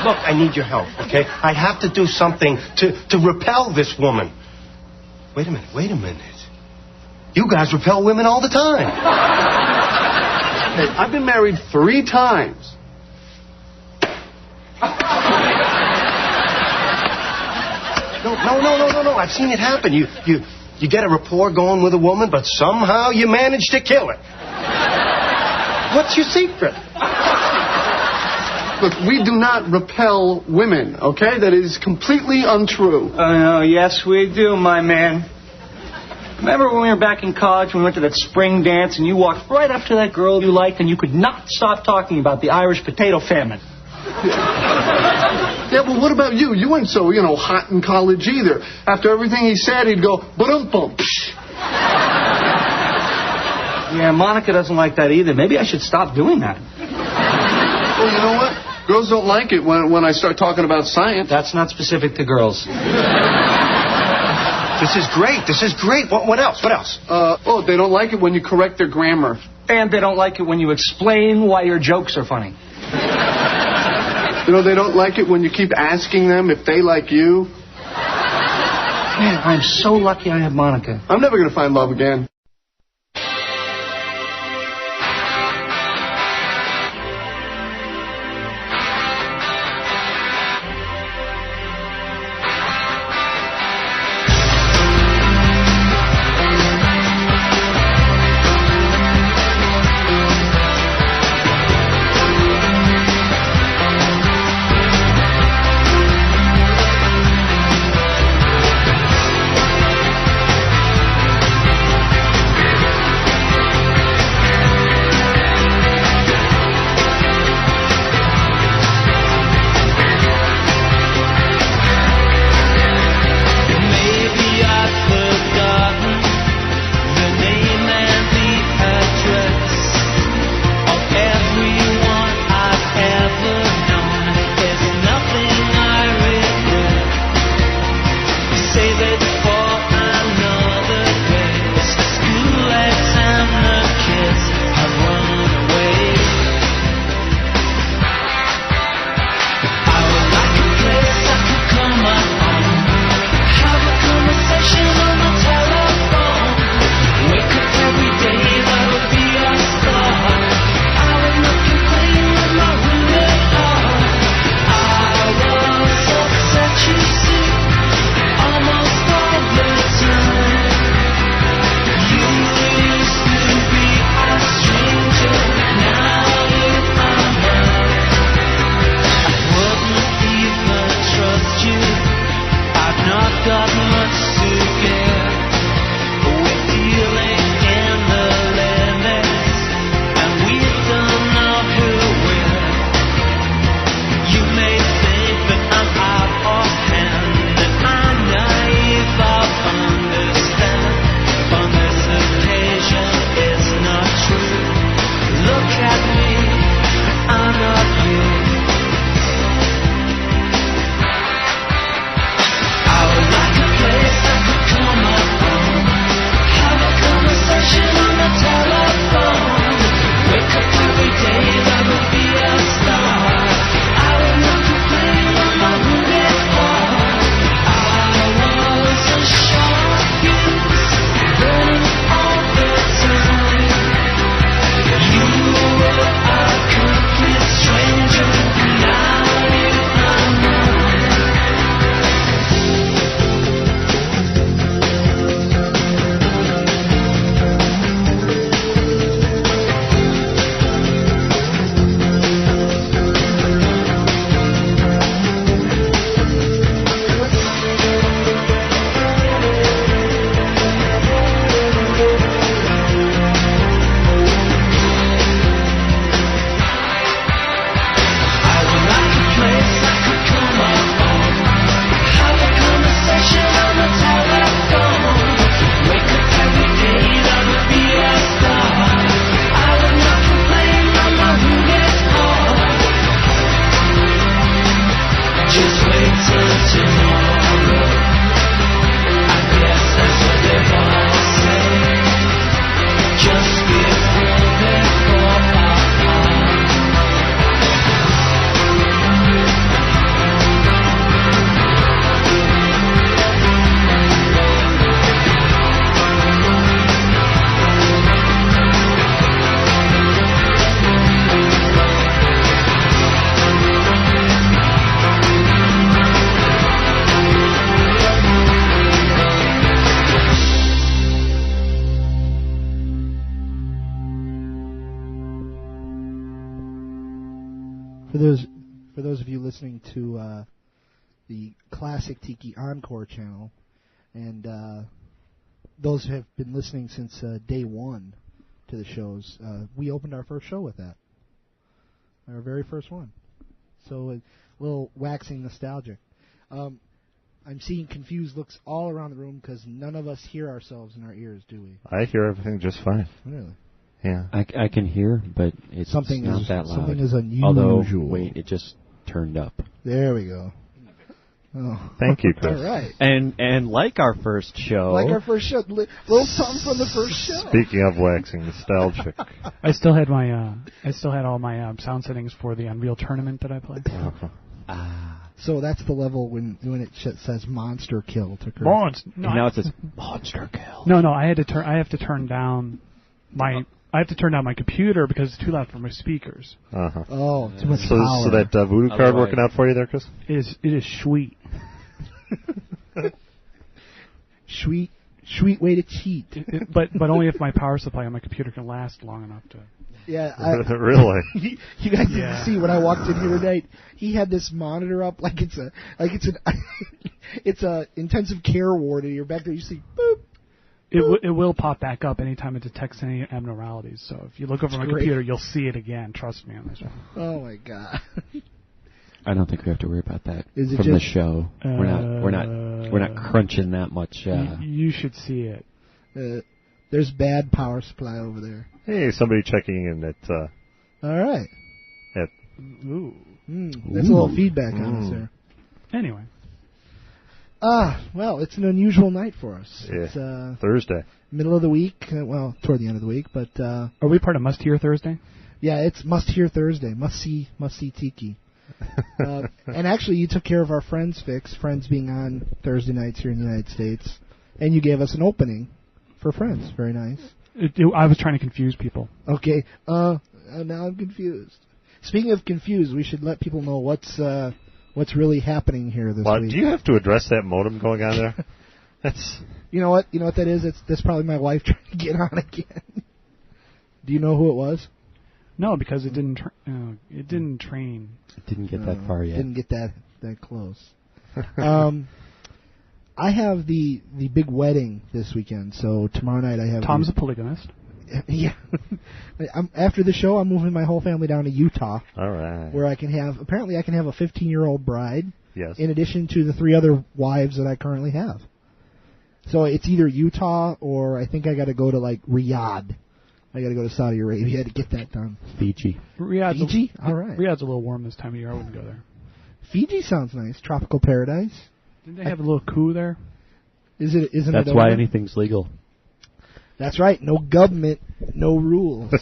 Look, I need your help, okay? I have to do something to repel this woman. Wait a minute. You guys repel women all the time. Hey, I've been married 3 times. No. I've seen it happen. You get a rapport going with a woman, but somehow you manage to kill her. What's your secret? Look, we do not repel women, okay? That is completely untrue. Oh, yes, we do, my man. Remember when we were back in college, when we went to that spring dance, and you walked right up to that girl you liked, and you could not stop talking about the Irish potato famine? Yeah, but what about you? You weren't so, hot in college either. After everything he said, he'd go, ba-dum-bum. Yeah, Monica doesn't like that either. Maybe I should stop doing that. Well, you know what? Girls don't like it when I start talking about science. That's not specific to girls. This is great. What else? They don't like it when you correct their grammar. And they don't like it when you explain why your jokes are funny. They don't like it when you keep asking them if they like you. Man, I'm so lucky I have Monica. I'm never going to find love again. For those of you listening to the Classic Tiki Encore channel, and those who have been listening since day one to the shows, we opened our first show with that. Our very first one. So a little waxing nostalgic. I'm seeing confused looks all around the room because none of us hear ourselves in our ears, do we? I hear everything just fine. Really? Yeah. I can hear, but it's not that loud. Something is unusual. Although, wait, it just turned up. There we go. Oh. Thank you, Chris. All right. And like our first show. Like our first show. Little something from the first show. Speaking of waxing nostalgic. I still had all my sound settings for the Unreal tournament that I played. So that's the level when it says monster kill to Chris. Now it says monster kill. No, I have to turn down my computer because it's too loud for my speakers. Uh-huh. Oh, too much power. So that voodoo card working out for you there, Chris? It is sweet. Sweet way to cheat. But only if my power supply on my computer can last long enough to. Yeah, really. You guys didn't see when I walked in here tonight. He had this monitor up like it's a intensive care ward, and you're back there. You see, boop. It will pop back up anytime it detects any abnormalities. So if you look over my computer, you'll see it again. Trust me on this one. Oh my God. I don't think we have to worry about that from the show. We're not crunching that much. You should see it. There's bad power supply over there. Hey, somebody checking in at. All right. Ooh. That's a little feedback on us there. Anyway. Well, it's an unusual night for us. Yeah. It's Thursday. Middle of the week. Well, toward the end of the week, but. Are we part of Must Hear Thursday? Yeah, it's Must Hear Thursday. Must see Tiki. And actually, you took care of our Friends fix. Friends being on Thursday nights here in the United States, and you gave us an opening for Friends. Very nice. I was trying to confuse people. Okay. Now I'm confused. Speaking of confused, we should let people know what's really happening here this week. Do you have to address that modem going on there? That's. You know what that is? That's probably my wife trying to get on again. Do you know who it was? No, because it didn't. It didn't train. It didn't get that far yet. Didn't get that close. I have the big wedding this weekend, so tomorrow night I have. Tom's a polygamist. Yeah. After the show, I'm moving my whole family down to Utah. All right. Where I can have a 15-year-old bride. Yes. In addition to the 3 other wives that I currently have. So it's either Utah or I think I got to go to Riyadh. I got to go to Saudi Arabia to get that done. Fiji. Fiji? All right. Riyadh's a little warm this time of year. I wouldn't go there. Fiji sounds nice. Tropical paradise. Didn't they have a little coup there? Isn't That's it why anything's legal. That's right. No government, no rules.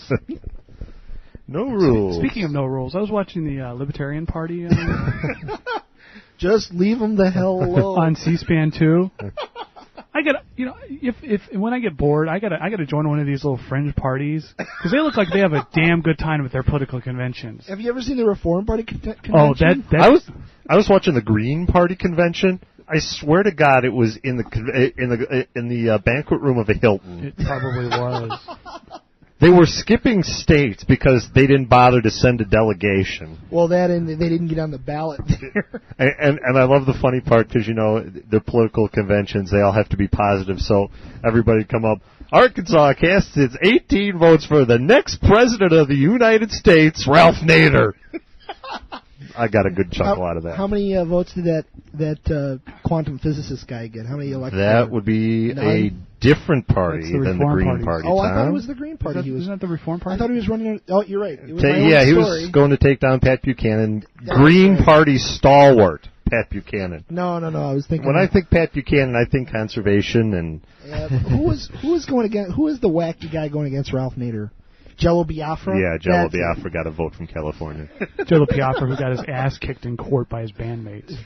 No rules. Speaking of no rules, I was watching the Libertarian Party. Just leave them the hell alone. On C-SPAN 2. I got if when I get bored, I gotta join one of these little fringe parties because they look like they have a damn good time at their political conventions. Have you ever seen the Reform Party convention? Oh, I was watching the Green Party convention. I swear to God, it was in the banquet room of a Hilton. It probably was. They were skipping states because they didn't bother to send a delegation. Well, that and they didn't get on the ballot there. And I love the funny part because, the political conventions, they all have to be positive. So everybody come up, Arkansas casts its 18 votes for the next president of the United States, Ralph Nader. I got a good chuckle out of that. How many votes did that quantum physicist guy get? How many elected? That would be a different party than the Green Party. Oh, I thought it was the Green Party. Isn't that the Reform Party? I thought he was running. Oh, you're right. It was he was going to take down Pat Buchanan. Green Party stalwart, Pat Buchanan. No. I was thinking. When I think Pat Buchanan, I think conservation and. Who was going against? Who is the wacky guy going against Ralph Nader? Jello Biafra? Yeah, Jello Biafra got a vote from California. Jello Biafra, who got his ass kicked in court by his bandmates.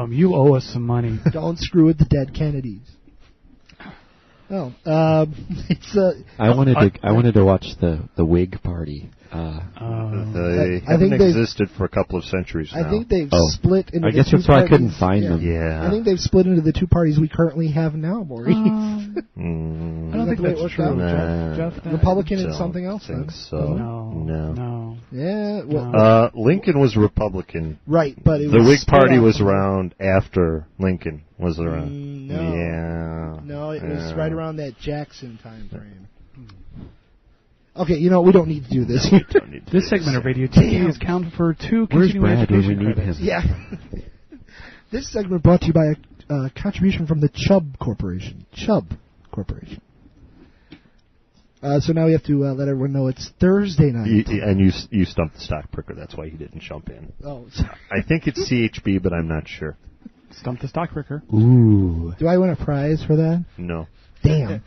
You owe us some money. Don't screw with the dead Kennedys. Oh, it's I wanted to watch the Whig Party. They I haven't think they've- existed for a couple of centuries now. I think they've Oh. split into I the guess two that's why I couldn't parties. find them. Yeah. I think they've split into the two parties we currently have now, Maurice. I don't think the way it that's worked true. out? Jeff, Republican and Don't something else, think then? so. No. Yeah, well, Lincoln was Republican. right, but it The was Whig split Party up. was around after Lincoln was around. No. Yeah. No, it was Yeah. right around that Jackson time frame. Okay, you know, we don't need to do this. Don't need to This do segment of Radio TV is counted for 2 Where's continuing Brad when we education need credits. him? Yeah. This segment brought to you by a contribution from the Chubb Corporation. Chubb Corporation. So now we have to let everyone know it's Thursday night. And you stumped the stock pricker. That's why he didn't jump in. Oh, sorry. I think it's CHB, but I'm not sure. Stump the stock picker. Ooh. Do I win a prize for that? No. Damn.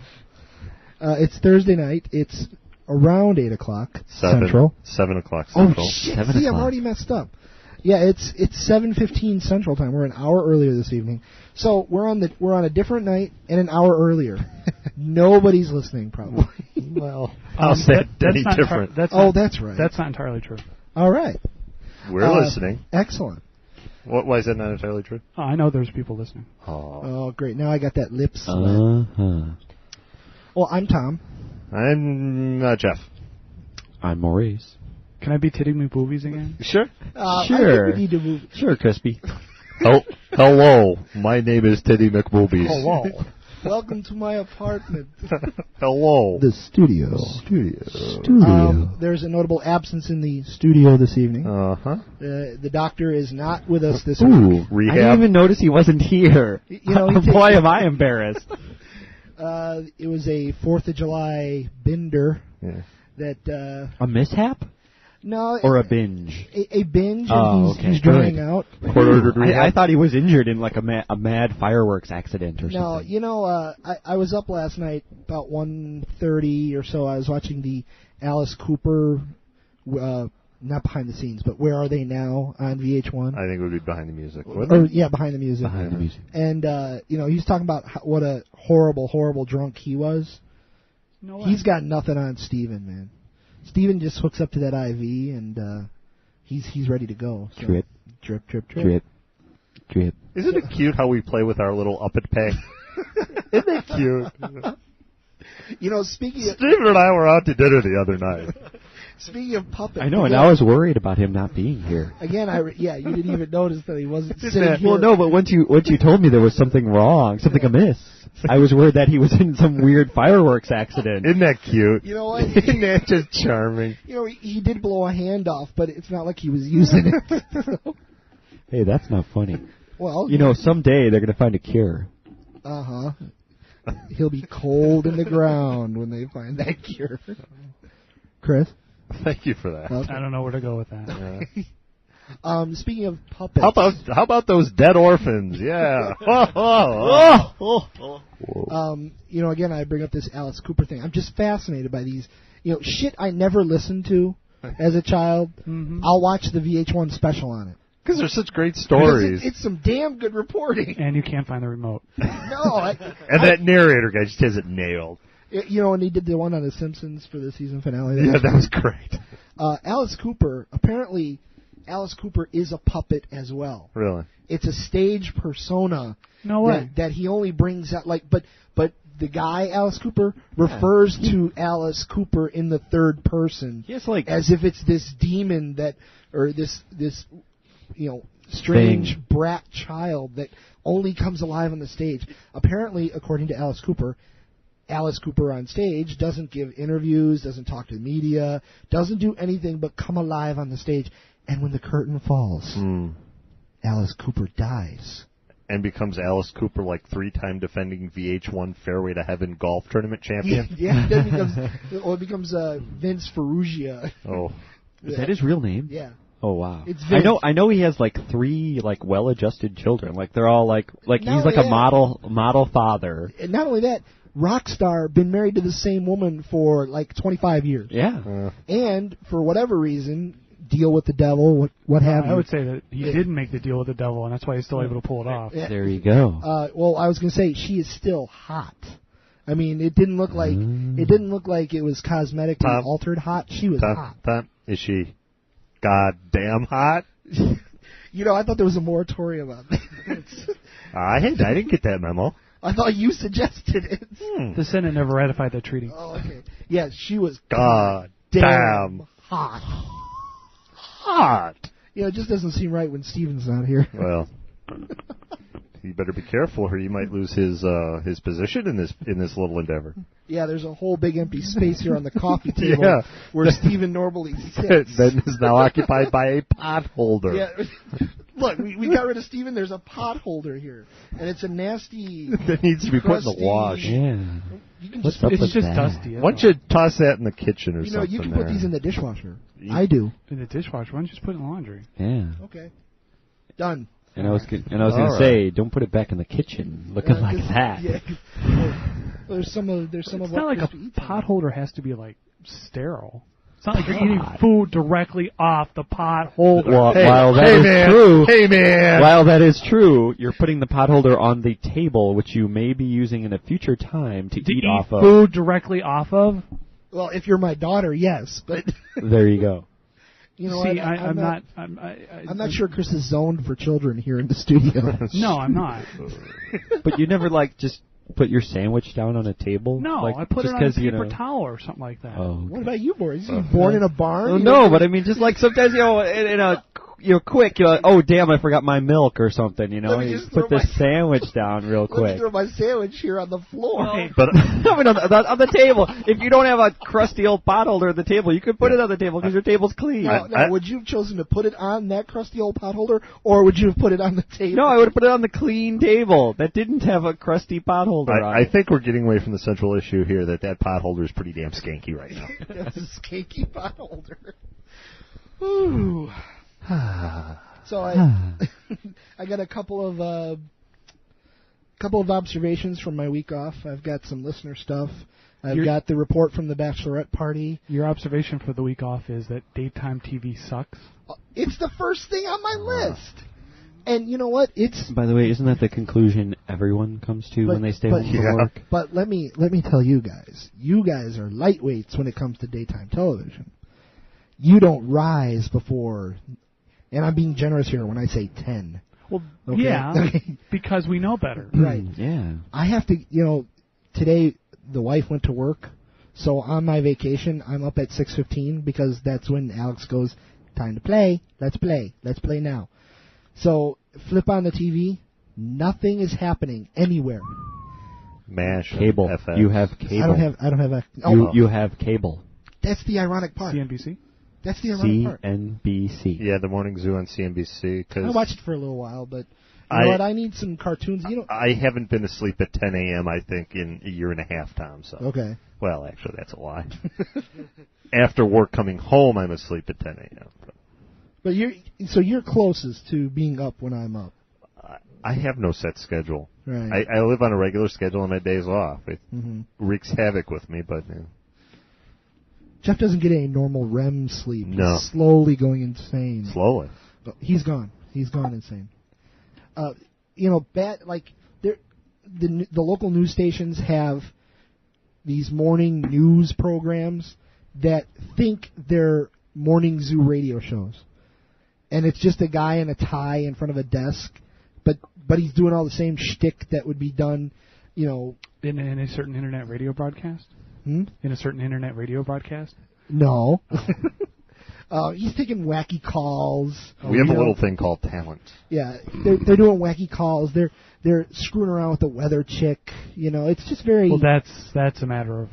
It's Thursday night. It's around 8 o'clock Central. 7 o'clock Oh, Central. shit. 7 See, I'm o'clock. already messed up. Yeah, it's 7:15 Central Time. We're an hour earlier this evening. So we're on a different night and an hour earlier. Nobody's listening, probably. Well, how's that any not different? That's right. That's not entirely true. All right. We're listening. Excellent. Why is that not entirely true? Oh, I know there's people listening. Oh, great. Now I got that lip sweat. Uh-huh. Well, I'm Tom. I'm Jeff. I'm Maurice. Can I be Titty McBoobies again? Sure. I Sure. think we need to move. Sure, Crispy. Hello. My name is Teddy McBoobies. Hello. Welcome to my apartment. Hello. The studio. There's a notable absence in the studio this evening. Uh-huh. The doctor is not with us this week. Ooh. Rehab. I didn't even notice he wasn't here. You know, he Boy, takes- am I embarrassed. It was a 4th of July bender Yeah. that... A mishap? No. Or a binge? A binge, Oh, and okay. he's drying Good. out. Court-ordered rehab. I thought he was injured in like a mad fireworks accident or No, something. you know, I was up last night about 1:30 or so. I was watching the Alice Cooper, not behind the scenes, but Where Are They Now on VH1. I think it would be behind the music. wouldn't Or, it? yeah, behind the music. Behind the music. And, you know, he's talking about what a horrible, horrible drunk he was. No way. He's got nothing on Steven, man. Steven just hooks up to that IV, and he's ready to go. So. Drip. Drip, drip, drip. Drip. Drip. Isn't it cute how we play with our little uppet pay? Isn't it cute? You know, speaking of Steven and I were out to dinner the other night. puppets. I know, and again, I was worried about him not being here. Again, you didn't even notice that he wasn't sitting that- here. Well, no, but once you told me there was something wrong, something amiss, I was worried that he was in some weird fireworks accident. Isn't that cute? You know what? Isn't that just charming? You know, he did blow a hand off, but it's not like he was using it. So, Hey, that's not funny. well, You know, someday they're going to find a cure. Uh-huh. He'll be cold in the ground when they find that cure. Chris? Thank you for that. Okay. I don't know where to go with that. Speaking of puppets. How about those dead orphans? Yeah. You know, again, I bring up this Alice Cooper thing. I'm just fascinated by these, you know, shit I never listened to as a child. Mm-hmm. I'll watch the VH1 special on it. Because they're such great Because stories. it's some damn good reporting. And you can't find the remote. No, And that narrator guy just has it nailed. you know, and he did the one on The Simpsons for the season finale. Yeah, that was great. Alice Cooper, apparently, Alice Cooper is a puppet as well. Really? It's a stage persona. No way. That he only brings out, like, but the guy, Alice Cooper, refers to Alice Cooper in the third person. He has like As if it's this demon or this you know, strange brat child that only comes alive on the stage. Apparently, according to Alice Cooper on stage doesn't give interviews, doesn't talk to the media, doesn't do anything but come alive on the stage. And when the curtain falls, Alice Cooper dies. And becomes Alice Cooper, like 3-time defending VH1 Fairway to Heaven golf tournament champion. Yeah, it becomes Vince Ferrugia. Oh. Is that his real name? Yeah. Oh wow. It's Vince. I know he has like 3 like well-adjusted children. Like they're all like Not he's like only a that- model father. And not only that, Rockstar been married to the same woman for like 25 years. Yeah. And for whatever reason, deal with the devil, what have you. I would say that he didn't make the deal with the devil, and that's why he's still able to pull it off. There you go. Well, I was going to say she is still hot. I mean, it didn't look like it was cosmetically altered hot. She was hot. Is she goddamn hot? You know, I thought there was a moratorium on that. I didn't get that memo. I thought you suggested it. The Senate never ratified that treaty. Oh, okay. Yeah, she was goddamn hot. Hot. You know, it just doesn't seem right when Steven's not here. Well, you better be careful, or you might lose his position in this little endeavor. Yeah, there's a whole big empty space here on the coffee table where Steven normally sits. That is now occupied by a pot holder. Yeah. Look, we got rid of Steven. There's a pot holder here, and it's a nasty. That needs to be put in the wash. Yeah. You can What's just, up It's with just that? dusty. Why don't you toss that in the kitchen or you know, something? you can there. put these in the dishwasher. I do. In the dishwasher. Why don't you just put it in the laundry? Yeah. Okay. Done. And I was going to say, don't put it back in the kitchen, looking like that. Yeah. There's some of It's what not like Chris a eats on pot it. holder has to be like sterile. It's not like you're eating food directly off the pot holder. Well, while that is true, you're putting the pot holder on the table, which you may be using in a future time to eat off of. Food directly off of? Well, if you're my daughter, yes, but There you go. you know, See, I'm I'm not sure Chris is zoned for children here in the studio. No, I'm not. But you never just put your sandwich down on a table? No, I put it on a paper towel or something like that. Oh, What about you, Boris? You born in a barn? well, You no, know? but I mean, just like sometimes, in a quick, you're like, oh, damn, I forgot my milk or something, Let me You just put throw the sandwich down real Let me quick. throw my sandwich here on the floor. But I mean, on the table. If you don't have a crusty old pot holder at the table, you could put it on the table because your table's clean. Now, would you have chosen to put it on that crusty old pot holder, or would you have put it on the table? No, I would have put it on the clean table that didn't have a crusty pot holder on I it. think we're getting away from the central issue here that pot holder is pretty damn skanky right now. That's a skanky pot holder. Ooh. So I got a couple of observations from my week off. I've got some listener stuff. I've got the report from the bachelorette party. Your observation for the week off is that daytime TV sucks? It's the first thing on my list. And you know what? By the way, isn't that the conclusion everyone comes to when they stay home from work? But let me tell you guys are lightweights when it comes to daytime television. You don't rise before, and I'm being generous here when I say 10. Well, Okay. yeah, Okay. because we know better. Right. Yeah. I have to, today the wife went to work, so on my vacation I'm up at 6:15 because that's when Alex goes, time to play, let's play now. So flip on the TV, nothing is happening anywhere. MASH. Cable. FM. You have cable. I don't have a. You have cable. That's the ironic part. CNBC? That's the ironic part. CNBC. Yeah, the Morning Zoo on CNBC. I watched it for a little while, but you know what? I need some cartoons. I haven't been asleep at 10 a.m., I think, in a year and a half, Tom. So. Okay. Well, actually, that's a lie. After work coming home, I'm asleep at 10 a.m. But you're closest to being up when I'm up. I have no set schedule. Right. I live on a regular schedule on my days off. It wreaks havoc with me, but... Jeff doesn't get any normal REM sleep. No. He's slowly going insane. Slowly. He's gone. He's gone insane. The local news stations have these morning news programs that think they're morning zoo radio shows. And it's just a guy in a tie in front of a desk, but he's doing all the same shtick that would be done, In a certain internet radio broadcast? In a certain internet radio broadcast? No. He's taking wacky calls. We have a little thing called talent. Yeah, they're doing wacky calls. They're screwing around with the weather chick. It's just very. Well, that's a matter of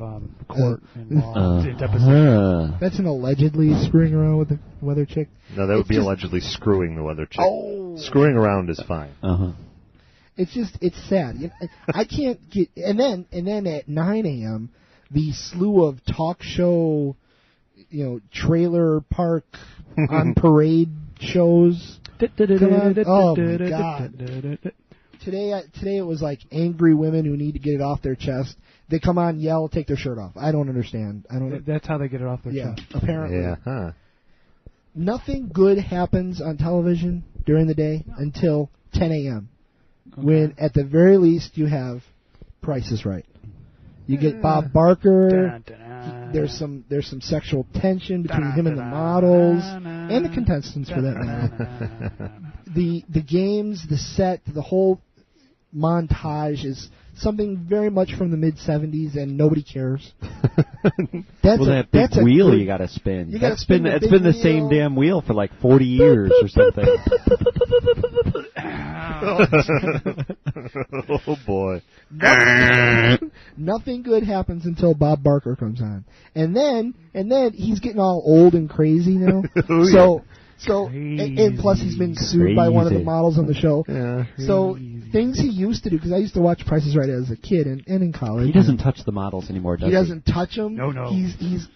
court and law. Deposition. That's an allegedly screwing around with the weather chick. No, that would be allegedly screwing the weather chick. Oh. Screwing around is fine. It's sad. I can't get. And then at 9 a.m. the slew of talk show, trailer park on parade shows. Oh my God! Today it was like angry women who need to get it off their chest. They come on, yell, take their shirt off. I don't understand. That's how they get it off their chest. Apparently. Yeah. Huh. Nothing good happens on television during the day until 10 a.m. Okay. When at the very least you have Price is Right. You get Bob Barker. Dun, dun, dun. There's some sexual tension between him and the models and the contestants for that matter. The games, the set, the whole montage is something very much from the mid-'70s, and nobody cares. That big wheel you got to spin. It's been the same damn wheel for like 40 years or something. Oh boy. Nothing good happens until Bob Barker comes on, and then he's getting all old and crazy now. And plus he's been sued by one of the models on the show. Yeah. So things he used to do, because I used to watch Price is Right as a kid and in college. He doesn't touch the models anymore, does he? He doesn't touch them. No.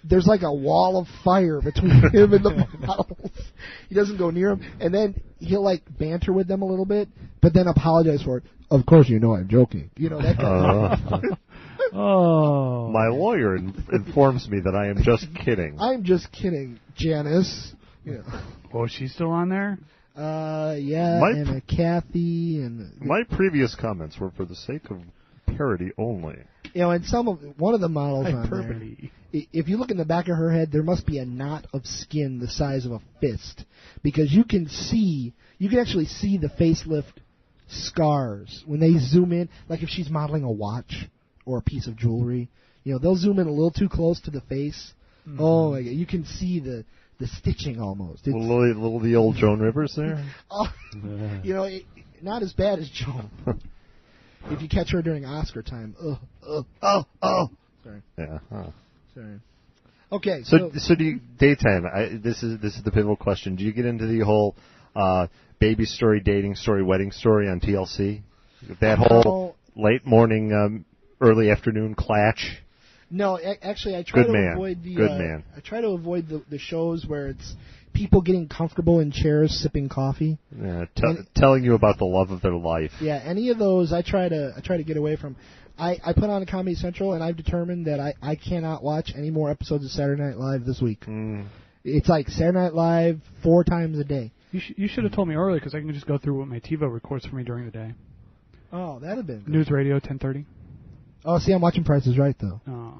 There's like a wall of fire between him and the models. He doesn't go near them, and then he'll like banter with them a little bit, but then apologize for it. Of course, you know I'm joking. You know that kind of Oh. My lawyer informs me that I am just kidding. I'm just kidding, Janice. Yeah. Oh, she's still on there? Yeah, and Kathy and... My previous comments were for the sake of parody only. You know, and one of the models on there, if you look in the back of her head, there must be a knot of skin the size of a fist. Because you can actually see the facelift scars when they zoom in, like if she's modeling a watch or a piece of jewelry. You know, they'll zoom in a little too close to the face. Mm-hmm. Oh, my God. You can see the stitching almost. It's, little the old Joan Rivers there? You know, not as bad as Joan. If you catch her during Oscar time. Sorry. Yeah. Sorry. Okay. So do you, daytime, this is the pivotal question. Do you get into the whole baby story, dating story, wedding story on TLC? That whole late morning, early afternoon clatch? No, actually, I try to avoid I try to avoid the shows where it's people getting comfortable in chairs sipping coffee. Yeah, telling you about the love of their life. Yeah, any of those I try to get away from. I put on a Comedy Central, and I've determined that I cannot watch any more episodes of Saturday Night Live this week. It's like Saturday Night Live 4 times a day. You should have told me earlier, because I can just go through what my TiVo records for me during the day. Oh, that'd have been good. News Radio 10:30. Oh, see, I'm watching Price is Right, though. Oh.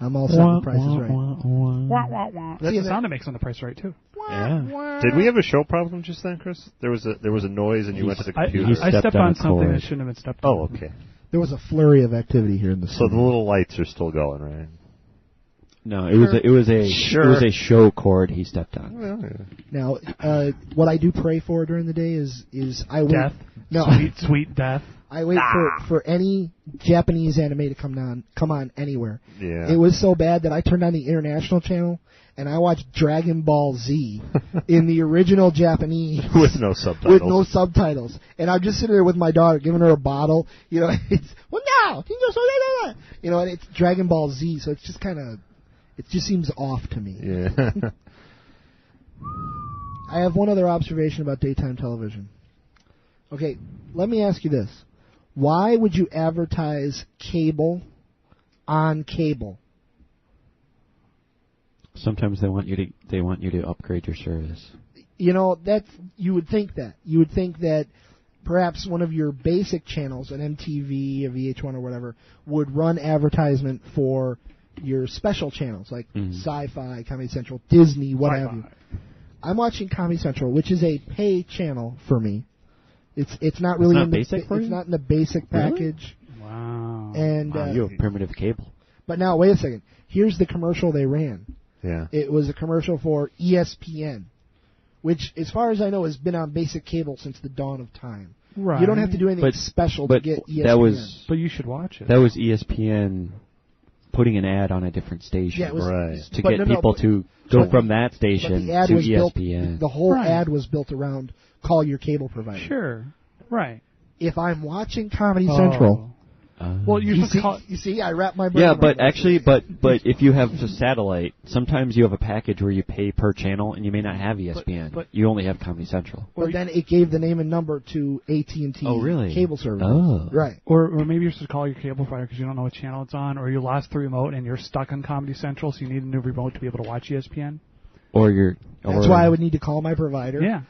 I'm all set with Price is Right. That's the sound it makes on the Price is Right, too. Yeah. Did we have a show problem just then, Chris? There was a noise, and you went to the computer. I stepped on something that shouldn't have been stepped on. Oh, okay. There was a flurry of activity here in the So the little lights are still going, right? No, it was a show cord he stepped on. Now, what I do pray for during the day is I wait. Death. No, sweet death. I wait for any Japanese anime to come on anywhere. Yeah. It was so bad that I turned on the international channel and I watched Dragon Ball Z in the original Japanese with no subtitles. And I'm just sitting there with my daughter, giving her a bottle. You know, it's you know, and it's Dragon Ball Z, so it's just it just seems off to me. Yeah. I have one other observation about daytime television. Okay, let me ask you this. Why would you advertise cable on cable? Sometimes they want you to upgrade your service. You know, you would think that. You would think that perhaps one of your basic channels, an MTV, a VH1 or whatever, would run advertisement for your special channels like Sci-Fi, Comedy Central, Disney, what have you. I'm watching Comedy Central, which is a pay channel for me. It's not really it's not in the basic package. Really? Wow. And you have primitive cable. But now wait a second. Here's the commercial they ran. Yeah. It was a commercial for ESPN, which, as far as I know, has been on basic cable since the dawn of time. Right. You don't have to do anything special to get ESPN. But you should watch it. That was ESPN putting an ad on a different station. Yeah, it was, to get people to go from that station to ESPN. The whole ad was built around call your cable provider. Sure. Right. If I'm watching Comedy Central... well, you see, I wrap my brain. Yeah, but actually, but if you have a satellite, sometimes you have a package where you pay per channel, and you may not have ESPN. But you only have Comedy Central. But then it gave the name and number to AT&T cable service. Oh, right. Or maybe you're supposed to call your cable provider because you don't know what channel it's on, or you lost the remote and you're stuck on Comedy Central, so you need a new remote to be able to watch ESPN. That's why I would need to call my provider. Yeah.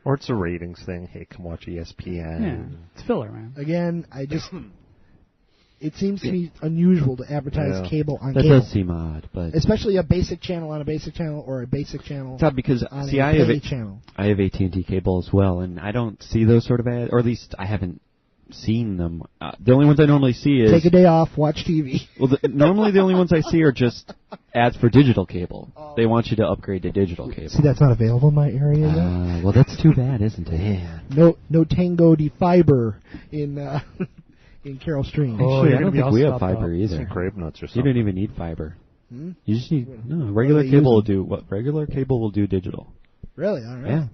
Or it's a ratings thing. Hey, come watch ESPN. Yeah, it's filler, man. Again, I just... It seems to be unusual to advertise cable on that cable. That does seem odd, but especially a basic channel on a basic channel or a basic channel. It's odd because on see, a I have channel. I have AT&T cable as well, and I don't see those sort of ads, or at least I haven't seen them. The only ones I normally see is take a day off, watch TV. Well, normally the only ones I see are just ads for digital cable. They want you to upgrade to digital cable. See, that's not available in my area yet. Well, that's too bad, isn't it? Yeah. No Tango de Fiber in Carroll Stream. Actually, I don't think we have fiber either. Some grape nuts or something. You don't even need fiber. Hmm? You just need regular cable will do what regular cable will do digital. Really? All right. Yeah.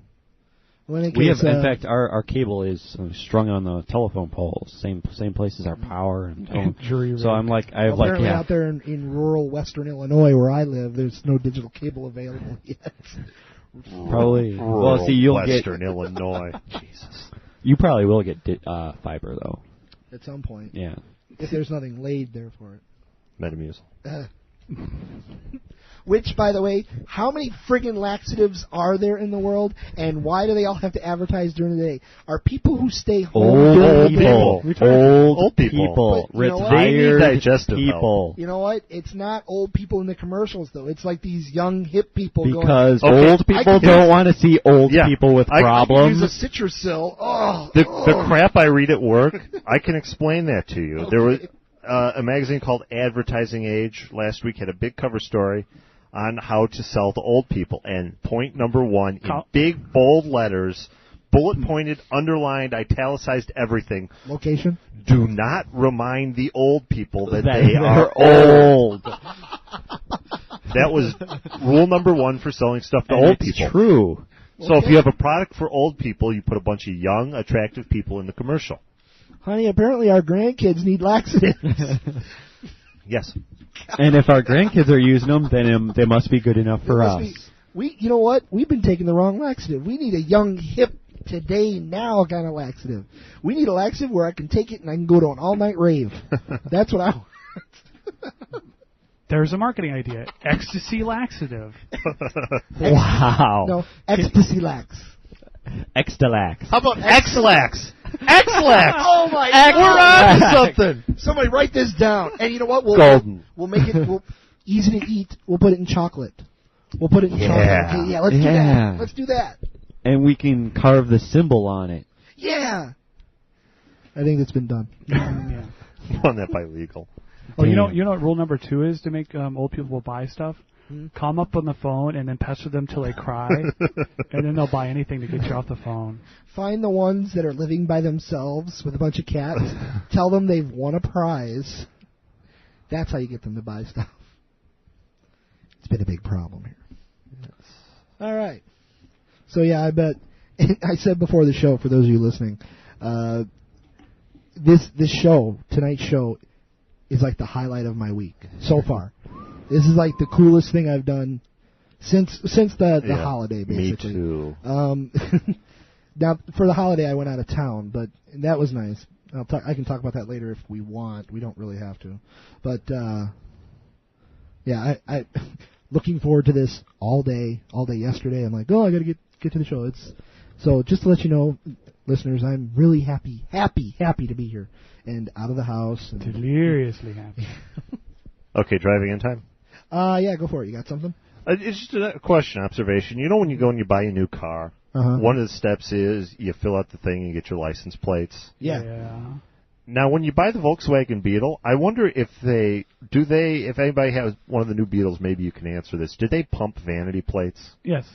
We have, in fact, our cable is strung on the telephone poles, same place as our power and phone. So I'm like, I have apparently out there in rural Western Illinois where I live, there's no digital cable available yet. Probably. Well, see, you'll Western Illinois. Jesus. You probably will get fiber though. At some point. Yeah. If there's nothing laid there for it. Metamucil. Which, by the way, how many friggin' laxatives are there in the world, and why do they all have to advertise during the day? Are people who stay home during the day? Old people. They need digestive people. help. You know what? It's not old people in the commercials, though. It's like these young, hip people because going, old people don't want to see old people with problems. I use a citrussil. The crap I read at work, I can explain that to you. Okay. There was a magazine called Advertising Age last week had a big cover story on how to sell to old people. And point number one, in big, bold letters, bullet-pointed, underlined, italicized everything. Location? Do not remind the old people that they are old. That was rule number one for selling stuff to old people. True. So if you have a product for old people, you put a bunch of young, attractive people in the commercial. Honey, apparently our grandkids need laxatives. Yes. And if our grandkids are using them, then they must be good enough for us. You know what? We've been taking the wrong laxative. We need a young, hip, today, now kind of laxative. We need a laxative where I can take it and I can go to an all-night rave. That's what I want. There's a marketing idea. Ecstasy laxative. Wow. No, ecstasy lax. Extalax. How about X-Lax? X-Lax! Oh, my God. We're on to something. Somebody write this down. And you know what? Golden. We'll make it easy to eat. We'll put it in chocolate. We'll put it in chocolate. Okay, let's do that. Let's do that. And we can carve the symbol on it. Yeah. I think that's been done. Yeah. Run that by legal. Oh, you know what rule number 2 is to make old people buy stuff? Call them up on the phone and then pester them till they cry, and then they'll buy anything to get you off the phone. Find the ones that are living by themselves with a bunch of cats. Tell them they've won a prize. That's how you get them to buy stuff. It's been a big problem here. Yes. All right. So, yeah, I bet. I said before the show, for those of you listening, this show, tonight's show, is like the highlight of my week so far. This is like the coolest thing I've done since the holiday, basically. Me too. Now, for the holiday, I went out of town, but that was nice. I can talk about that later if we want. We don't really have to. But, yeah, I looking forward to this all day yesterday. I'm like, I got to get to the show. So just to let you know, listeners, I'm really happy to be here and out of the house. And deliriously happy. Okay, driving in time? Yeah, go for it. You got something? It's just a question, observation. You know when you go and you buy a new car, one of the steps is you fill out the thing and you get your license plates. Yeah. Now, when you buy the Volkswagen Beetle, I wonder if if anybody has one of the new Beetles, maybe you can answer this. Do they pump vanity plates? Yes.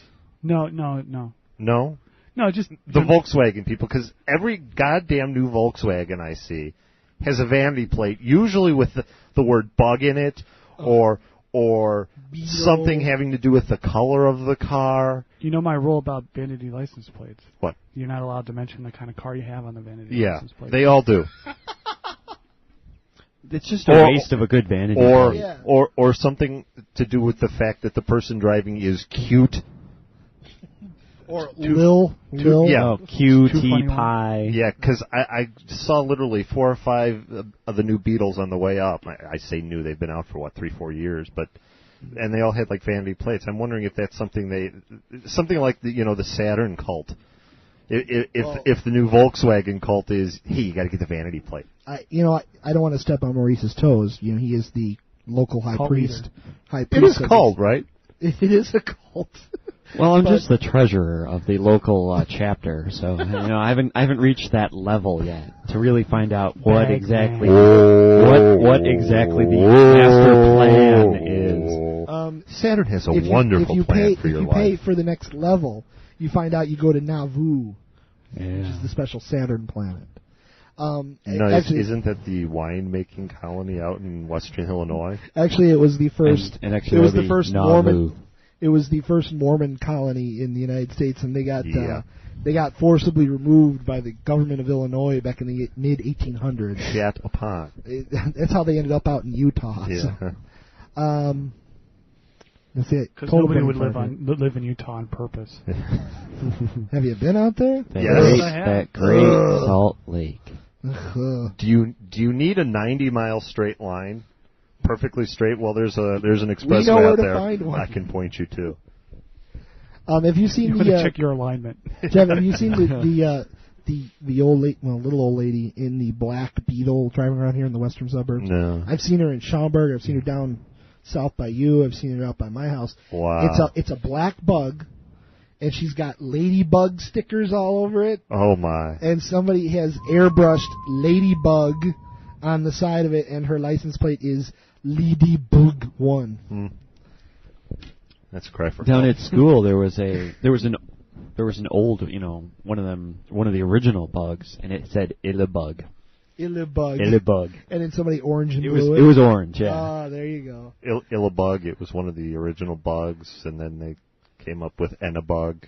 No? No, just the Volkswagen people, because every goddamn new Volkswagen I see has a vanity plate, usually with the word bug in it, or Beetle. Something having to do with the color of the car. You know my rule about vanity license plates. What? You're not allowed to mention the kind of car you have on the vanity license plate. Yeah, they all do. It's just a waste of a good vanity plate. Or something to do with the fact that the person driving is cute. Or Lil. Yeah. Cutie pie. Yeah, because I saw literally 4 or 5 of the new Beetles on the way up. I say new, they've been out for 3-4 years, and they all had like vanity plates. I'm wondering if that's something like the Saturn cult. If the new Volkswagen cult is, hey, you got to get the vanity plate. I don't want to step on Maurice's toes. You know, he is the local high priest. It is cult, right? It is a cult. Well, I'm just the treasurer of the local chapter, so I haven't reached that level yet to really find out what exactly the master plan is. Saturn has a wonderful plan for your life. If you pay for the next level, you find out you go to Nauvoo, which is the special Saturn planet. Actually, isn't that the wine-making colony out in western Illinois? Actually, it was the first. And actually, it was the first Mormon. It was the first Mormon colony in the United States, and they got forcibly removed by the government of Illinois back in the mid-1800s. Shat upon. That's how they ended up out in Utah. Yeah. So. That's it. Because nobody would live in Utah on purpose. Have you been out there? That great Salt Lake. Do you need a 90-mile straight line? Perfectly straight. Well, there's an expressway out there. Find one. I can point you to. Have you seen check your alignment? Jeff, have you seen the old little old lady in the black Beetle driving around here in the western suburbs? No. I've seen her in Schaumburg. I've seen her down south by you. I've seen her out by my house. Wow. It's a black bug, and she's got ladybug stickers all over it. Oh my! And somebody has airbrushed ladybug on the side of it, and her license plate is Ladybug 1. That's a cry for down at school. There was an old, one of the original bugs, and it said Illibug. Illibug. And then somebody orange and blue it was orange, yeah. Ah, there you go. Illibug. It was one of the original bugs, and then they came up with Enabug.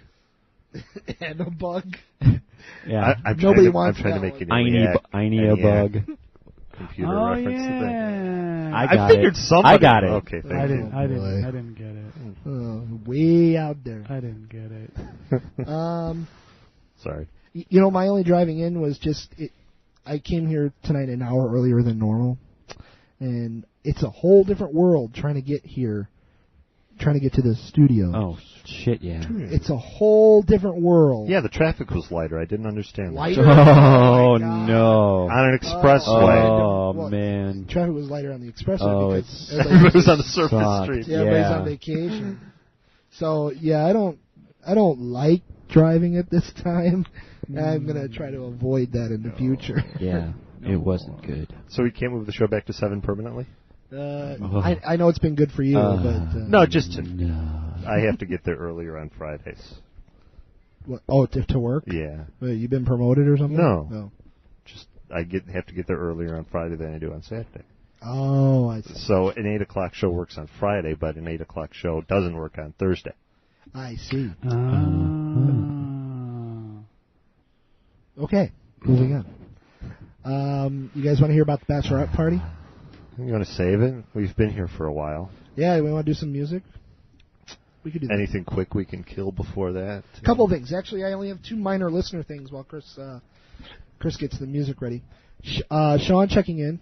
Enabug. Yeah. I'm trying to make it Bug. Computer reference thing. I figured somebody. I got it. Okay, thank you. I didn't get it. Way out there. I didn't get it. Sorry. My only driving in was just I came here tonight an hour earlier than normal, and it's a whole different world trying to get here, trying to get to the studio. Oh, shit, yeah. It's a whole different world. Yeah, the traffic was lighter. I didn't understand. Lighter? Oh, no. On an expressway. Oh, man. Traffic was lighter on the expressway. Oh, because everybody was on the surface street. Yeah, everybody's on vacation. So, yeah, I don't like driving at this time. I'm going to try to avoid that in the future. Yeah, it wasn't good. So we can't move the show back to 7 permanently? I know it's been good for you, but... no, just to... No. I have to get there earlier on Fridays. What, to work? Yeah. You been promoted or something? No. Just have to get there earlier on Friday than I do on Saturday. Oh, I see. So an 8 o'clock show works on Friday, but an 8 o'clock show doesn't work on Thursday. I see. Okay, moving on. You guys want to hear about the bachelorette party? You want to save it? We've been here for a while. Yeah, we want to do some music? We could do anything quick we can kill before that. A couple of things. Actually, I only have 2 minor listener things while Chris gets the music ready. Sean checking in.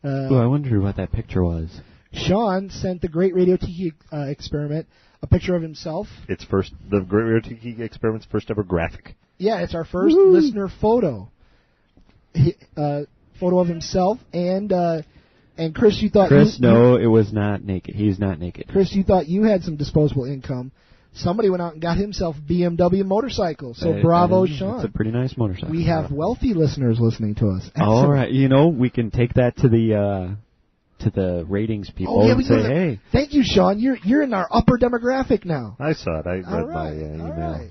I wondered what that picture was. Sean sent the Great Radio Tiki Experiment a picture of himself. It's the Great Radio Tiki Experiment's first ever graphic. Yeah, it's our first listener photo. Photo of himself and Chris, you thought... no, it was not naked. He's not naked. Chris, you thought you had some disposable income. Somebody went out and got himself a BMW motorcycle. So bravo, Sean. It's a pretty nice motorcycle. We have wealthy listeners listening to us. Excellent. All right. We can take that to the ratings people and say, hey. Thank you, Sean. You're in our upper demographic now. I saw it. I read my email.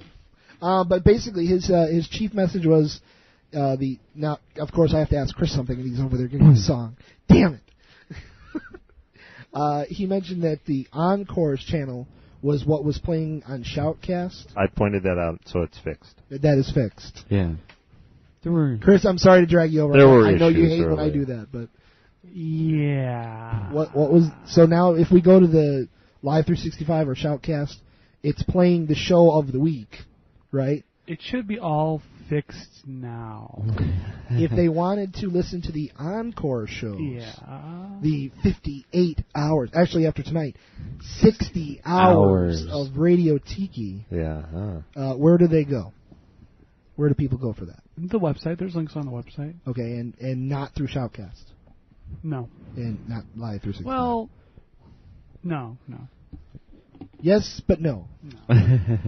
Right. But basically, his chief message was now. Of course, I have to ask Chris something, and he's over there getting the song. Damn it! He mentioned that the Encores channel was what was playing on Shoutcast. I pointed that out, so it's fixed. That is fixed. Yeah. Chris, I'm sorry to drag you over. I know you hate when I do that, but yeah. What was so now? If we go to the Live 365 or Shoutcast, it's playing the show of the week, right? It should be all fixed now. If they wanted to listen to the encore shows, the 58 hours, actually after tonight, 60 hours of Radio Tiki, where do they go? Where do people go for that? The website. There's links on the website. Okay, and not through Shoutcast. No. And not live through 6. Well, no. Yes, but no.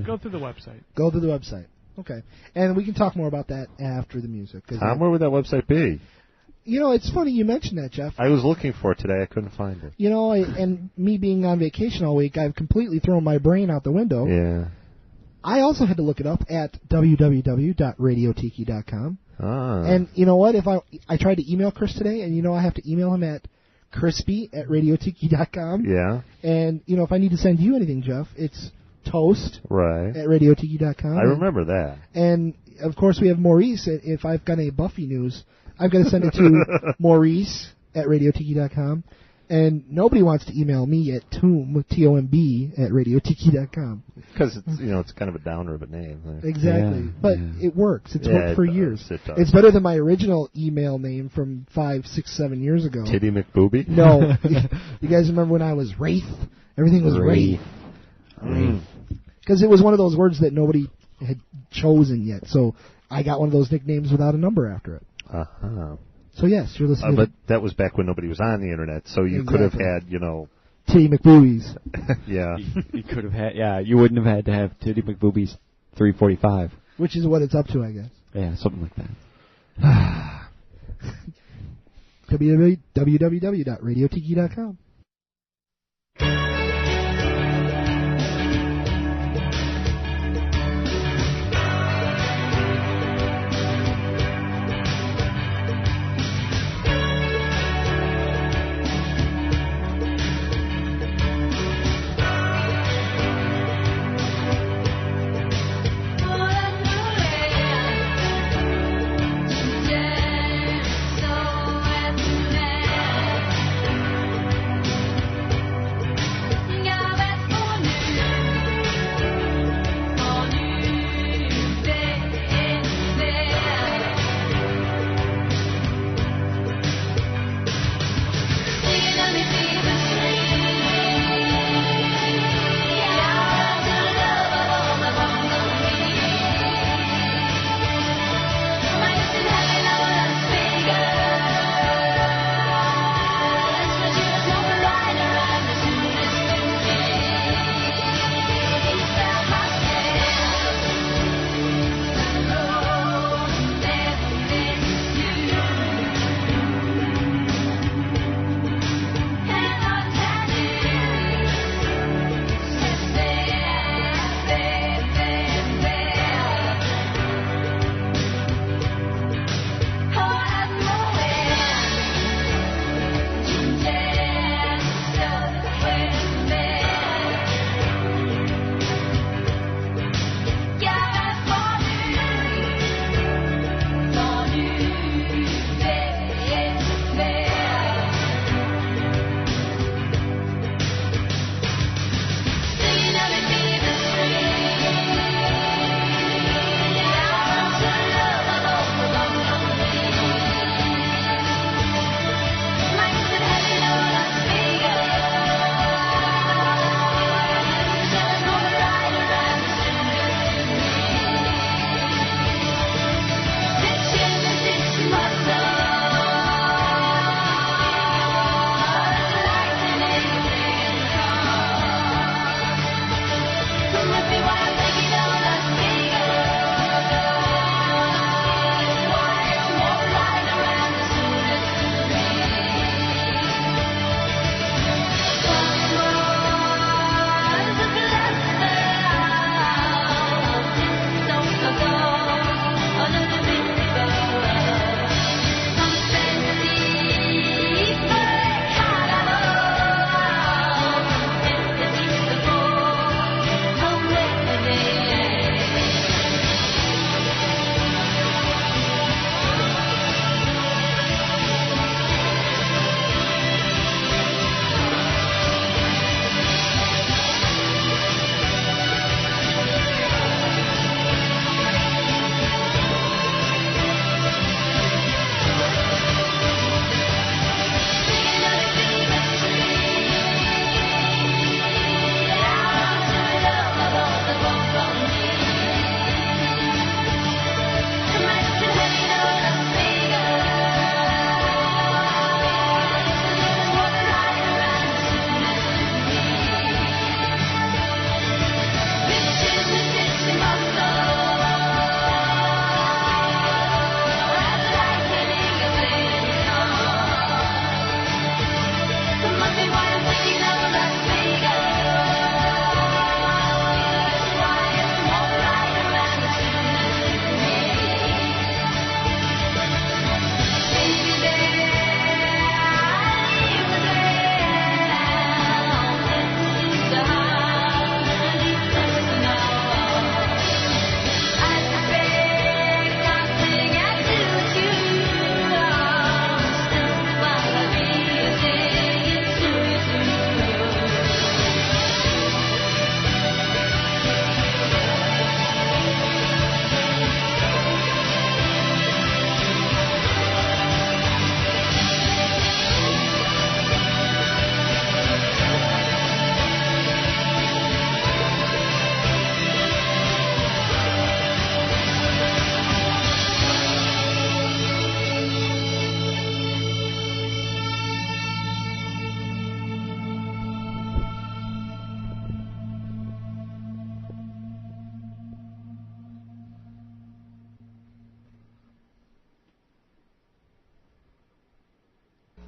Go through the website. Go to the website. Okay. And we can talk more about that after the music. Tom, where would that website be? You know, it's funny you mentioned that, Jeff. I was looking for it today. I couldn't find it. You know, and me being on vacation all week, I've completely thrown my brain out the window. Yeah. I also had to look it up at www.radiotiki.com. Ah. And you know what? If I tried to email Chris today, and you know I have to email him at crispy@radiotiki.com. Yeah. And you know if I need to send you anything, Jeff, it's toast right at radiotiki.com. I remember that. And of course we have Maurice. If I've got any Buffy news, I've got to send it to Maurice at radiotiki.com. And nobody wants to email me at Tomb, T-O-M-B, at radiotiki.com. Because it's kind of a downer of a name. Exactly. Yeah, but it works. It's worked for years. It does. It's better than my original email name from 5, 6, 7 years ago. Titty McBooby? No. You guys remember when I was Wraith? Everything was Wraith. Because it was one of those words that nobody had chosen yet. So I got one of those nicknames without a number after it. Uh-huh. So yes, you're listening. But that was back when nobody was on the internet, so you could have had, Titty McBoobies. Yeah. You could have had, you wouldn't have had to have Titty McBoobies 345. Which is what it's up to, I guess. Yeah, something like that. www.radiotiki.com.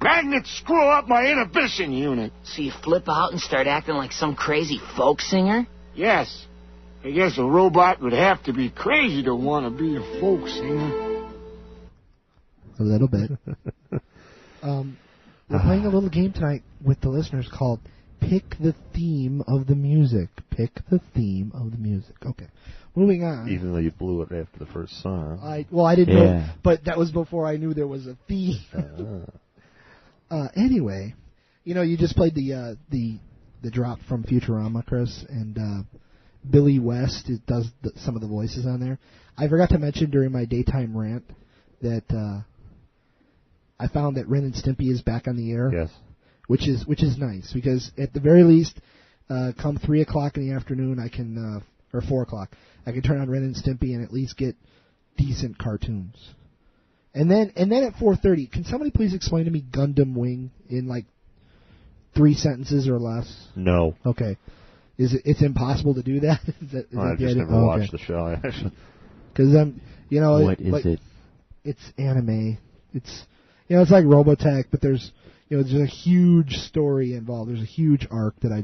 Magnets screw up my inhibition unit. So you flip out and start acting like some crazy folk singer? Yes. I guess a robot would have to be crazy to want to be a folk singer. A little bit. We're playing a little game tonight with the listeners called Pick the Theme of the Music. Pick the Theme of the Music. Okay. Moving on. Even though you blew it after the first song. I didn't know, but that was before I knew there was a theme. Anyway, you just played the drop from Futurama, Chris, and Billy West does some of the voices on there. I forgot to mention during my daytime rant that I found that Ren and Stimpy is back on the air. Yes. Which is nice, because at the very least, come 3 o'clock in the afternoon, I can, or 4 o'clock, I can turn on Ren and Stimpy and at least get decent cartoons. And then at 4:30, can somebody please explain to me Gundam Wing in like 3 sentences or less? No. Okay. It's impossible to do that? I've just never watched the show, actually. Because what is it? It's anime. It's it's like Robotech, but there's there's a huge story involved. There's a huge arc that I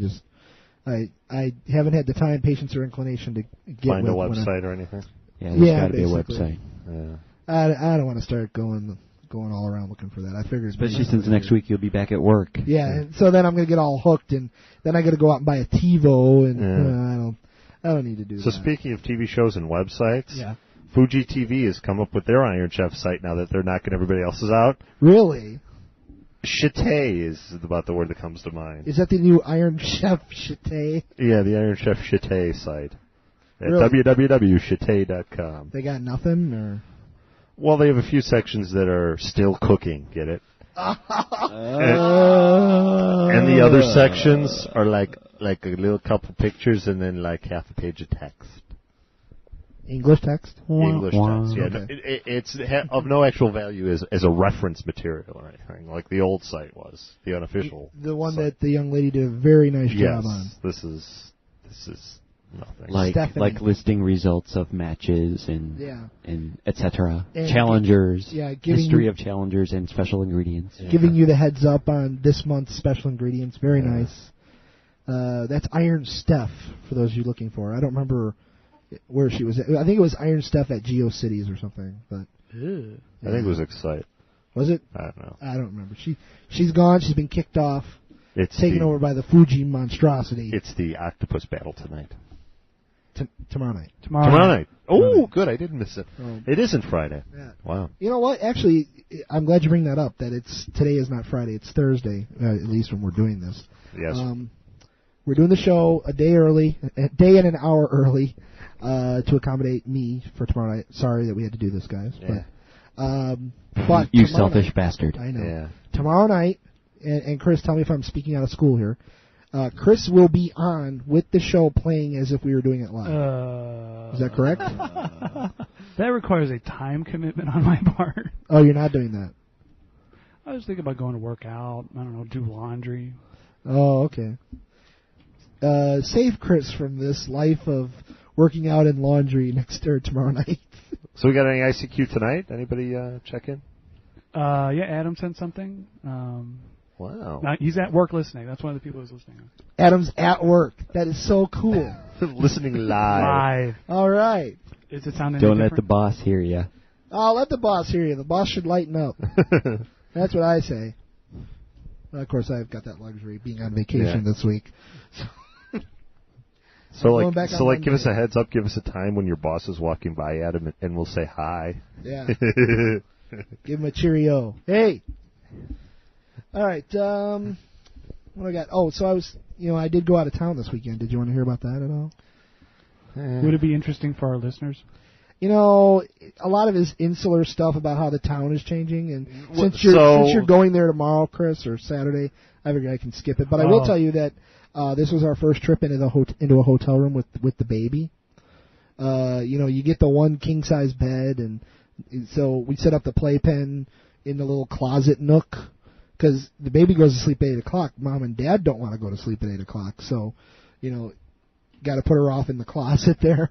haven't had the time, patience, or inclination to get find a website or anything. Yeah, there's got to be a website. Yeah. I don't want to start going all around looking for that. I figured, especially since next week you'll be back at work. Yeah, and so then I'm going to get all hooked, and then I got to go out and buy a TiVo, and I don't need to do that. So speaking of TV shows and websites, yeah. Fuji TV has come up with their Iron Chef site now that they're knocking everybody else's out. Really? Shite is about the word that comes to mind. Is that the new Iron Chef Shite? Yeah, the Iron Chef Shite site at really? www.shite.com. They got nothing, or? Well, they have a few sections that are still cooking, get it? And the other sections are like a little couple pictures and then like half a page of text. English text? English text, yeah. Okay. It's of no actual value as a reference material or anything, like the old site was, the unofficial The one site. that the young lady did a very nice job on. This is nothing. Like listing results of matches and etc. And challengers, history you, of challengers and special ingredients. Yeah. Giving you the heads up on this month's special ingredients. Very nice. That's Iron Steph, for those of you looking for. I don't remember where she was. I think it was Iron Steph at GeoCities or something. But I think it was Excite. Was it? I don't know. I don't remember. She's gone. She's been kicked off. It's taken over by the Fuji monstrosity. It's the octopus battle tonight. Tomorrow night. Tomorrow night. Oh, good. I didn't miss it. It isn't Friday. Yeah. Wow. You know what? Actually, I'm glad you bring that up. That today is not Friday. It's Thursday. At least when we're doing this. Yes. We're doing the show a day and an hour early, to accommodate me for tomorrow night. Sorry that we had to do this, guys. Yeah. But you selfish bastard. I know. Yeah. Tomorrow night, and Chris, tell me if I'm speaking out of school here. Chris will be on with the show playing as if we were doing it live. Is that correct? That requires a time commitment on my part. Oh, you're not doing that? I was thinking about going to work out. I don't know, do laundry. Oh, okay. Save Chris from this life of working out in laundry tomorrow night. So we got any ICQ tonight? Anybody check in? Yeah, Adam sent something. Wow. He's at work listening. That's one of the people who's listening. Adam's at work. That is so cool. Listening live. All right. Is it sounding Don't let the boss hear you. Oh, let the boss hear you. The boss should lighten up. That's what I say. Well, of course, I've got that luxury being on vacation this week. So give us a heads up. Give us a time when your boss is walking by, Adam, and we'll say hi. Yeah. Give him a cheerio. Hey. All right. What do I got? Oh, so I did go out of town this weekend. Did you want to hear about that at all? Would it be interesting for our listeners? A lot of his insular stuff about how the town is changing, and since you're going there tomorrow, Chris, or Saturday, I figure I can skip it. But I will tell you that this was our first trip into a hotel room with the baby. You get the one king size bed, and so we set up the playpen in the little closet nook. Because the baby goes to sleep at 8 o'clock. Mom and Dad don't want to go to sleep at 8 o'clock. So, got to put her off in the closet there.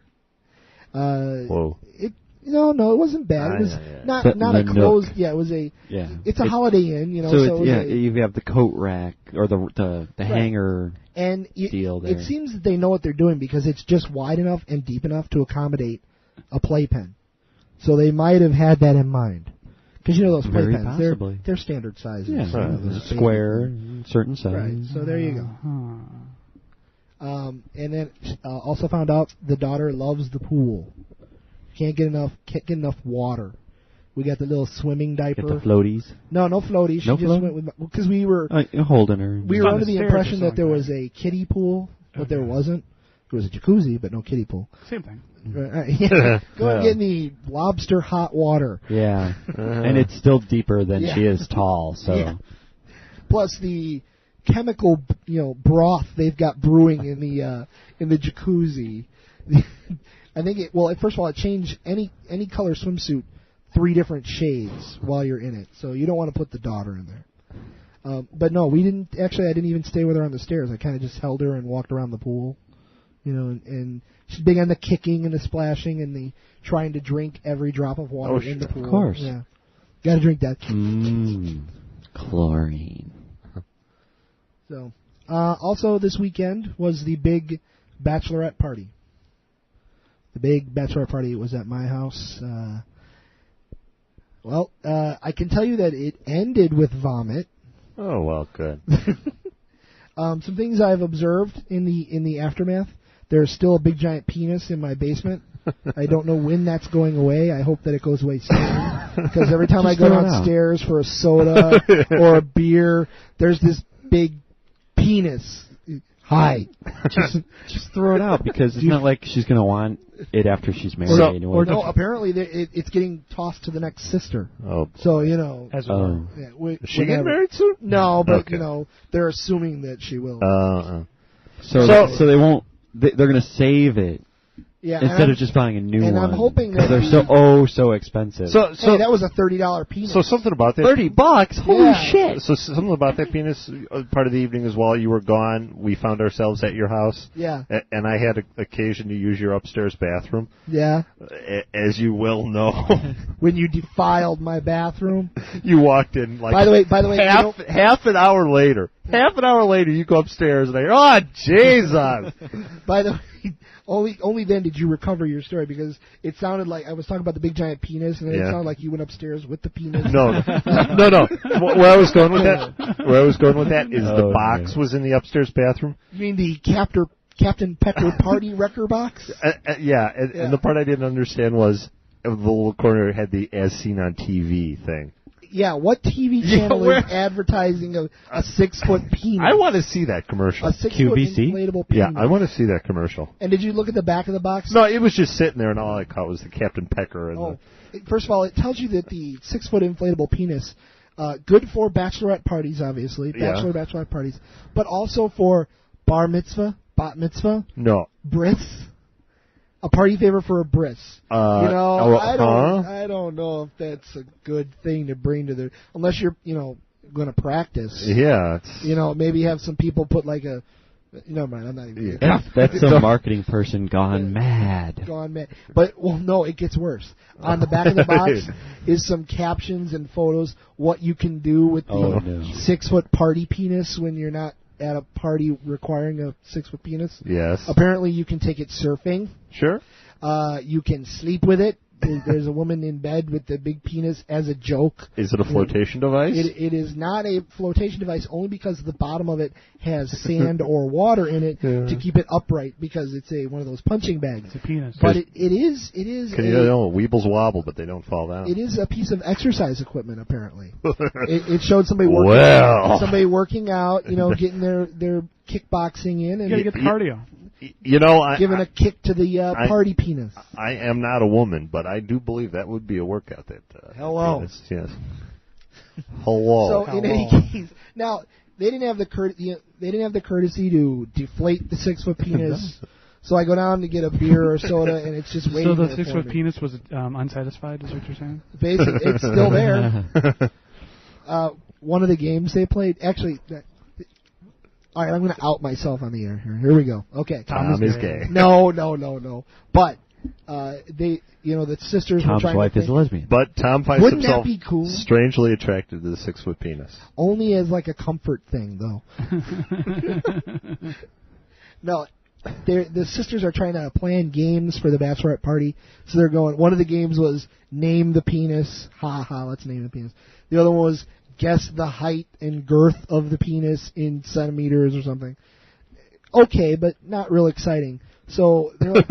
Whoa. It No, it wasn't bad. It was not a closed. Yeah, it was a. Yeah. It's a Holiday Inn, you know. So you have the coat rack or the hanger. And deal there. It seems that they know what they're doing because it's just wide enough and deep enough to accommodate a playpen. So they might have had that in mind. Because you know those playpens, they're standard sizes. Yeah, you know, square, certain size. Right. So there you go. And then also found out the daughter loves the pool. Can't get enough water. We got the little swimming diaper. Get the floaties? No floaties. She just went with because we were holding her. We were under the impression that there was a kiddie pool, but there wasn't. There was a jacuzzi, but no kiddie pool. Same thing. Yeah. Go and get in the lobster hot water. Yeah, and it's still deeper than she is tall. So, plus the chemical broth they've got brewing in the jacuzzi. I think first of all, it changed any color swimsuit 3 different shades while you're in it, so you don't want to put the daughter in there. But no, we didn't. Actually, I didn't even stay with her on the stairs. I kind of just held her and walked around the pool, and she's big on the kicking and the splashing and the trying to drink every drop of water in the pool. Of course, yeah, got to drink that. Chlorine. So, also this weekend was the big bachelorette party. The big bachelorette party was at my house. I can tell you that it ended with vomit. Oh, well, good. Some things I've observed in the aftermath. There's still a big giant penis in my basement. I don't know when that's going away. I hope that it goes away soon. Because every time I go downstairs for a soda or a beer, there's this big penis. Hi. Just throw it out because it's not like she's going to want it after she's married. Or no, apparently it's getting tossed to the next sister. Oh. So, As well. Is she getting married soon? No, but, they're assuming that she will. So they won't, they're going to save it. Yeah, instead of just buying a new one. And I'm hoping that they're so expensive. So that was a $30 penis. So something about that. $30? Holy shit! So something about that penis. Part of the evening as well. You were gone. We found ourselves at your house. Yeah. And I had occasion to use your upstairs bathroom. Yeah. As you will know. When you defiled my bathroom. You walked in like. By the way, half an hour later. Half an hour later, you go upstairs and oh Jesus! By the way, only then did you recover your story because it sounded like I was talking about the big giant penis, and then it sounded like you went upstairs with the penis. No. Where I was going with that is the box was in the upstairs bathroom. You mean the Captain Pecker party wrecker box? And the part I didn't understand was the little corner had the as seen on TV thing. Yeah, what TV channel is advertising a 6-foot penis? I want to see that commercial. A 6-foot inflatable penis. Yeah, I want to see that commercial. And did you look at the back of the box? No, it was just sitting there, and all I caught was the Captain Pecker. And First of all, it tells you that the 6-foot inflatable penis, good for bachelorette parties, obviously, bachelorette parties, but also for bar mitzvah, bat mitzvah, bris. A party favor for a bris. I don't know if that's a good thing to bring to the unless you're going to practice. Yeah. Maybe have some people put like a. Never mind. I'm not even. That's some marketing person gone mad. Gone mad. But no, it gets worse. On the back of the box is some captions and photos. What you can do with the 6-foot party penis when you're not at a party requiring a 6-foot penis. Yes. Apparently, you can take it surfing. Sure. You can sleep with it. There's a woman in bed with the big penis as a joke. Is it a flotation device? It is not a flotation device only because the bottom of it has sand or water in it to keep it upright because it's one of those punching bags. It's a penis. But it is. Weebles wobble, but they don't fall down. It is a piece of exercise equipment, apparently. it showed somebody working out, getting their kickboxing in. And you got to get the cardio. Giving a kick to the party penis. I am not a woman, but I do believe that would be a workout. Hello. Penis, yes. Hello. So in any case, now they didn't have the courtesy to deflate the 6-foot penis. So I go down to get a beer or soda, and it's just waiting. So the 6-foot penis was unsatisfied, is what you're saying? Basically, it's still there. One of the games they played, actually. All right, I'm going to out myself on the air here. Here we go. Okay. Tom is gay. No. But the sisters were Tom's trying wife to is a lesbian. But Tom finds Wouldn't himself that be cool? strangely attracted to the 6-foot penis. Only as like a comfort thing, though. No, the sisters are trying to plan games for the bachelorette party. So they're going. One of the games was name the penis. Ha ha. Let's name the penis. The other one was guess the height and girth of the penis in centimeters or something. Okay, but not real exciting. So they're like,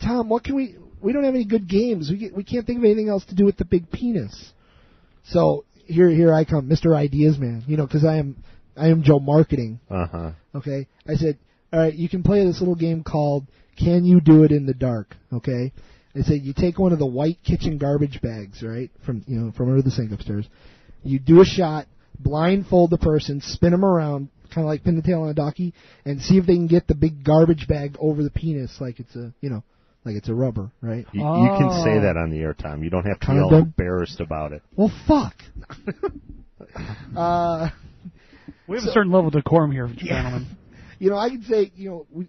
Tom, what can we don't have any good games. We can't think of anything else to do with the big penis. So here I come, Mr. Ideas Man. Because I am Joe Marketing. Okay, I said, all right, you can play this little game called Can You Do It in the Dark? Okay, I said you take one of the white kitchen garbage bags, right, from under the sink upstairs. You do a shot, blindfold the person, spin them around, kind of like pin the tail on a donkey, and see if they can get the big garbage bag over the penis like it's a rubber, right? You can say that on the air, Tom. You don't have to be all embarrassed about it. Well, fuck. We have a certain level of decorum here, gentlemen. I can say,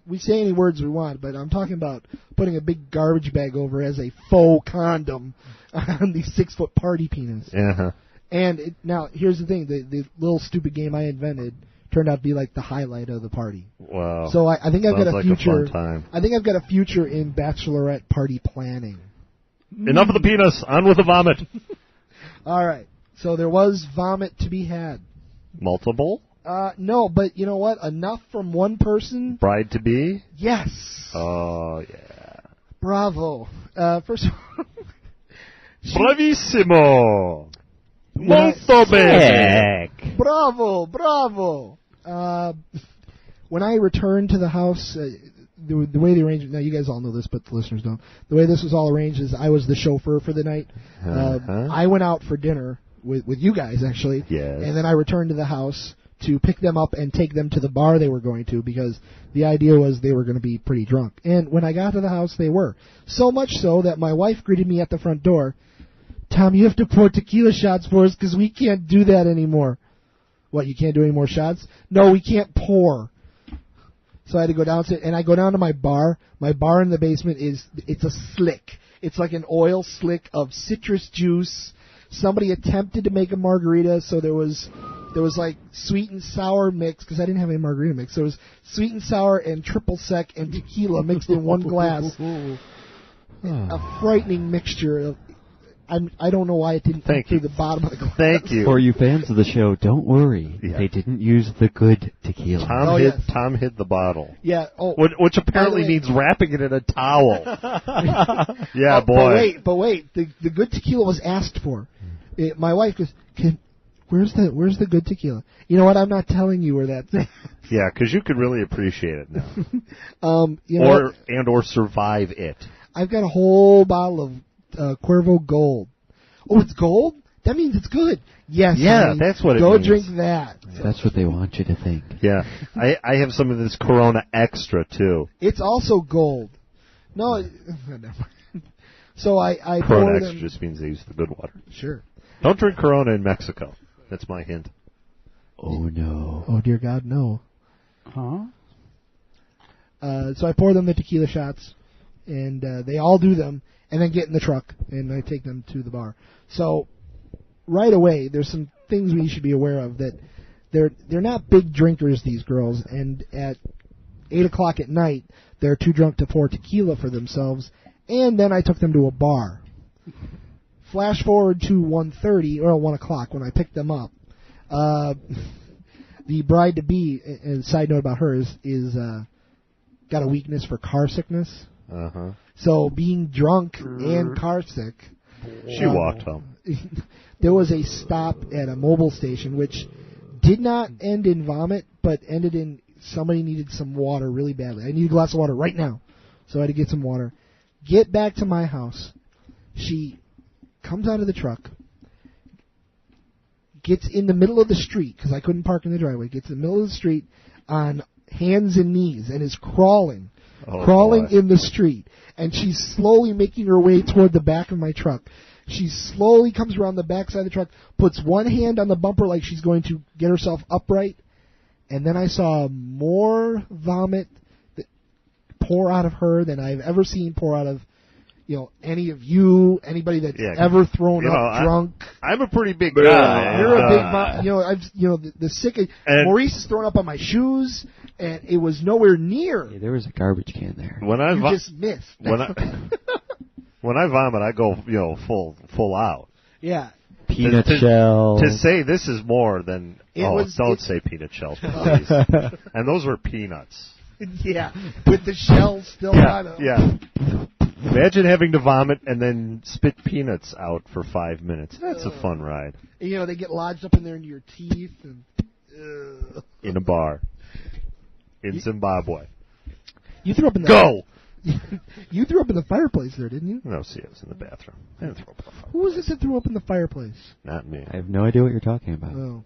we say any words we want, but I'm talking about putting a big garbage bag over as a faux condom on the 6-foot party penis. Uh-huh. And now, here's the thing. The little stupid game I invented turned out to be like the highlight of the party. Wow. So I think I've got a future. A fun time. I think I've got a future in bachelorette party planning. Enough of the penis. On with the vomit. All right. So there was vomit to be had. Multiple? No, but you know what? Enough from one person. Bride to be? Yes. Oh, yeah. Bravo. First of all. Bravissimo. Molto bene. Bravo. When I returned to the house, the way they arranged it, now you guys all know this, but the listeners don't. The way this was all arranged is I was the chauffeur for the night. I went out for dinner with you guys, actually. Yes. And then I returned to the house to pick them up and take them to the bar they were going to, because the idea was they were going to be pretty drunk. And when I got to the house, they were. So much so that my wife greeted me at the front door. Tom, you have to pour tequila shots for us because we can't do that anymore. What, you can't do any more shots? No, we can't pour. So I had to go downstairs, and I go down to my bar. My bar in the basement it's a slick. It's like an oil slick of citrus juice. Somebody attempted to make a margarita, so there was like sweet and sour mix, because I didn't have any margarita mix. So it was sweet and sour and triple sec and tequila mixed in one glass. A frightening mixture of... I don't know why it didn't come through the bottom of the glass. Thank you. For you fans of the show, don't worry. Yeah. They didn't use the good tequila. Tom hid the bottle. Yeah. Oh, which apparently means wrapping it in a towel. Yeah, boy. But wait. The good tequila was asked for. My wife goes, where's the good tequila? You know what? I'm not telling you where that's at. Yeah, because you could really appreciate it now. or survive it. I've got a whole bottle of Cuervo Gold. Oh, it's gold? That means it's good. Yes. Yeah, honey, that's what it means. means. Go drink that. That's what they want you to think. Yeah. I have some of this Corona Extra, too. It's also gold. No, never mind. So I Corona Extra just means they use the good water. Sure. Don't drink Corona in Mexico. That's my hint. Oh, no. Oh, dear God, no. Huh? So I pour them the tequila shots, and they all do them, and then get in the truck, and I take them to the bar. So right away, there's some things we should be aware of, that they're not big drinkers, these girls, and at 8 o'clock at night, they're too drunk to pour tequila for themselves, and then I took them to a bar. Flash forward to 1:30 or 1 o'clock when I picked them up. The bride-to-be, and side note about her, is got a weakness for car sickness. Uh-huh. So being drunk and car sick... She walked home. There was a stop at a mobile station which did not end in vomit, but ended in somebody needed some water really badly. I need a glass of water right now. So I had to get some water. Get back to my house. She comes out of the truck, gets in the middle of the street, because I couldn't park in the driveway, gets in the middle of the street on hands and knees and is crawling in the street. And she's slowly making her way toward the back of my truck. She slowly comes around the back side of the truck, puts one hand on the bumper like she's going to get herself upright, and then I saw more vomit pour out of her than I've ever seen pour out of any of you, anybody that's ever thrown up drunk. I'm a pretty big guy. You're a big, the sick. Maurice is throwing up on my shoes, and it was nowhere near. Yeah, there was a garbage can there. You just missed. When I vomit, I go, full out. Yeah. Peanut shell. To say this is more than... don't say peanut shells, please. And those were peanuts. Yeah, with the shells still on them. Yeah. Imagine having to vomit and then spit peanuts out for 5 minutes. That's a fun ride. And, they get lodged up in there into your teeth. And, in a bar. In Zimbabwe. You threw up in the... Go! You threw up in the fireplace there, didn't you? No, see, I was in the bathroom. I didn't throw up in the fireplace. Who was it that threw up in the fireplace? Not me. I have no idea what you're talking about. Oh.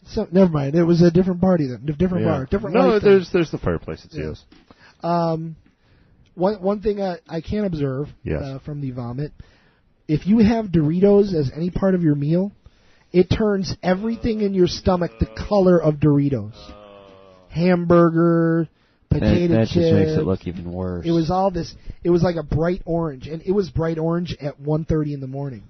So, never mind. It was a different party then. Different bar. Different life there's the fireplace. It's yours. One thing I can observe from the vomit, if you have Doritos as any part of your meal, it turns everything in your stomach the color of Doritos. Hamburger, potato that chips. Just makes it look even worse. It was all this. It was like a bright orange, and it was bright orange at 1:30 in the morning.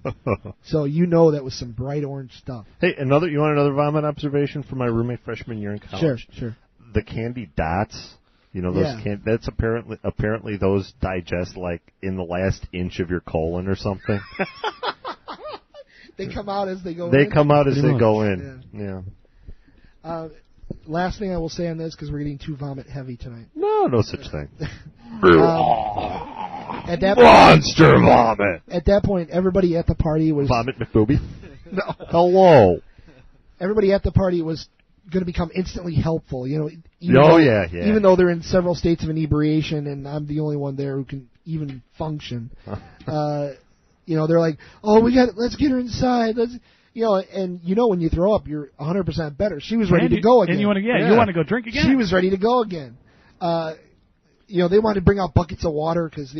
So that was some bright orange stuff. Hey, you want another vomit observation from my roommate freshman year in college? Sure. The candy dots. Those that's apparently those digest like in the last inch of your colon or something. They come out as they go in. They come out as they go in. Yeah. Last thing I will say on this, because we're getting too vomit heavy tonight. No such thing. At that Monster vomit. At that point, everybody at the party was... Vomit McBooby? No. Hello. Everybody at the party was going to become instantly helpful. Even though they're in several states of inebriation, and I'm the only one there who can even function. They're like, let's get her inside. And when you throw up, you're 100% better. She was ready to go again. And you want to go drink again? She was ready to go again. They wanted to bring out buckets of water because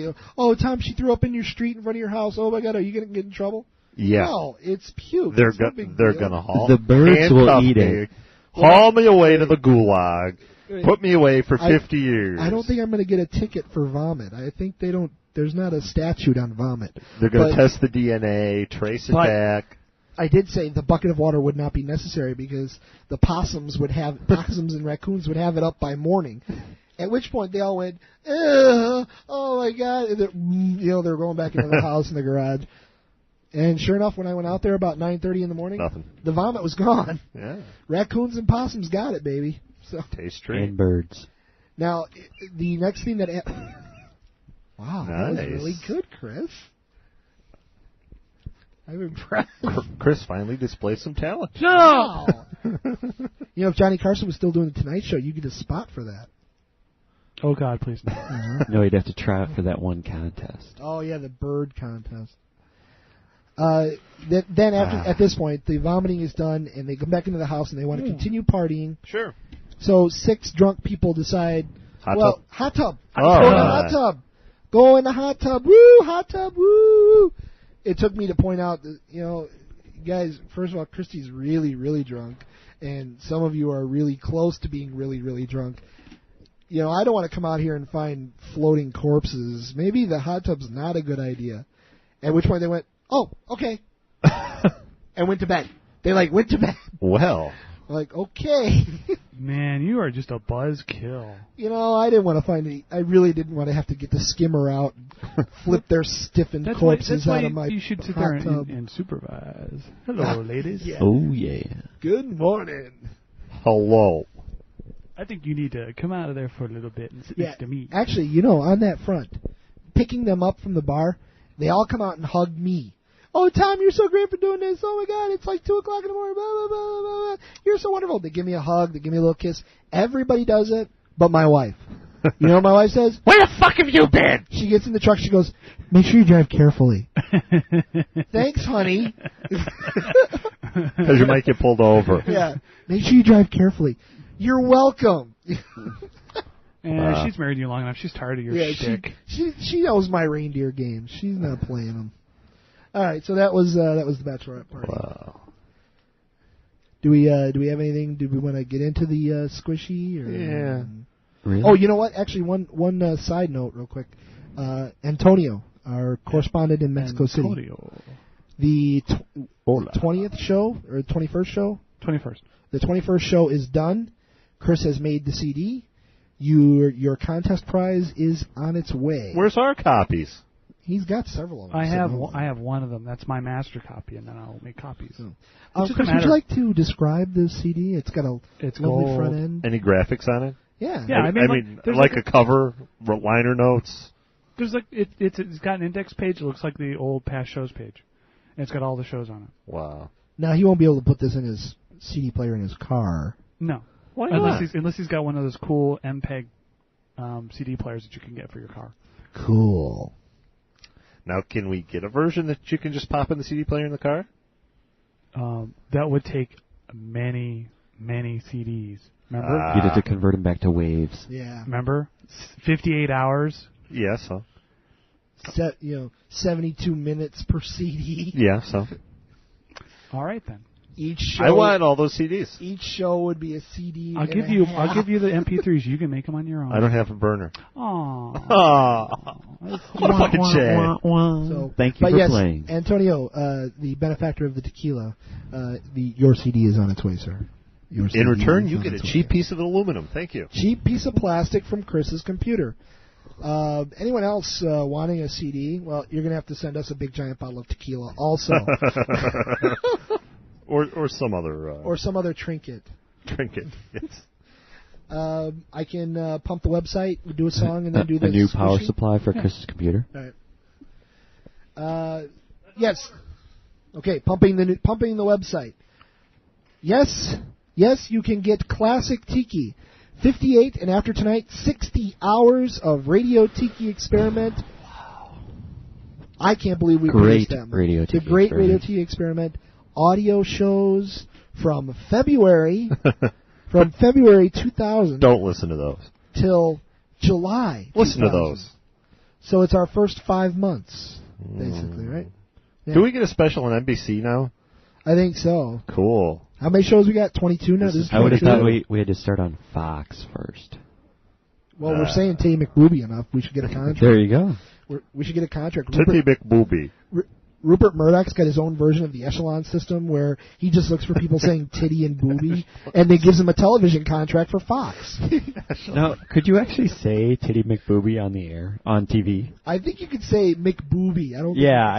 Tom, she threw up in your street in front of your house. Oh my God, are you going to get in trouble? Yeah. No, it's puke. They're going to haul. The birds will eat it. Haul me away to the gulag. Put me away for 50 years. I don't think I'm going to get a ticket for vomit. I think there's not a statute on vomit. They're going to test the DNA, trace it back. I did say the bucket of water would not be necessary because the possums and raccoons would have it up by morning. At which point they all went, oh my God. And they're going back into the house in the garage. And sure enough, when I went out there about 9:30 in the morning, nothing. The vomit was gone. Yeah. Raccoons and possums got it, baby. So. Taste treat. And birds. Now, the next thing that... Wow, nice. That was really good, Chris. I'm impressed. Chris finally displayed some talent. No! Wow. If Johnny Carson was still doing the Tonight Show, you get a spot for that. Oh, God, please. No, you'd have to try out for that one contest. Oh, yeah, the bird contest. Then at this point, the vomiting is done, and they come back into the house, and they want to continue partying. Sure. So 6 drunk people decide, hot tub. Go in the hot tub. Go in the hot tub. Woo, hot tub, woo. It took me to point out that, guys, first of all, Christy's really, really drunk, and some of you are really close to being really, really drunk. I don't want to come out here and find floating corpses. Maybe the hot tub's not a good idea. At which point they went, oh, okay. And went to bed. They, went to bed. Well. Okay. Man, you are just a buzzkill. I didn't want to find I really didn't want to have to get the skimmer out and flip their stiffened corpses out of my you should sit there and supervise. Hello, ladies. Yeah. Oh, yeah. Good morning. Hello. I think you need to come out of there for a little bit and sit next to me. Actually, on that front, picking them up from the bar, they all come out and hug me. Oh, Tom, you're so great for doing this. Oh, my God, it's 2 o'clock in the morning. Blah, blah, blah, blah, blah. You're so wonderful. They give me a hug. They give me a little kiss. Everybody does it but my wife. You know what my wife says? Where the fuck have you been? She gets in the truck. She goes, make sure you drive carefully. Thanks, honey. Because you might get pulled over. Yeah. Make sure you drive carefully. You're welcome. And she's married you long enough. She's tired of your shtick. She knows my reindeer games. She's not playing them. All right, so that was the bachelorette party. Wow. Do we have anything? Do we want to get into the squishy? Or, yeah. Really? Oh, you know what? Actually, one side note, real quick. Antonio, our correspondent in Mexico City. Antonio. The 20th show, or 21st show? 21st. The 21st show is done. Chris has made the CD. Your contest prize is on its way. Where's our copies? He's got several of them. I have one of them. That's my master copy, and then I'll make copies. Chris, would you like to describe the CD? It's got a lovely gold. front end. Any graphics on it? Yeah. Yeah, I mean like a cover, liner notes. There's it's got an index page. It looks like the old past shows page. And it's got all the shows on it. Wow. Now he won't be able to put this in his CD player in his car. No. Why not? Unless he's got one of those cool MPEG CD players that you can get for your car. Cool. Now, can we get a version that you can just pop in the CD player in the car? That would take many, many CDs. Remember? You'd have to convert them back to waves. Yeah. Remember? 58 hours. Yeah, so. 72 minutes per CD. Yeah, so. All right then. Each show, I want all those CDs. Each show would be a CD. I'll give you the MP3s. You can make them on your own. I don't have a burner. Aww. What a fucking shame. So, Thank you for playing. Antonio, the benefactor of the tequila, your CD is on its way, sir. In return, you get a cheap piece of aluminum. Thank you. Cheap piece of plastic from Chris's computer. Anyone else wanting a CD? Well, you're going to have to send us a big giant bottle of tequila also. Or some other... or some other trinket. Trinket, yes. I can pump the website, do a song, and then do this. A new power supply for Chris's computer. All right. Yes. Okay, pumping the website. Yes, you can get classic tiki. 58, and after tonight, 60 hours of Radio Tiki Experiment. Wow. I can't believe we produced them. Radio Tiki the great Experiment. Radio Tiki Experiment. Audio shows from February 2000. Don't listen to those. Till July 2000. Listen to those. So it's our first 5 months, basically, right? Yeah. Do we get a special on NBC now? I think so. Cool. How many shows we got? 22 now? I would have thought we had to start on Fox first. Well, we're saying Teddy McBooby enough. We should get a contract. There you go. We should get a contract. Teddy McBooby. Rupert Murdoch's got his own version of the echelon system where he just looks for people saying titty and booby, and they gives him a television contract for Fox. Now, could you actually say Titty McBooby on the air, on TV? I think you could say McBooby. I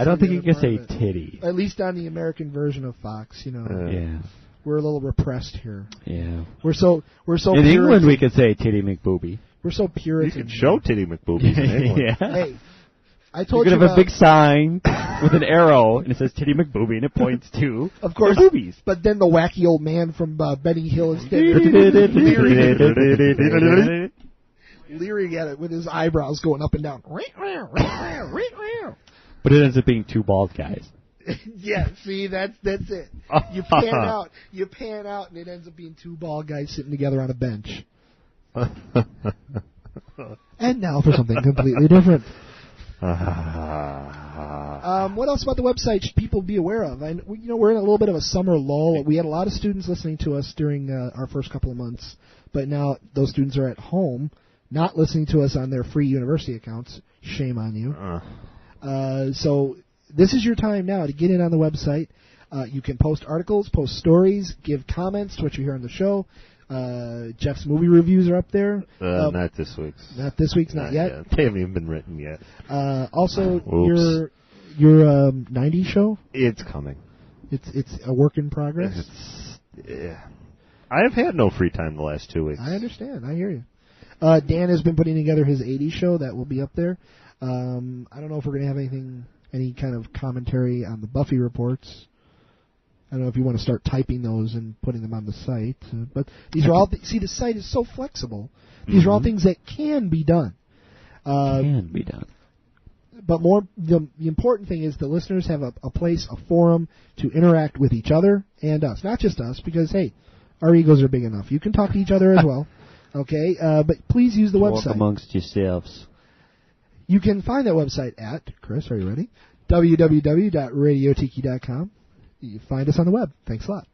don't think you could say titty. At least on the American version of Fox, Yeah. We're a little repressed here. Yeah. We're so In Puritan. England, we could say Titty McBooby. We're so Puritan. You can show Titty McBoobies in England. Yeah. Hey, I told you you could have about a big sign with an arrow, and it says Titty McBooby, and it points to of course, the boobies. But then the wacky old man from Benny Hill is leering at it with his eyebrows going up and down. But it ends up being two bald guys. Yeah, see, that's it. You pan out, and it ends up being two bald guys sitting together on a bench. And now for something completely different. What else about the website should people be aware of? We're in a little bit of a summer lull. We had a lot of students listening to us during our first couple of months, but now those students are at home, not listening to us on their free university accounts. Shame on you. So this is your time now to get in on the website. You can post articles, post stories, give comments to what you hear on the show. Jeff's movie reviews are up there. Not this week's. Not this week's, not yet. They haven't even been written yet. Also, your 90s show? It's coming. It's a work in progress? I have had no free time the last 2 weeks. I understand. I hear you. Dan has been putting together his 80s show. That will be up there. I don't know if we're going to have any kind of commentary on the Buffy reports. I don't know if you want to start typing those and putting them on the site. But these are all... See, the site is so flexible. These are all things that can be done. But the important thing is the listeners have a place, a forum to interact with each other and us. Not just us, because, hey, our egos are big enough. You can talk to each other as well. Okay? But please use the website. Talk amongst yourselves. You can find that website at, Chris, are you ready? www.radiotiki.com. You find us on the web. Thanks a lot.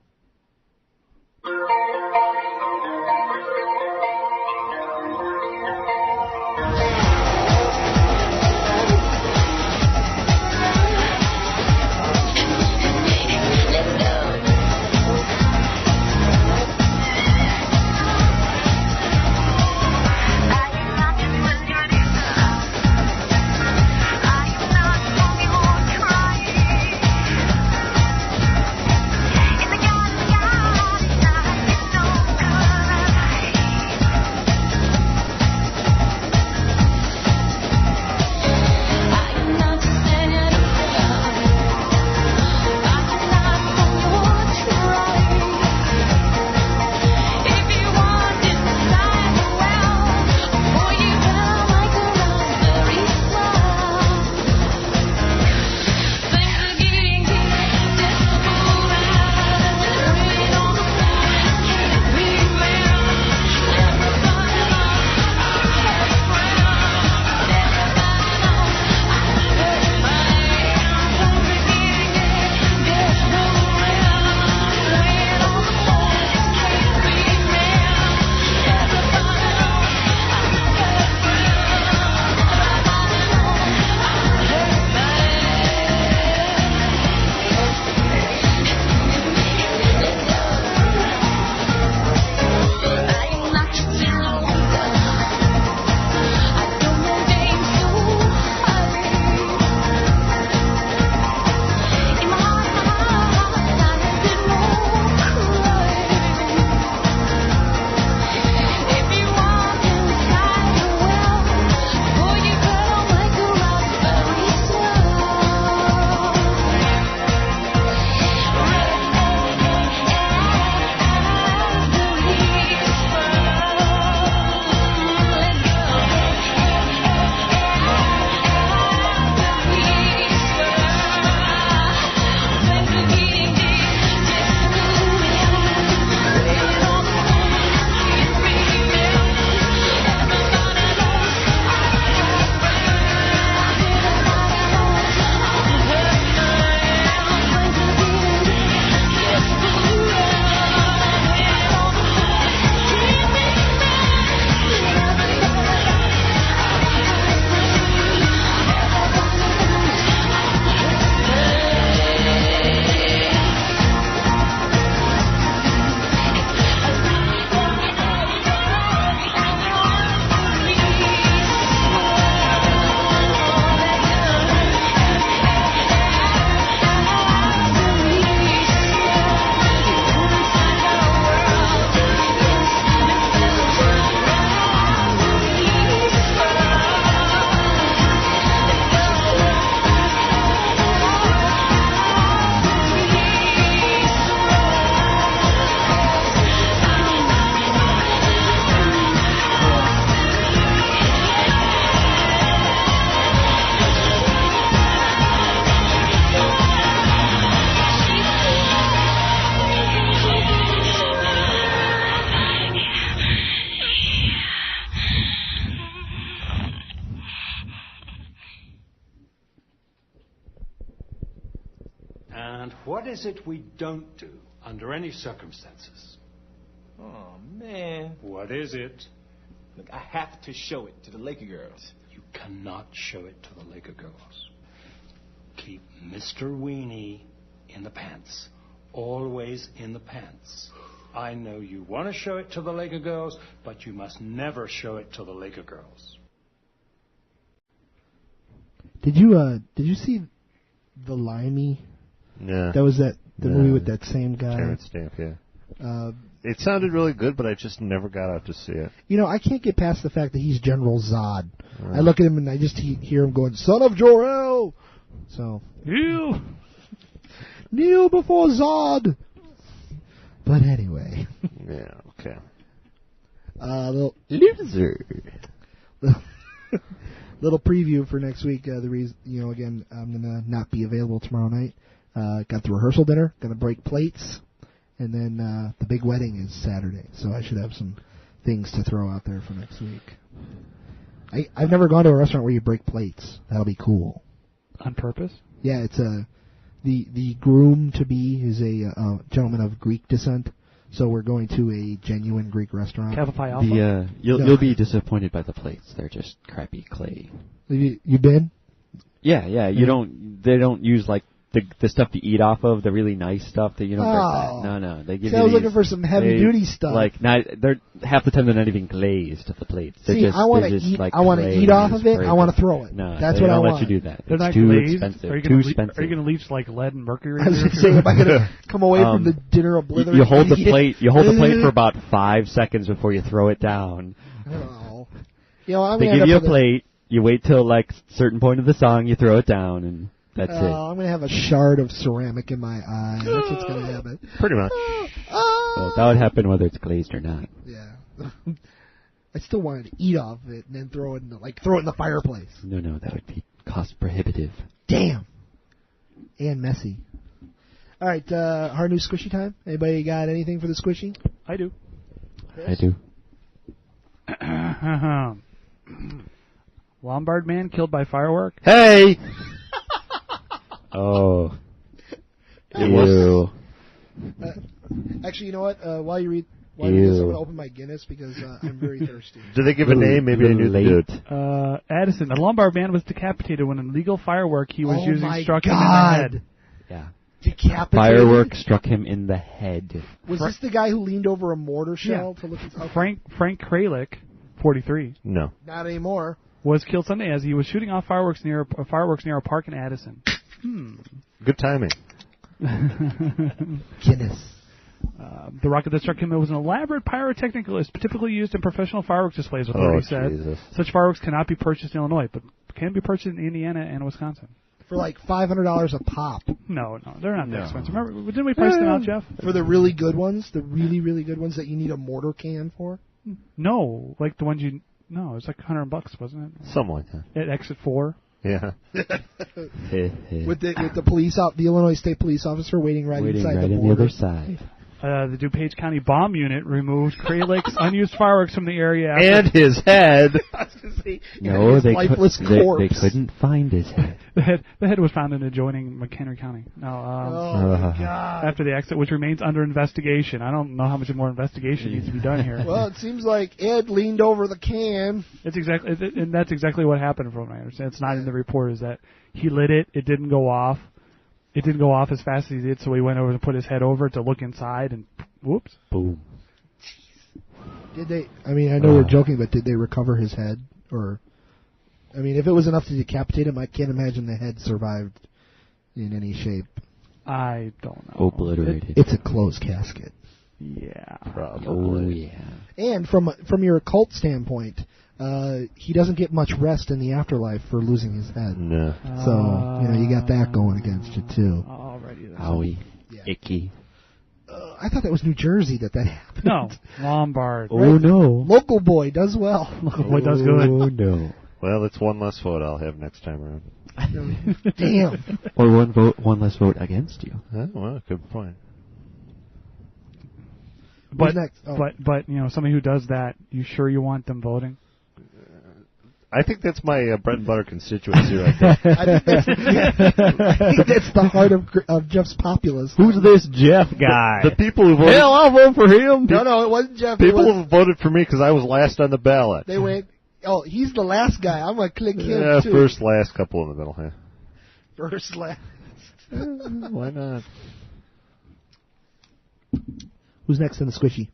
What is it we don't do under any circumstances? Oh, man. What is it? Look, I have to show it to the Laker girls. You cannot show it to the Laker girls. Keep Mr. Weenie in the pants. Always in the pants. I know you want to show it to the Laker girls, but you must never show it to the Laker girls. Did you see The Limey? Yeah. That was the movie with that same guy. Terrence Stamp, yeah. It sounded really good, but I just never got out to see it. I can't get past the fact that he's General Zod. I look at him and I just hear him going, "Son of Jor-El!" So, kneel before Zod! But anyway. Yeah, okay. Loser. Little preview for next week. The reason, again, I'm gonna not be available tomorrow night. Got the rehearsal dinner. Gonna break plates, and then the big wedding is Saturday. So I should have some things to throw out there for next week. I've never gone to a restaurant where you break plates. That'll be cool. On purpose? Yeah, it's the groom to be is a gentleman of Greek descent. So we're going to a genuine Greek restaurant. Kappa Alpha? You'll be disappointed by the plates. They're just crappy clay. You been? Yeah. They don't use like the stuff to eat off of, the really nice stuff that you don't break that. No. They give you I was looking for some heavy duty stuff. Like they're half the time they're not even glazed to the plates. I want to eat. I want to eat off of it. I want to throw it. No, that's what I want. Don't let you do that. They're it's not too glazed. expensive. Are you going to leach like lead and mercury? I was going to say, am I going to come away from the dinner obliterated? You hold the plate. You hold the plate for about 5 seconds before you throw it down. Oh. They give you a plate. You wait till like certain point of the song. You throw it down and. That's it. I'm going to have a shard of ceramic in my eye. That's what's going to happen. Pretty much. Well, that would happen whether it's glazed or not. Yeah. I still wanted to eat off of it and then throw it in the fireplace. No, that would be cost prohibitive. Damn. And messy. All right, hard news squishy time. Anybody got anything for the squishy? I do. Chris? I do. Lombard man killed by firework. Hey! Oh. Ew. Actually, you know what? While you read this, I'm going to open my Guinness because I'm very thirsty. Did they give a name? Maybe I knew late. Addison, a Lombard man was decapitated when an illegal firework he was using struck him in the head. Yeah. Decapitated? Firework struck him in the head. Was this the guy who leaned over a mortar shell to look at Frank Kralik, 43. No. Not anymore. Was killed Sunday as he was shooting off fireworks near a park in Addison. Good timing. Guinness. The rocket that struck him was an elaborate pyrotechnical list typically used in professional fireworks displays, authorities said. Jesus. Such fireworks cannot be purchased in Illinois, but can be purchased in Indiana and Wisconsin. For like $500 a pop. No, they're not that expensive. Remember, didn't we price them out, Jeff? For the really good ones, the really, really good ones that you need a mortar can for? No, like the ones No, it was like $100, wasn't it? Something like that. At exit 4. Yeah. with the police the Illinois State Police officer waiting right inside the border. The other side. The DuPage County Bomb Unit removed Kralik's unused fireworks from the area. And his head. No, they couldn't find his head. The head was found in adjoining McHenry County. My God. After the exit, which remains under investigation. I don't know how much more investigation needs to be done here. Well, it seems like Ed leaned over the can. And that's exactly what happened from what I understand. It's not in the report. Is that he lit it? It didn't go off. It didn't go off as fast as he did, so he went over to put his head over to look inside, and whoops. Boom. Did they, I know we're joking, but did they recover his head? Or, if it was enough to decapitate him, I can't imagine the head survived in any shape. I don't know. Obliterated. It's a closed casket. Yeah. Probably. Oh, yeah. And from your occult standpoint, he doesn't get much rest in the afterlife for losing his head. No. So, you got that going against you, too. Alrighty. Howie. Yeah. Icky. I thought that was New Jersey that happened. No. Lombard. Oh, right? No. Local boy does well. Local boy does good. Oh, no. Well, it's one less vote I'll have next time around. Damn. Or one less vote against you. Well, good point. But somebody who does that, you sure you want them voting? I think that's my bread and butter constituency right there. I think that's the heart of Jeff's populace. Who's this Jeff guy? The people who voted. Hell, I'll vote for him. No, it wasn't Jeff. People who voted for me because I was last on the ballot. They went, oh, he's the last guy. I'm going to click him, Yeah, too. first, last, couple in the middle. Yeah. First, last. Why not? Who's next in the squishy?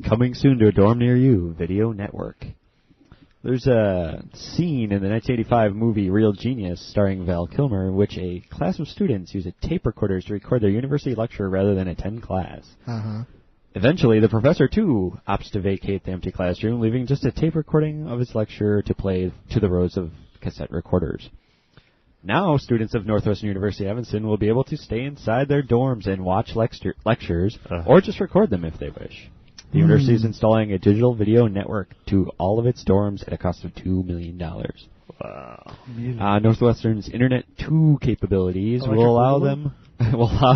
Coming soon to a dorm near you, Video Network. There's a scene in the 1985 movie Real Genius starring Val Kilmer in which a class of students use tape recorders to record their university lecture rather than attend class. Uh-huh. Eventually, the professor, too, opts to vacate the empty classroom, leaving just a tape recording of his lecture to play to the rows of cassette recorders. Now, students of Northwestern University Evanston will be able to stay inside their dorms and watch lectures, or just record them if they wish. The university is installing a digital video network to all of its dorms at a cost of $2 million. Wow. Northwestern's Internet 2 capabilities will allow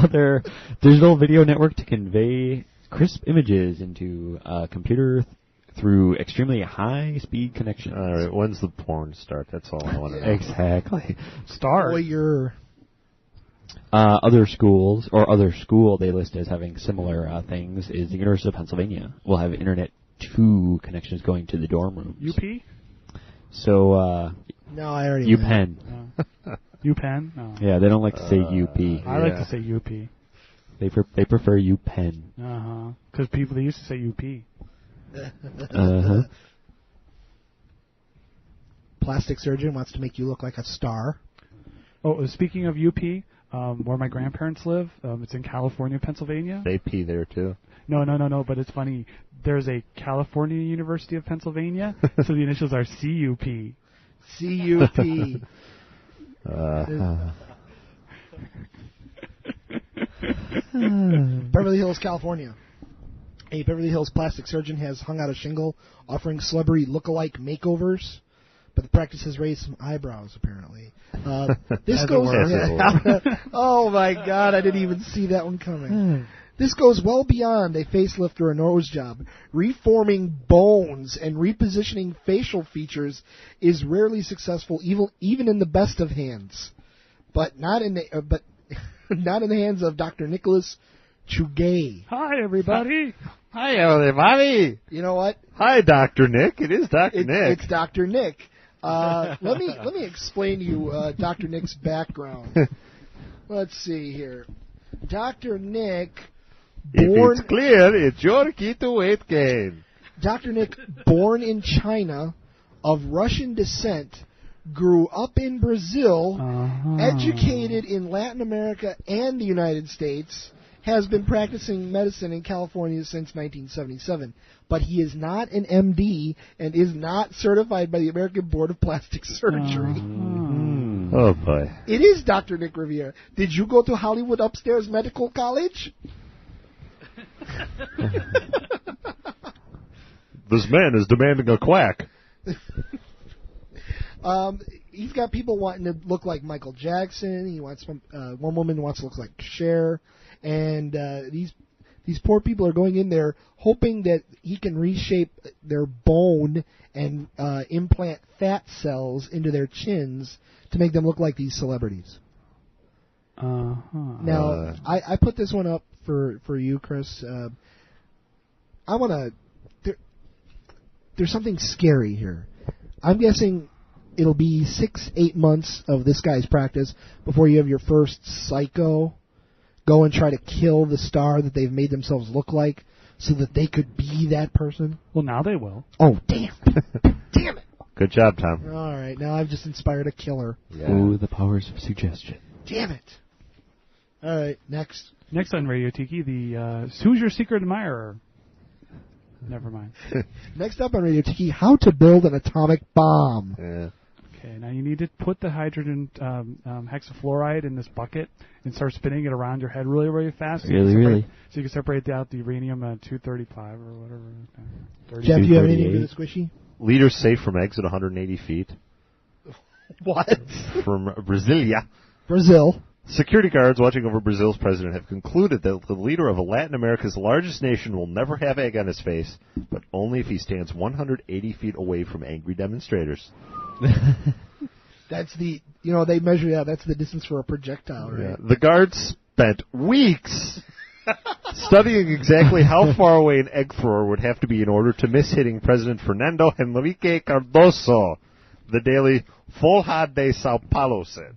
their digital video network to convey crisp images into a computer through extremely high-speed connections. All right, when's the porn start? That's all I want to know. Exactly. Start. Boy, you're... Other schools, or other school they list as having similar things, is the University of Pennsylvania will have Internet 2 connections going to the dorm rooms. UP? So, no, I already UPenn. UPenn? No. Yeah, they don't like to say UP. I like to say UP. They prefer UPenn. Uh-huh. Because they used to say UP. Uh-huh. Plastic surgeon wants to make you look like a star. Oh, speaking of UP, where my grandparents live, it's in California, Pennsylvania. They pee there, too. No, but it's funny. There's a California University of Pennsylvania, so the initials are CUP. CUP. Beverly Hills, California. A Beverly Hills plastic surgeon has hung out a shingle offering celebrity look-alike makeovers, but the practice has raised some eyebrows, apparently. This goes... Oh, my God, I didn't even see that one coming. This goes well beyond a facelift or a nose job. Reforming bones and repositioning facial features is rarely successful, even in the best of hands. But not in the not in the hands of Dr. Nicholas Chugay. Hi, everybody. Hi, everybody. You know what? Hi, Dr. Nick. It is Dr. Nick. It's Dr. Nick. Let me explain to you Dr. Nick's background. Let's see here. Dr. Nick, if it's clear, it's your key to weight gain. Dr. Nick, born in China, of Russian descent, grew up in Brazil, educated in Latin America and the United States, has been practicing medicine in California since 1977. But he is not an MD and is not certified by the American Board of Plastic Surgery. Oh, boy. It is Dr. Nick Riviera. Did you go to Hollywood Upstairs Medical College? This man is demanding a quack. He's got people wanting to look like Michael Jackson. He wants one woman wants to look like Cher, and these poor people are going in there hoping that he can reshape their bone and implant fat cells into their chins to make them look like these celebrities. Now, I put this one up for you, Chris. I want to. There's something scary here. I'm guessing it'll be 6-8 months of this guy's practice before you have your first psycho go and try to kill the star that they've made themselves look like so that they could be that person. Well, now they will. Oh, damn. Damn it. Good job, Tom. All right, now I've just inspired a killer. Yeah. Oh, the powers of suggestion. Damn it. All right, next. Next on Radio Tiki, the Who's Your Secret Admirer? Never mind. Next up on Radio Tiki, how to build an atomic bomb. Yeah. Okay, now you need to put the hydrogen hexafluoride in this bucket and start spinning it around your head really, really fast. So you can separate out the uranium-235 or whatever. Jeff, do you have anything for the squishy? Leaders safe from exit 180 feet. What? From Brasilia. Brazil. Security guards watching over Brazil's president have concluded that the leader of Latin America's largest nation will never have egg on his face, but only if he stands 180 feet away from angry demonstrators. That's the, they measure, that's the distance for a projectile, right? Yeah. The guards spent weeks studying exactly how far away an egg thrower would have to be in order to miss hitting President Fernando Henrique Cardoso, the daily Folha de Sao Paulo said.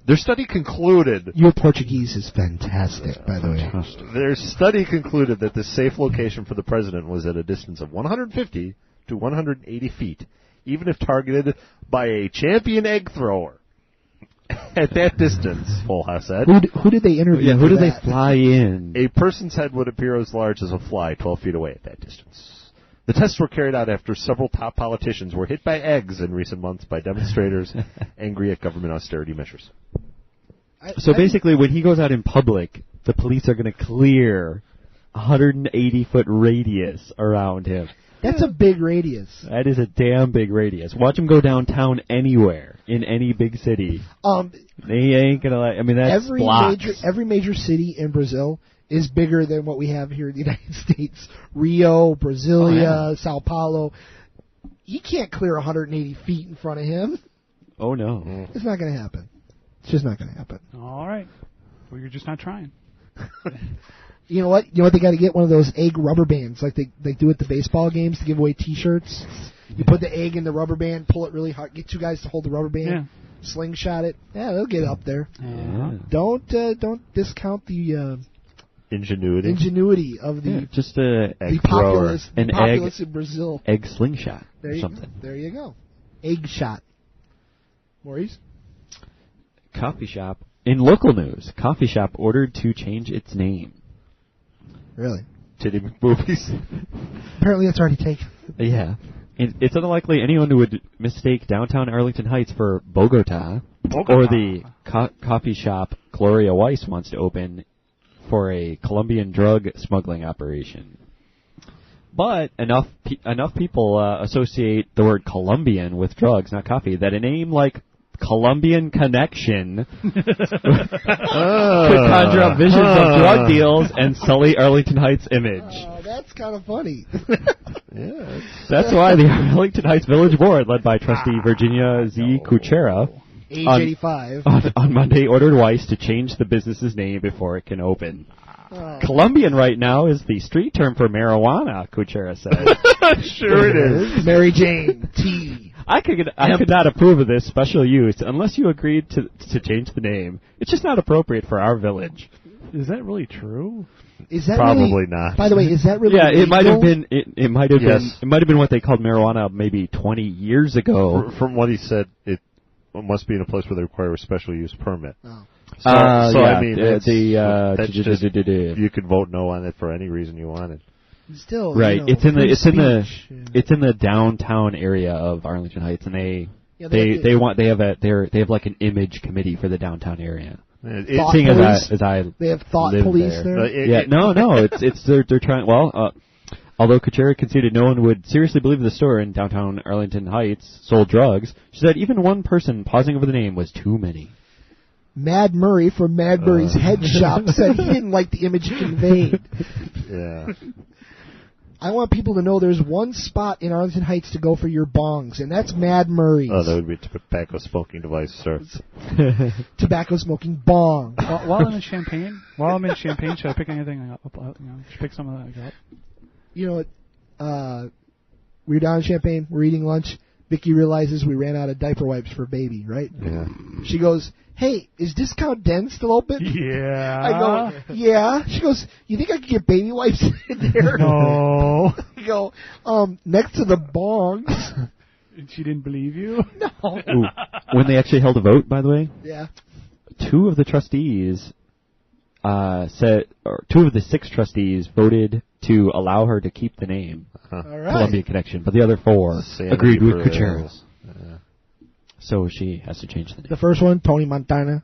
Their study concluded... Your Portuguese is fantastic, by the way. Their study concluded that the safe location for the president was at a distance of 150 to 180 feet, even if targeted by a champion egg thrower. At that distance, Folha said... Who did they interview? Yeah, who did they fly in? A person's head would appear as large as a fly 12 feet away at that distance. The tests were carried out after several top politicians were hit by eggs in recent months by demonstrators angry at government austerity measures. So basically, when he goes out in public, the police are going to clear a 180-foot radius around him. That's a big radius. That is a damn big radius. Watch him go downtown anywhere, in any big city. They ain't going to that's blocks. Every major city in Brazil is bigger than what we have here in the United States. Rio, Brasilia, Sao Paulo. He can't clear 180 feet in front of him. Oh, no. It's not going to happen. It's just not going to happen. All right. Well, you're just not trying. You know what? They got to get one of those egg rubber bands like they do at the baseball games to give away T-shirts. You put the egg in the rubber band, pull it really hard, get two guys to hold the rubber band, slingshot it. Yeah, they'll get up there. Yeah. Don't discount the... Ingenuity of the just the populace in Brazil. Egg slingshot or something. There you go. Egg shot. Maurice? Coffee shop. In local news, coffee shop ordered to change its name. Really? Titty McBoobies. Apparently that's already taken. Yeah. It's unlikely anyone would mistake downtown Arlington Heights for Bogota. Or the coffee shop Gloria Weiss wants to open for a Colombian drug smuggling operation. But enough people associate the word Colombian with drugs, not coffee, that a name like Columbian Connection could conjure up visions of drug deals and sully Arlington Heights' image. That's kind of funny. Yeah, that's why the Arlington Heights Village Board, led by trustee Virginia Z. Kuchera, age 85, on Monday ordered Weiss to change the business's name before it can open. Colombian right now is the street term for marijuana, Kuchera said. Sure it is. Mary Jane T. I could not approve of this special use unless you agreed to change the name. It's just not appropriate for our village. Is that really true? Is that probably really, not? By the way, is that really? Yeah, legal? it might have been. It might have been. Yes. It might have been what they called marijuana maybe 20 years ago. From what he said, it must be in a place where they require a special use permit. Oh. So I mean, you you could vote no on it for any reason you wanted. Still, right? It's in the downtown area of Arlington Heights, and they have like an image committee for the downtown area. They have thought police there. They're trying. Well, although Kuchera conceded no one would seriously believe the store in downtown Arlington Heights sold drugs, she said even one person pausing over the name was too many. Mad Murray from Mad Murray's Head Shop said he didn't like the image it conveyed. Yeah. I want people to know there's one spot in Arlington Heights to go for your bongs, and that's Mad Murray's. Oh, that would be a tobacco smoking device, sir. Tobacco smoking bong. While I'm in Champaign, should I pick anything up? Should I pick some of that up? You know what? We were down in Champaign. We're eating lunch. Vicky realizes we ran out of diaper wipes for baby, right? Yeah. She goes, "Hey, is Discount Den still open?" Yeah. I go, "Yeah." She goes, "You think I could get baby wipes in there?" No. I go, next to the bongs. And she didn't believe you? No. Ooh. When they actually held a vote, by the way, yeah, two of the 6 trustees voted to allow her to keep the name All right. Columbian Connection, but the other 4 agreed with Kuchera. So she has to change the name. The first one, Tony Montana.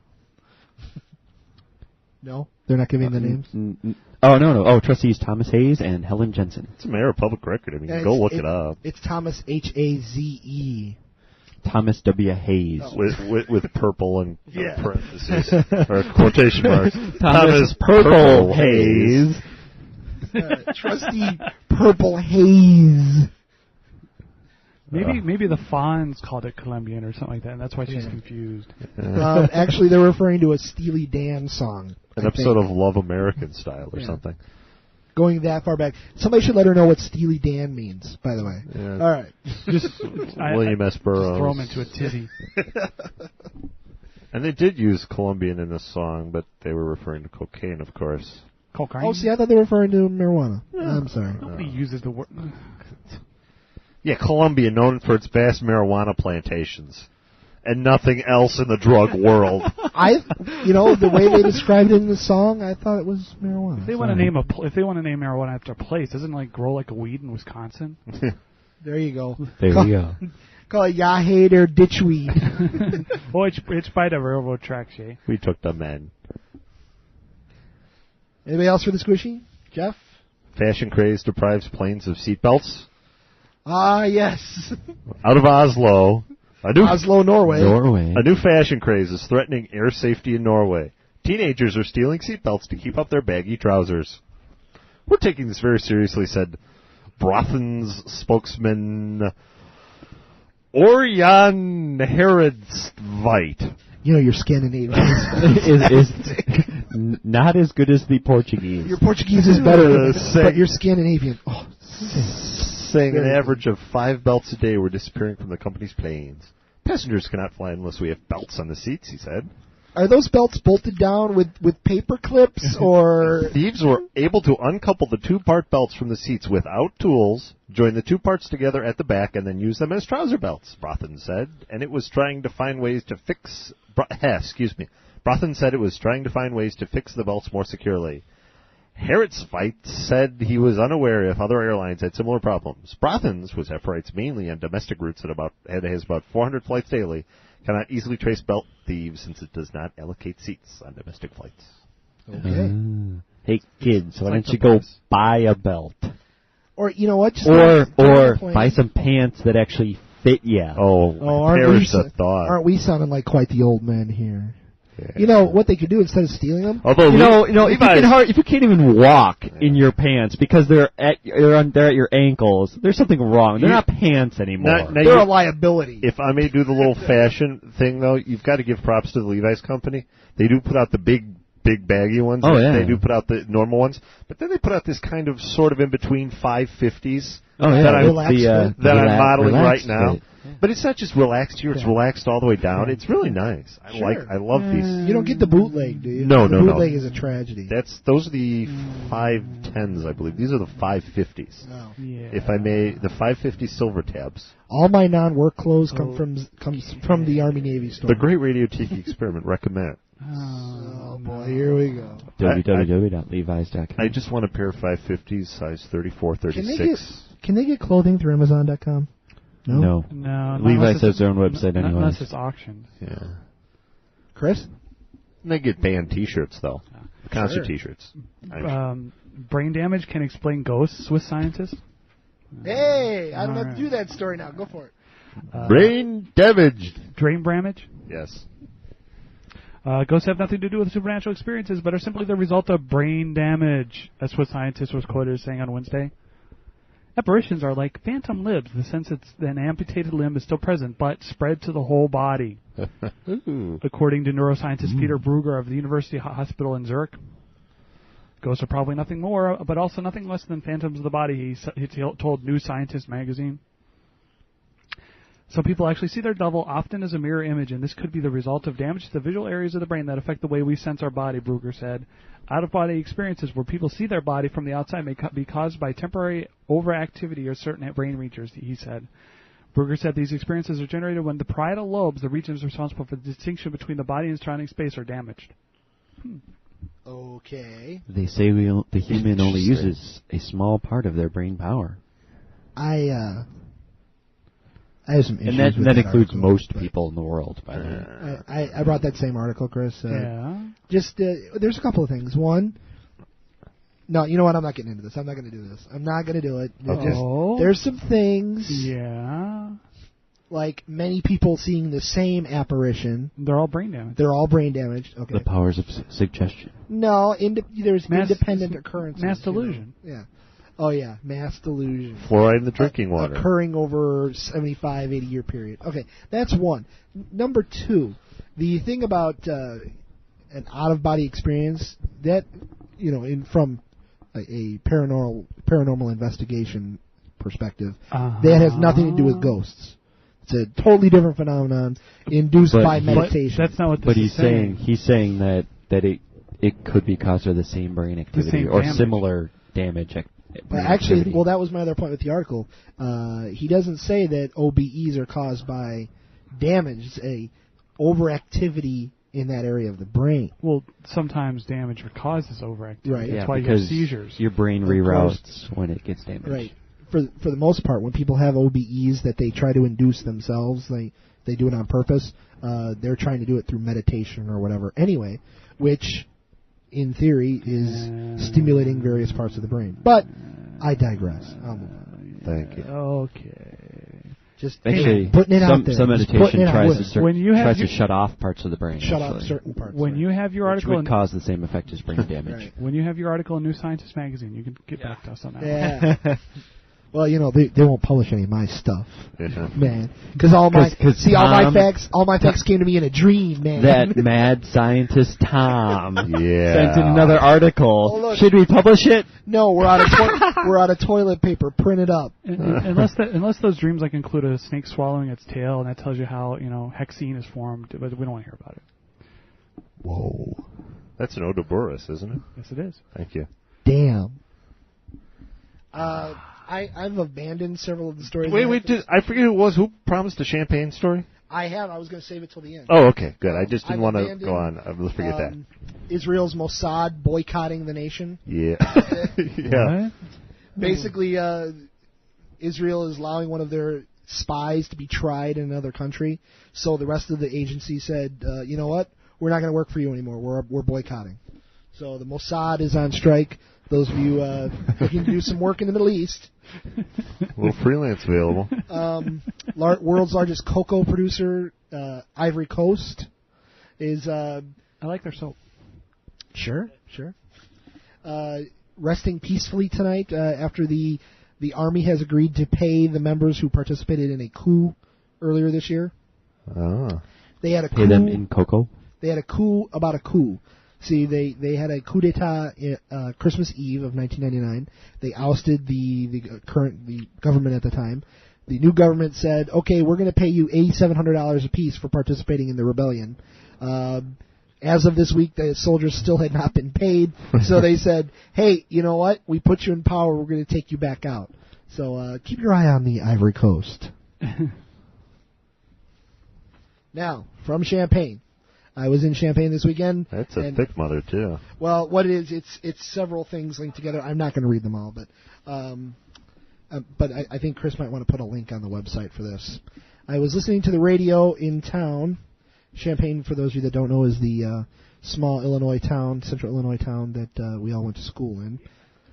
No, they're not giving the names. No. Oh, trustees Thomas Hayes and Helen Jensen. It's a matter of public record. I mean, go look it up. It's Thomas Haze. Thomas W. Hayes. With purple and parentheses or quotation marks. Thomas Purple Hayes. Trustee Purple Haze. Maybe the Fonz called it Columbian or something like that, and that's why she's confused. Actually, they're referring to a Steely Dan song. An episode of Love American Style or something. Going that far back. Somebody should let her know what Steely Dan means, by the way. Yeah. All right. William S. Burroughs. Just throw him into a tizzy. And they did use Columbian in this song, but they were referring to cocaine, of course. Cocaine? Oh, see, I thought they were referring to marijuana. I'm sorry. Nobody uses the word. Yeah, Colombia, known for its vast marijuana plantations. And nothing else in the drug world. The way they described it in the song, I thought it was marijuana. If they want to name marijuana after a place, doesn't it grow like a weed in Wisconsin? There you go. There you go. Call it Yahade or ditchweed. Oh, it's by the railroad tracks, eh? We took the men. Anybody else for the squishy? Jeff? Fashion craze deprives planes of seatbelts. Ah, yes. Out of Oslo. Oslo, Norway. A new fashion craze is threatening air safety in Norway. Teenagers are stealing seatbelts to keep up their baggy trousers. We're taking this very seriously, said Brothen's spokesman Orjan Heredstveit. Your Scandinavian is not as good as the Portuguese. Your Portuguese is better, but your Scandinavian. Saying an average of 5 belts a day were disappearing from the company's planes. Passengers cannot fly unless we have belts on the seats, he said. Are those belts bolted down with paper clips, or... Thieves were able to uncouple the 2-part belts from the seats without tools, join the 2 parts together at the back, and then use them as trouser belts, Brothen said. And it was trying to find ways to fix... Brothen said it was trying to find ways to fix the belts more securely. Heredstveit said he was unaware if other airlines had similar problems. Brothen's, which operates mainly on domestic routes and has about 400 flights daily, cannot easily trace belt thieves since it does not allocate seats on domestic flights. Okay. Hey, kids, why don't you go buy a belt? Or, you know what? Or buy some pants that actually fit you. Perish the thought. Aren't we sounding like quite the old men here? Yeah. What they could do instead of stealing them? Although if you can't even walk in your pants because they're at your ankles, there's something wrong. They're not pants anymore. They're a liability. If I may do the little fashion thing, though, you've got to give props to the Levi's company. They do put out the big baggy ones. Oh, yeah. They do put out the normal ones. But then they put out this kind of sort of in between 550s that I'm modeling right now. Fit. But it's not just relaxed here; it's relaxed all the way down. It's really nice. I love these. You don't get the bootleg, do you? No. The bootleg is a tragedy. Those are the 510s, I believe. These are the 550s. Oh. Yeah. If I may, the 550 silver tabs. All my non-work clothes comes from the Army Navy store. The Great Radio Tiki Experiment. Recommend. Oh boy, here we go. www.levis.com. I just want a pair of 550s, size 34, 36. Can they get clothing through Amazon.com? No. Levi's has their own website anyway. Unless it's auctioned. Yeah. Chris? And they get band T-shirts, though. Concert T-shirts. Brain damage can explain ghosts, Swiss scientists. Hey, I don't have to do that story now. Go for it. Brain damaged. Brain damage? Yes. Ghosts have nothing to do with supernatural experiences, but are simply the result of brain damage, a Swiss scientist was quoted as saying on Wednesday. Apparitions are like phantom libs, in the sense that an amputated limb is still present, but spread to the whole body. According to neuroscientist Peter Brugger of the University Hospital in Zurich. Ghosts are probably nothing more, but also nothing less than phantoms of the body, he told New Scientist magazine. Some people actually see their double, often as a mirror image, and this could be the result of damage to the visual areas of the brain that affect the way we sense our body, Brugger said. Out-of-body experiences where people see their body from the outside may be caused by temporary overactivity or certain brain regions, he said. Brugger said these experiences are generated when the parietal lobes, the regions responsible for the distinction between the body and surrounding space, are damaged. Okay. They say the human only uses a small part of their brain power. I have some issues and that includes article, most people in the world, by the way. I brought that same article, Chris. Yeah. Just, there's a couple of things. One, no, you know what? I'm not getting into this. I'm not going to do this. I'm not going to do it. There's some things. Yeah. Like many people seeing the same apparition. They're all brain damaged. Okay. The powers of suggestion. No, there's independent occurrences. Mass delusion. Yeah. Oh, yeah, mass delusion. Fluoride in the drinking water. Occurring over 75, 80-year period. Okay, that's one. Number two, the thing about an out-of-body experience, that, from a paranormal investigation perspective, that has nothing to do with ghosts. It's a totally different phenomenon induced by meditation. That's not what this is saying. He's saying that it could be caused by the same brain activity or similar damage. Actually, that was my other point with the article. He doesn't say that OBEs are caused by damage. It's a overactivity in that area of the brain. Well, sometimes damage causes overactivity. Right. That's why you have seizures. Your brain reroutes when it gets damaged. Right. For the most part, when people have OBEs that they try to induce themselves, they do it on purpose. They're trying to do it through meditation or whatever. Anyway, which in theory is stimulating various parts of the brain. But I digress. I'll move on. Thank you. Okay. Just actually, putting it out there. Some meditation tries to shut off parts of the brain. Shut off certain parts. When you have your article, which would cause the same effect as brain damage. Right. When you have your article in New Scientist magazine, you can get back to us on that. Yeah. Well, they won't publish any of my stuff, man. Because all my facts came to me in a dream, man. That mad scientist Tom sent in another Oh, article. look. Should we publish it? No, we're out of toilet paper. Print it up. Unless those dreams include a snake swallowing its tail, and that tells you how hexene is formed, but we don't want to hear about it. Whoa, that's an Ouroboros, isn't it? Yes, it is. Thank you. Damn. I've abandoned several of the stories. Wait, I forget who it was. Who promised a champagne story? I have. I was going to save it till the end. Oh, okay, good. I just didn't want to go on. Let's forget that. Israel's Mossad boycotting the nation. Yeah. Yeah. What? Basically, Israel is allowing one of their spies to be tried in another country. So the rest of the agency said, you know what? We're not going to work for you anymore. We're boycotting. So the Mossad is on strike. Those of you looking to do some work in the Middle East. A little freelance available. World's largest cocoa producer, Ivory Coast, is... I like their soap. Sure. Resting peacefully tonight after the Army has agreed to pay the members who participated in a coup earlier this year. Oh. They had a coup. Pay them in cocoa? They had a coup about a coup. See, they had a coup d'etat Christmas Eve of 1999. They ousted the government at the time. The new government said, okay, we're going to pay you $8,700 apiece for participating in the rebellion. As of this week, the soldiers still had not been paid, so they said, hey, you know what? We put you in power. We're going to take you back out. So keep your eye on the Ivory Coast. Now, from Champaign. I was in Champaign this weekend. That's a thick mother, too. Well, what it is, it's several things linked together. I'm not going to read them all, but I think Chris might want to put a link on the website for this. I was listening to the radio in town. Champaign, for those of you that don't know, is the small Illinois town, central Illinois town that we all went to school in.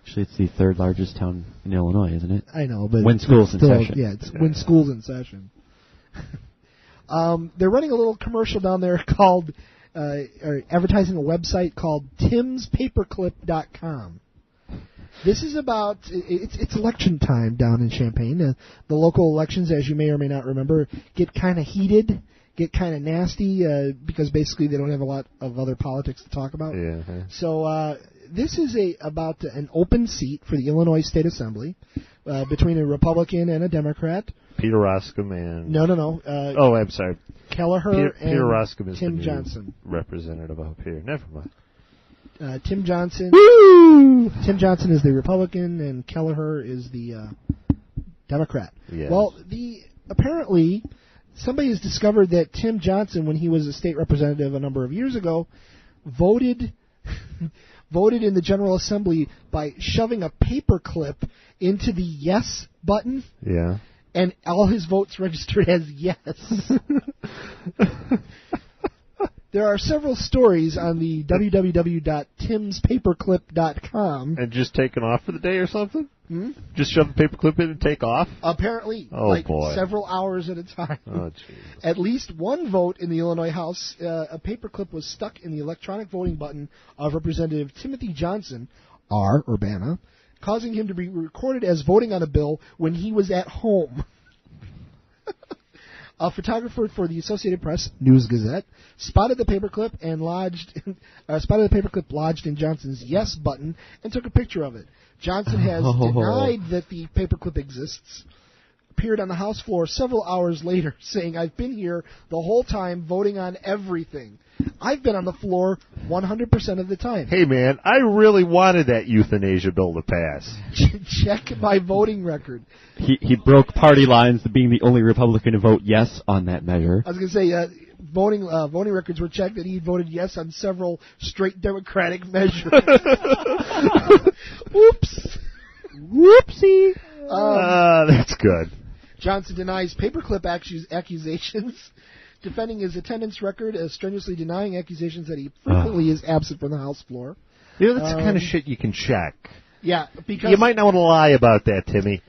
Actually, it's the third largest town in Illinois, isn't it? I know, but when school's in session. Yeah, it's when school's in session. They're running a little commercial down there called, or advertising a website called timspaperclip.com. This is about, it's election time down in Champaign. The local elections, as you may or may not remember, get kind of heated, get kind of nasty, because basically they don't have a lot of other politics to talk about. Yeah. So this is about an open seat for the Illinois State Assembly between a Republican and a Democrat. Peter Roskam and... No. I'm sorry. Kelleher and Peter Roskam is Tim the Johnson. Representative up here. Never mind. Tim Johnson. Woo! Tim Johnson is the Republican, and Kelleher is the Democrat. Yes. Well, apparently somebody has discovered that Tim Johnson, when he was a state representative a number of years ago, voted in the General Assembly by shoving a paperclip into the yes button. Yeah. And all his votes registered as yes. There are several stories on the www.timspaperclip.com. And just taken off for the day or something? Hmm? Just shove the paperclip in and take off? Apparently. Oh, boy. Several hours at a time. Oh, jeez. At least one vote in the Illinois House, a paperclip was stuck in the electronic voting button of Representative Timothy Johnson, R. Urbana, causing him to be recorded as voting on a bill when he was at home. A photographer for the Associated Press News Gazette spotted the paperclip lodged in Johnson's yes button and took a picture of it. Johnson has denied that the paperclip exists. Appeared on the House floor several hours later, saying, "I've been here the whole time voting on everything. I've been on the floor 100% of the time." Hey, man, I really wanted that euthanasia bill to pass. Check my voting record. He broke party lines, being the only Republican to vote yes on that measure. I was going to say, voting records were checked, and he voted yes on several straight Democratic measures. Oops. Whoopsie. That's good. Johnson denies paperclip accusations, defending his attendance record, strenuously denying accusations that he frequently is absent from the House floor. You know, that's the kind of shit you can check. Yeah, because you might not want to lie about that, Timmy.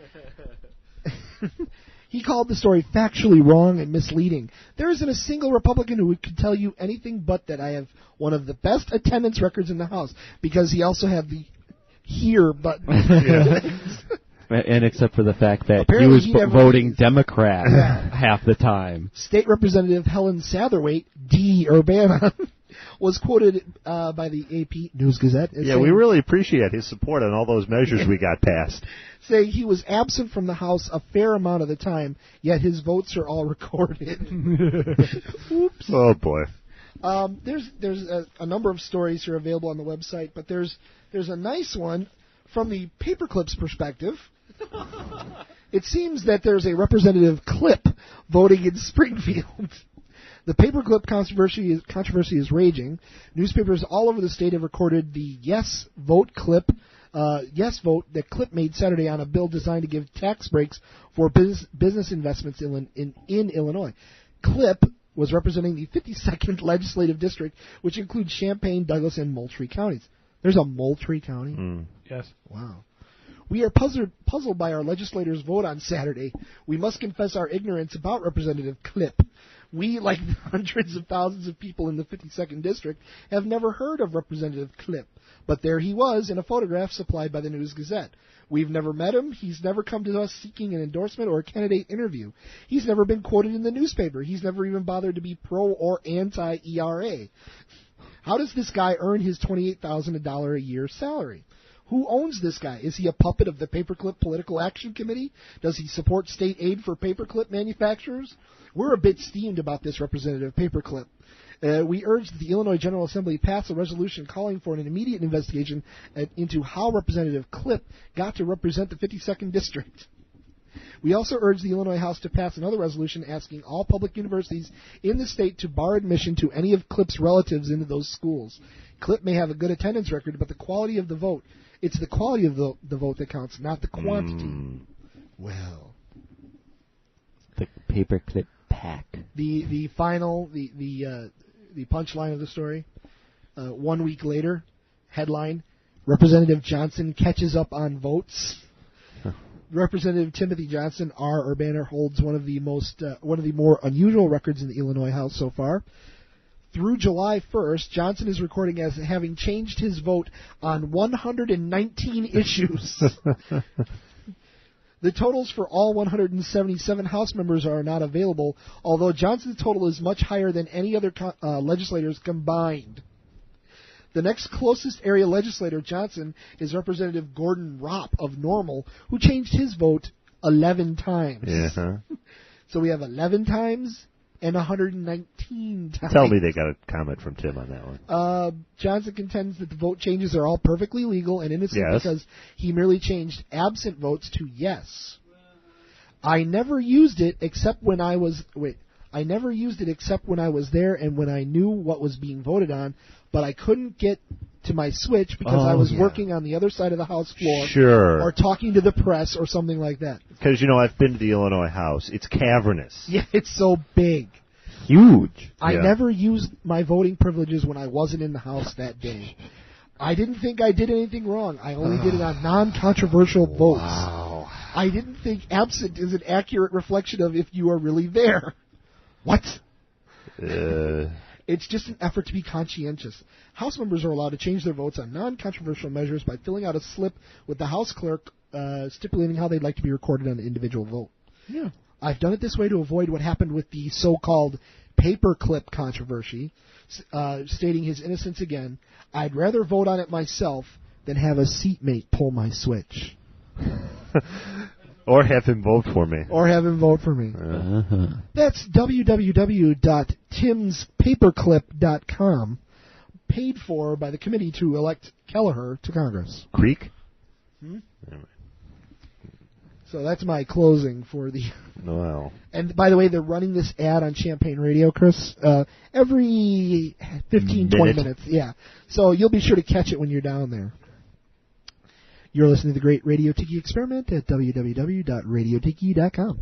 He called the story factually wrong and misleading. There isn't a single Republican who could tell you anything but that I have one of the best attendance records in the House, because he also had the here button. And except for the fact that Apparently he was voting Democrat half the time. State Representative Helen Satterthwaite, D. Urbana, was quoted by the AP News Gazette. Yeah, we really appreciate his support on all those measures we got passed. Saying he was absent from the House a fair amount of the time, yet his votes are all recorded. Oops. Oh, boy. There's a number of stories here available on the website, but there's a nice one from the paperclip's perspective. It seems that there's a representative clip voting in Springfield. The paperclip controversy is raging. Newspapers all over the state have recorded the yes vote that clip made Saturday on a bill designed to give tax breaks for business investments in Illinois. Clip was representing the 52nd legislative district, which includes Champaign, Douglas, and Moultrie counties. There's a Moultrie County? Yes. Wow. We are puzzled by our legislators' vote on Saturday. We must confess our ignorance about Representative Clip. We, like hundreds of thousands of people in the 52nd District, have never heard of Representative Clip. But there he was in a photograph supplied by the News Gazette. We've never met him. He's never come to us seeking an endorsement or a candidate interview. He's never been quoted in the newspaper. He's never even bothered to be pro or anti-ERA. How does this guy earn his $28,000 a year salary? Who owns this guy? Is he a puppet of the Paperclip Political Action Committee? Does he support state aid for paperclip manufacturers? We're a bit steamed about this Representative Paperclip. We urge that the Illinois General Assembly pass a resolution calling for an immediate investigation into how Representative Clip got to represent the 52nd District. We also urge the Illinois House to pass another resolution asking all public universities in the state to bar admission to any of Clip's relatives into those schools. Clip may have a good attendance record, but the quality of the vote, it's the quality of the vote that counts, not the quantity. Well, the paperclip pack. The punchline of the story. 1 week later, headline: Representative Johnson catches up on votes. Representative Timothy Johnson, R. Urbana, holds one of the more unusual records in the Illinois House so far. Through July 1st, Johnson is recording as having changed his vote on 119 issues. The totals for all 177 House members are not available, although Johnson's total is much higher than any other legislators combined. The next closest area legislator, Johnson, is Representative Gordon Ropp of Normal, who changed his vote 11 times. Yeah. So we have 11 times and 119 times. Tell me they got a comment from Tim on that one. Johnson contends that the vote changes are all perfectly legal and innocent because he merely changed absent votes to yes. I never used it except when I was there and when I knew what was being voted on, but I couldn't get to my switch because I was working on the other side of the House floor or talking to the press or something like that. Because, I've been to the Illinois House. It's cavernous. Yeah, it's so big. Huge. I never used my voting privileges when I wasn't in the House that day. I didn't think I did anything wrong. I only did it on non-controversial votes. Wow. I didn't think absent is an accurate reflection of if you are really there. What? It's just an effort to be conscientious. House members are allowed to change their votes on non-controversial measures by filling out a slip with the House clerk stipulating how they'd like to be recorded on the individual vote. Yeah. I've done it this way to avoid what happened with the so-called paperclip controversy, stating his innocence again. I'd rather vote on it myself than have a seatmate pull my switch. Or have him vote for me. That's www.timspaperclip.com, paid for by the committee to elect Kelleher to Congress. Creek? So that's my closing for the... Wow. And by the way, they're running this ad on Champagne Radio, Chris, every 15, 20 minutes. Yeah. So you'll be sure to catch it when you're down there. You're listening to the Great Radio Tiki Experiment at www.radiotiki.com.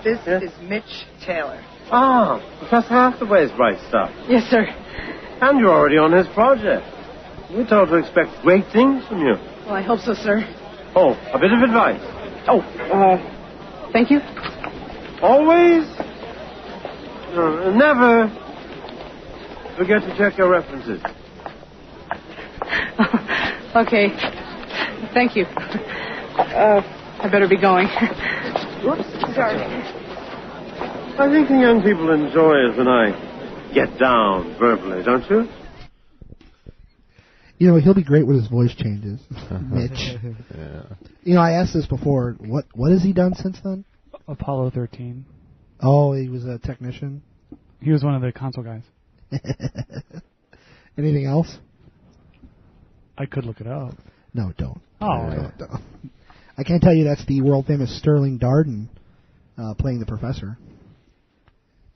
This is Mitch Taylor. Ah, Professor Hathaway's bright stuff. Yes, sir. And you're already on his project. We're told to expect great things from you. Well, I hope so, sir. Oh, a bit of advice. Thank you. Always, never forget to check your references. Okay. Thank you. I better be going. Whoops, sorry. I think the young people enjoy it when I get down verbally, don't you? You know, he'll be great when his voice changes. Mitch. Yeah. You know, I asked this before. What has he done since then? Apollo 13. Oh, he was a technician? He was one of the console guys. Anything else? I could look it up. No, don't. Oh, don't. I can't tell you that's the world-famous Sterling Darden playing the professor.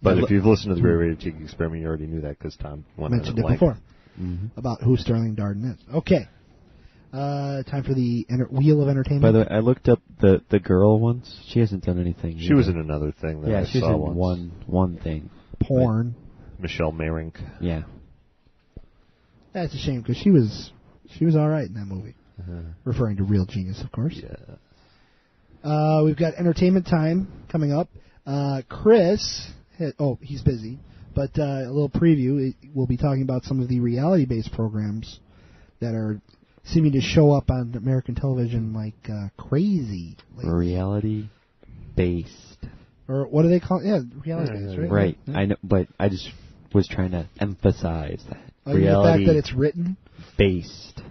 But if you've listened to the Great Radio Tiki Experiment, you already knew that because Tom mentioned it before about who Sterling Darden is. Okay. Time for the Wheel of Entertainment. By the way, I looked up the girl once. She hasn't done anything. She was in another thing that I she's saw in once. one thing. Porn. Michelle Marink. Yeah. That's a shame because she was all right in that movie. Referring to Real Genius, of course. Yeah. We've got entertainment time coming up. Chris, he's busy, but a little preview. We'll be talking about some of the reality-based programs that are seeming to show up on American television like crazy. Reality-based. Or what do they call it? Yeah, reality-based, right? Right. Yeah. I know, but I just was trying to emphasize that. The fact that it's written? Based.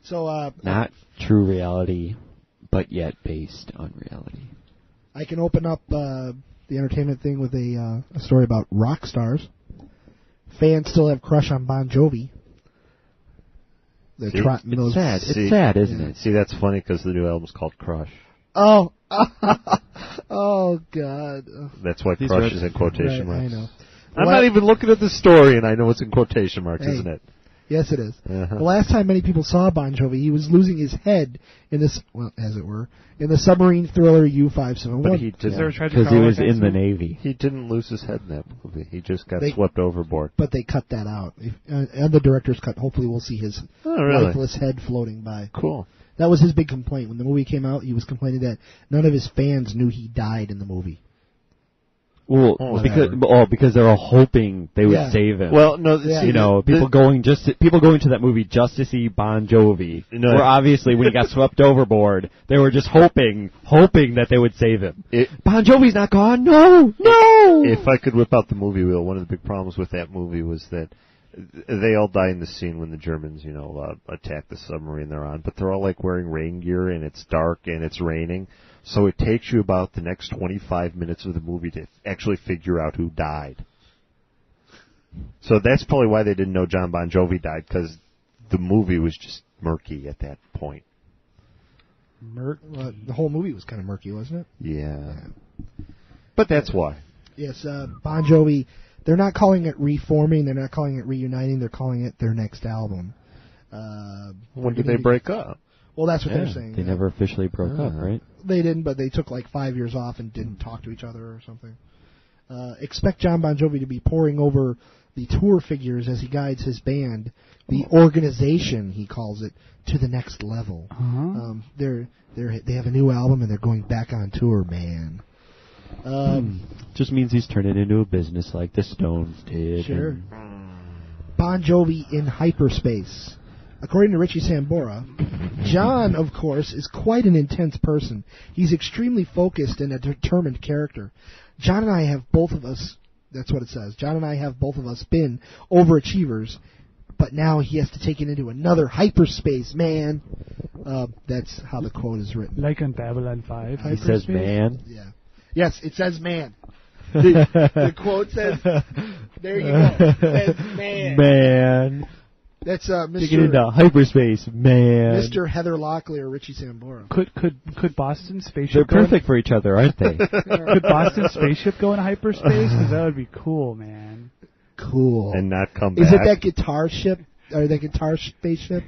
So, not true reality, but yet based on reality. I can open up the entertainment thing with a story about rock stars. Fans still have crush on Bon Jovi. They're trotting it's those. Sad. It's sad, isn't it? See, that's funny because the new album's called Crush. Oh, oh God! That's why Crush is in quotation marks. I know. I'm not even looking at the story, and I know it's in quotation marks, isn't it? Yes, it is. The last time many people saw Bon Jovi, he was losing his head in this, well, as it were, in the submarine thriller U-571. But he didn't, because he was in the Navy. He didn't lose his head in that movie. He just got swept overboard. But they cut that out. And the director's cut. Hopefully we'll see his lifeless head floating by. Cool. That was his big complaint. When the movie came out, he was complaining that none of his fans knew he died in the movie. Well, because they were hoping they would save him. Well, no, people going to that movie just to see Bon Jovi. Where obviously, when he got swept overboard, they were just hoping that they would save him. Bon Jovi's not gone. No. If I could whip out the movie wheel, one of the big problems with that movie was that they all die in the scene when the Germans, attack the submarine they're on. But they're all like wearing rain gear, and it's dark and it's raining. So it takes you about the next 25 minutes of the movie to actually figure out who died. So that's probably why they didn't know John Bon Jovi died, because the movie was just murky at that point. The whole movie was kind of murky, wasn't it? Yeah. But that's why. Yes, Bon Jovi, they're not calling it reforming, they're not calling it reuniting, they're calling it their next album. When did they break up? Well, that's what they're saying. They never officially broke up, right? They didn't, but they took like 5 years off and didn't talk to each other or something. Expect John Bon Jovi to be poring over the tour figures as he guides his band, the organization, he calls it, to the next level. They have a new album and they're going back on tour, man. Just means he's turned it into a business like the Stones did. Sure. Bon Jovi in hyperspace. According to Richie Sambora, John, of course, is quite an intense person. He's extremely focused and a determined character. John and I have both of us, that's what it says, John and I have both of us been overachievers, but now he has to take it into another hyperspace, man. That's how the quote is written. Like on Babylon 5. He says man. Yeah. Yes, it says man. The quote says, there you go, it says man. Man. That's Mr. Taking it into hyperspace, man. Mr. Heather Locklear or Richie Sambora. Could Boston's spaceship? They're perfect for each other, aren't they? Could Boston's spaceship go into hyperspace? Because that would be cool, man. Cool. And not come back. Is it that guitar ship or that guitar spaceship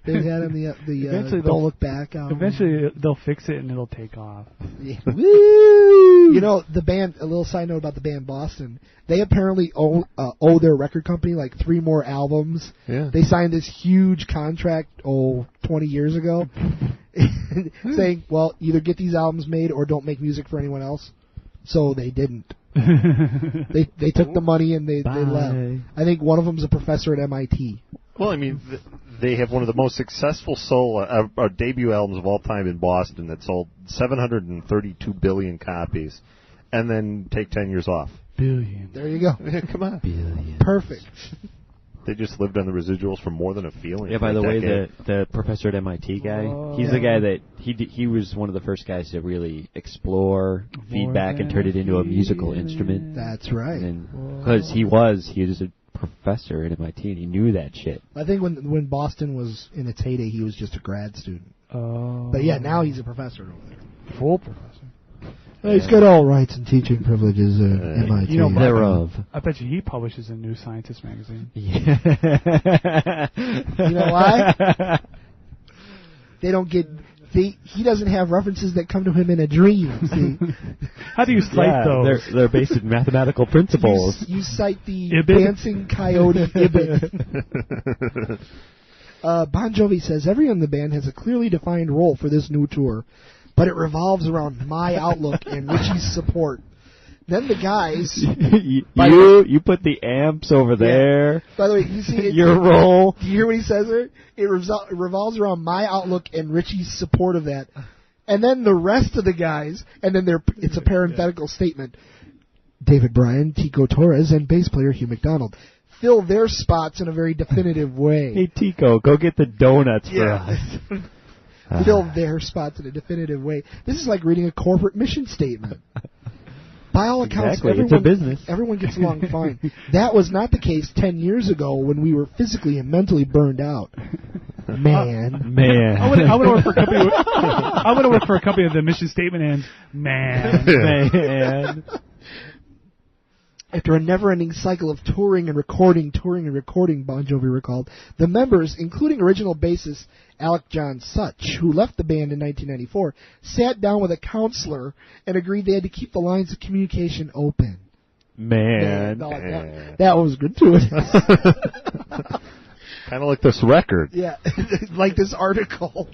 they had in the Don't Look Back album? Eventually they'll fix it and it'll take off. Yeah. Woo! The band. A little side note about the band Boston. They apparently owe their record company like 3 more albums. Yeah. They signed this huge contract 20 years ago, saying, "Well, either get these albums made or don't make music for anyone else." So they didn't. They took the money and they left. I think one of them's a professor at MIT. Well, I mean, they have one of the most successful debut albums of all time in Boston that sold 732 billion copies, and then take 10 years off. Billion. There you go. Come on. Billion. Perfect. They just lived on the residuals for more than a feeling. Yeah, by the way, the professor at MIT guy, he's the guy that he was one of the first guys to really explore feedback and turn it into a musical instrument. That's right. Because he was a professor at MIT and he knew that shit. I think when Boston was in its heyday, he was just a grad student. Oh. But yeah, now he's a professor over there. Full professor. He's got all rights and teaching privileges at MIT. You know, thereof. I bet you he publishes in New Scientist magazine. Yeah. You know why? They don't get. He doesn't have references that come to him in a dream. See? How do you cite those? They're based in mathematical principles. You cite the Ibid? dancing coyote Ibid. Bon Jovi says everyone in the band has a clearly defined role for this new tour, but it revolves around my outlook and Richie's support. Then the guys... you put the amps over there. By the way, you see it, your role. Do you hear what he says there? It revolves around my outlook and Richie's support of that. And then the rest of the guys, and then it's a parenthetical statement. David Bryan, Tico Torres, and bass player Hugh McDonald fill their spots in a very definitive way. Hey, Tico, go get the donuts for us. Fill their spots in a definitive way. This is like reading a corporate mission statement. By all accounts, it's a business. Everyone gets along fine. That was not the case 10 years ago when we were physically and mentally burned out. Man. I would work for a company. I would work for a company with the mission statement ends. Man. After a never-ending cycle of touring and recording, Bon Jovi recalled, the members, including original bassist Alec John Such, who left the band in 1994, sat down with a counselor and agreed they had to keep the lines of communication open. Man. That was gratuitous. Kind of like this record. Yeah, like this article.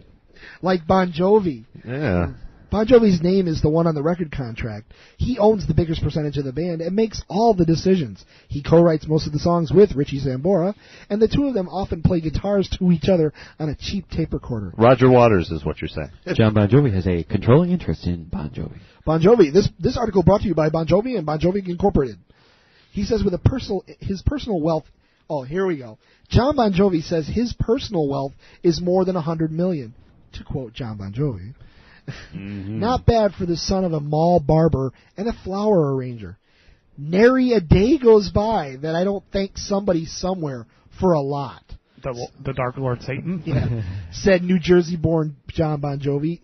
Like Bon Jovi. Yeah. Bon Jovi's name is the one on the record contract. He owns the biggest percentage of the band and makes all the decisions. He co-writes most of the songs with Richie Sambora, and the two of them often play guitars to each other on a cheap tape recorder. Roger Waters is what you're saying. John Bon Jovi has a controlling interest in Bon Jovi. Bon Jovi. This article brought to you by Bon Jovi and Bon Jovi Incorporated. He says with his personal wealth. Oh, here we go. John Bon Jovi says his personal wealth is more than $100 million, to quote John Bon Jovi. Mm-hmm. Not bad for the son of a mall barber and a flower arranger. Nary a day goes by that I don't thank somebody somewhere for a lot. The Dark Lord Satan? Yeah. Said New Jersey-born John Bon Jovi,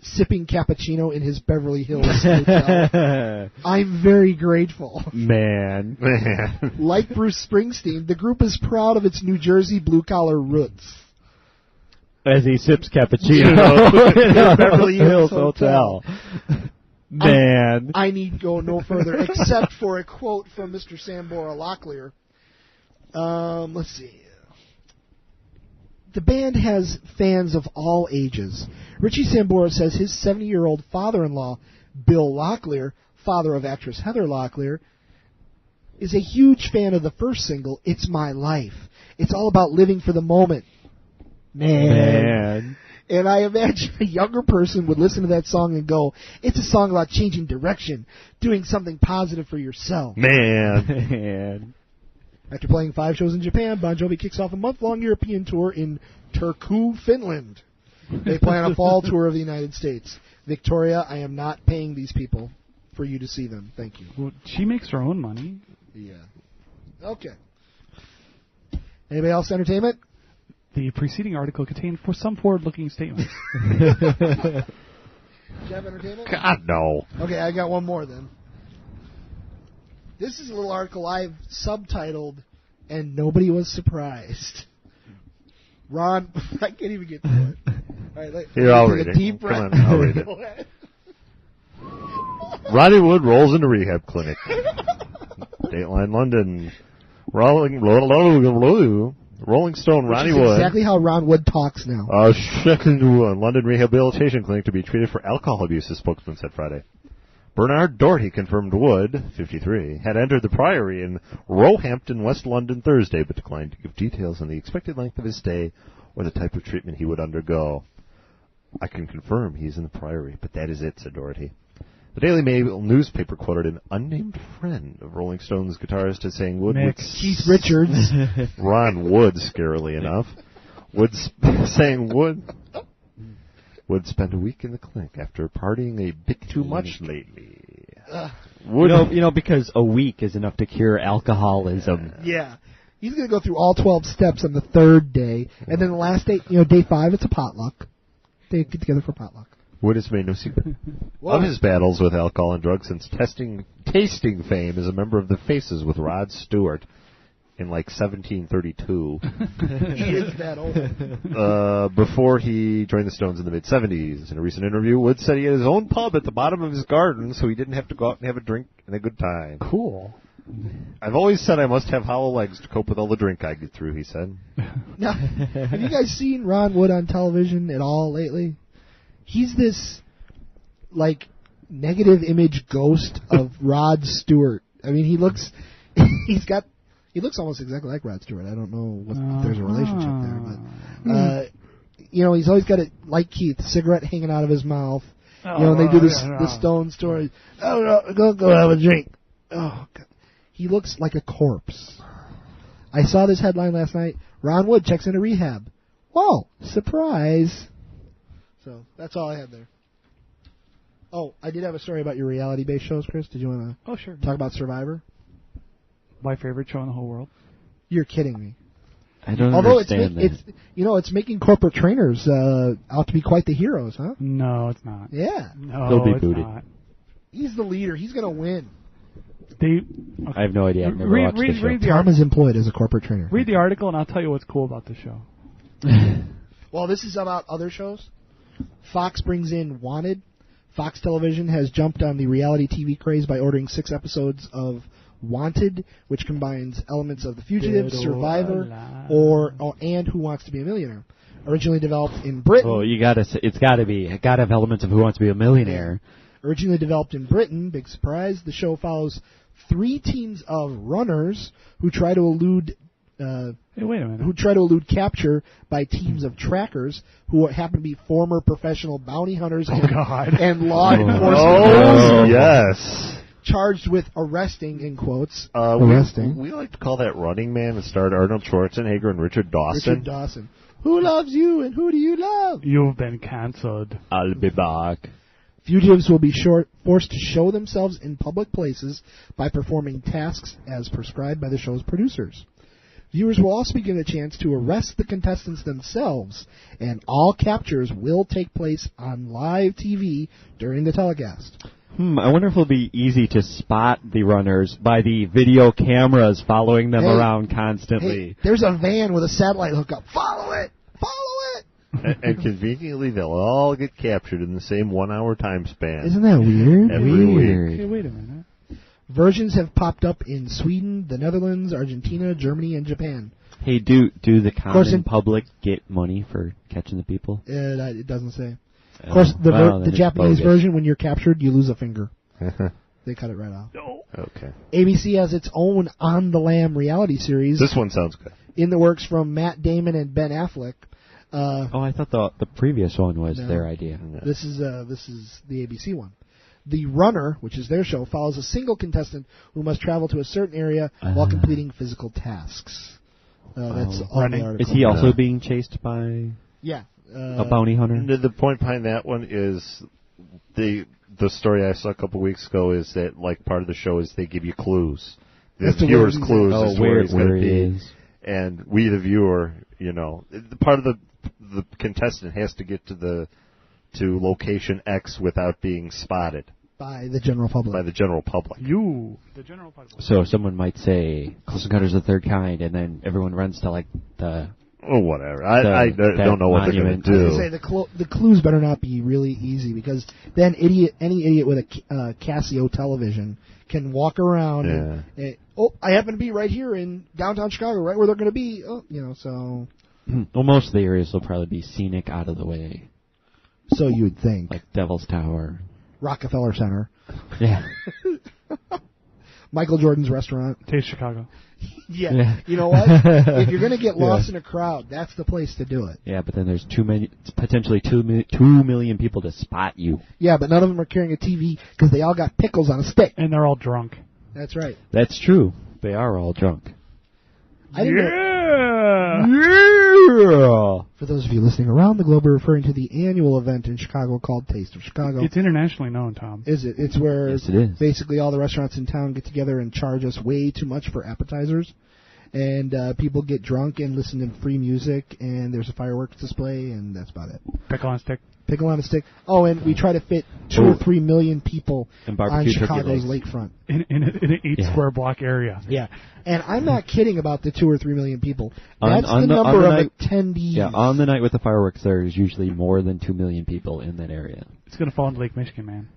sipping cappuccino in his Beverly Hills hotel. I'm very grateful. Man. Like Bruce Springsteen, the group is proud of its New Jersey blue-collar roots. As he sips cappuccino in a Beverly Hills hotel. Man. I need go no further, except for a quote from Mr. Sambora Locklear. Let's see. The band has fans of all ages. Richie Sambora says his 70-year-old father-in-law, Bill Locklear, father of actress Heather Locklear, is a huge fan of the first single, It's My Life. It's all about living for the moment. Man. And I imagine a younger person would listen to that song and go, it's a song about changing direction, doing something positive for yourself. Man. After playing 5 shows in Japan, Bon Jovi kicks off a month-long European tour in Turku, Finland. They plan a fall tour of the United States. Victoria, I am not paying these people for you to see them. Thank you. Well, she makes her own money. Yeah. Okay. Anybody else entertainment? The preceding article contained some forward-looking statements. Do you have entertainment? God, no. Okay, I got one more then. This is a little article I've subtitled, and nobody was surprised. Ron, I can't even get to it. All right, here, I'll read it. Come on, I'll read it. Ronnie Wood rolls into rehab clinic. Dateline London. Rolling Stone, Ronnie Wood. Exactly how Ron Wood talks now. London Rehabilitation Clinic to be treated for alcohol abuse, the spokesman said Friday. Bernard Doherty confirmed Wood, 53, had entered the Priory in Roehampton, West London Thursday, but declined to give details on the expected length of his stay or the type of treatment he would undergo. I can confirm he's in the Priory, but that is it, said Doherty. The Daily Mail newspaper quoted an unnamed friend of Rolling Stones guitarist as saying Wood would... Keith Richards. Ron Wood, scarily enough. Saying Wood spend a week in the clinic after partying a bit too much lately. Because a week is enough to cure alcoholism. Yeah. He's going to go through all 12 steps on the third day, and then the last day, day 5, it's a potluck. They get together for potluck. Wood has made no secret of his battles with alcohol and drugs since tasting fame as a member of the Faces with Rod Stewart in like 1732. He is that old. Before he joined the Stones in the mid-'70s. In a recent interview, Wood said he had his own pub at the bottom of his garden, so he didn't have to go out and have a drink and a good time. Cool. I've always said I must have hollow legs to cope with all the drink I get through, he said. Now, have you guys seen Ron Wood on television at all lately? He's this, like, negative image ghost of Rod Stewart. I mean, he looks almost exactly like Rod Stewart. I don't know if there's a relationship there, but he's always got a, like Keith, cigarette hanging out of his mouth. And they do the Stone story. Oh, no, go have a drink. Oh, God. He looks like a corpse. I saw this headline last night. Ron Wood checks into rehab. Whoa, surprise. So that's all I had there. Oh, I did have a story about your reality-based shows, Chris. Did you want to talk about Survivor? My favorite show in the whole world. You're kidding me. I don't understand that. It's making corporate trainers out to be quite the heroes, huh? No, it's not. Yeah. No, He'll be it's booted. not. He's the leader. He's going to win. I have no idea. I've never watched the show. Tom is employed as a corporate trainer. Read the article, and I'll tell you what's cool about the show. Well, this is about other shows. Fox brings in Wanted. Fox Television has jumped on the reality TV craze by ordering 6 episodes of Wanted, which combines elements of The Fugitive, Survivor, and Who Wants to Be a Millionaire. Originally developed in Britain. Oh, it's got to have elements of Who Wants to Be a Millionaire. Originally developed in Britain, big surprise, the show follows 3 teams of runners who try to elude capture by teams of trackers who happen to be former professional bounty hunters and law enforcement. Yes. Charged with arresting, in quotes. Arresting. We like to call that Running Man that starred Arnold Schwarzenegger and Richard Dawson. Who loves you and who do you love? You've been cancelled. I'll be back. Fugitives will be forced to show themselves in public places by performing tasks as prescribed by the show's producers. Viewers will also be given a chance to arrest the contestants themselves, and all captures will take place on live TV during the telecast. I wonder if it'll be easy to spot the runners by the video cameras following them around constantly. Hey, there's a van with a satellite hookup. Follow it! And conveniently, they'll all get captured in the same 1-hour time span. Isn't that weird? Every week. Hey, wait a minute. Versions have popped up in Sweden, the Netherlands, Argentina, Germany, and Japan. Hey, do the common public get money for catching the people? It doesn't say. Of course, the Japanese version, when you're captured, you lose a finger. They cut it right off. Okay. ABC has its own On the Lam reality series. This one sounds good. In the works from Matt Damon and Ben Affleck. I thought the previous one was their idea. No. This is the ABC one. The Runner, which is their show, follows a single contestant who must travel to a certain area while completing physical tasks. That's all the article. Is he also being chased by a bounty hunter? The point behind that one is the story I saw a couple weeks ago is that like part of the show is they give you clues. The viewer's clues as to where he's going to be. And we, the viewer, part of the contestant has to get to location X without being spotted by the general public. The general public. So someone might say Close Encounters of the Third Kind, and then everyone runs to like the. Oh, whatever. I don't know what they're going to do. I was going to say the clues better not be really easy because then any idiot with a Casio television can walk around. And, I happen to be right here in downtown Chicago, right where they're going to be. So. Well, most of the areas will probably be scenic, out of the way. So you'd think. Like Devil's Tower. Rockefeller Center. Yeah. Michael Jordan's restaurant. Taste Chicago. Yeah. You know what? If you're going to get lost in a crowd, that's the place to do it. Yeah, but then there's potentially 2 million people to spot you. Yeah, but none of them are carrying a TV because they all got pickles on a stick. And they're all drunk. That's right. That's true. They are all drunk. For those of you listening around the globe, we're referring to the annual event in Chicago called Taste of Chicago. It's internationally known, Tom. Is it? It's where yes, it is. Basically all the restaurants in town get together and charge us way too much for appetizers. and people get drunk and listen to free music, and there's a fireworks display, and that's about it. Pickle on a stick. Pickle on a stick. Oh, and we try to fit 2 or 3 million people on Chicago's lakefront. In an 8 square block area. Yeah. And I'm not kidding about the 2 or 3 million people. That's the number of attendees. Yeah, on the night with the fireworks, there is usually more than 2 million people in that area. It's going to fall into Lake Michigan, man.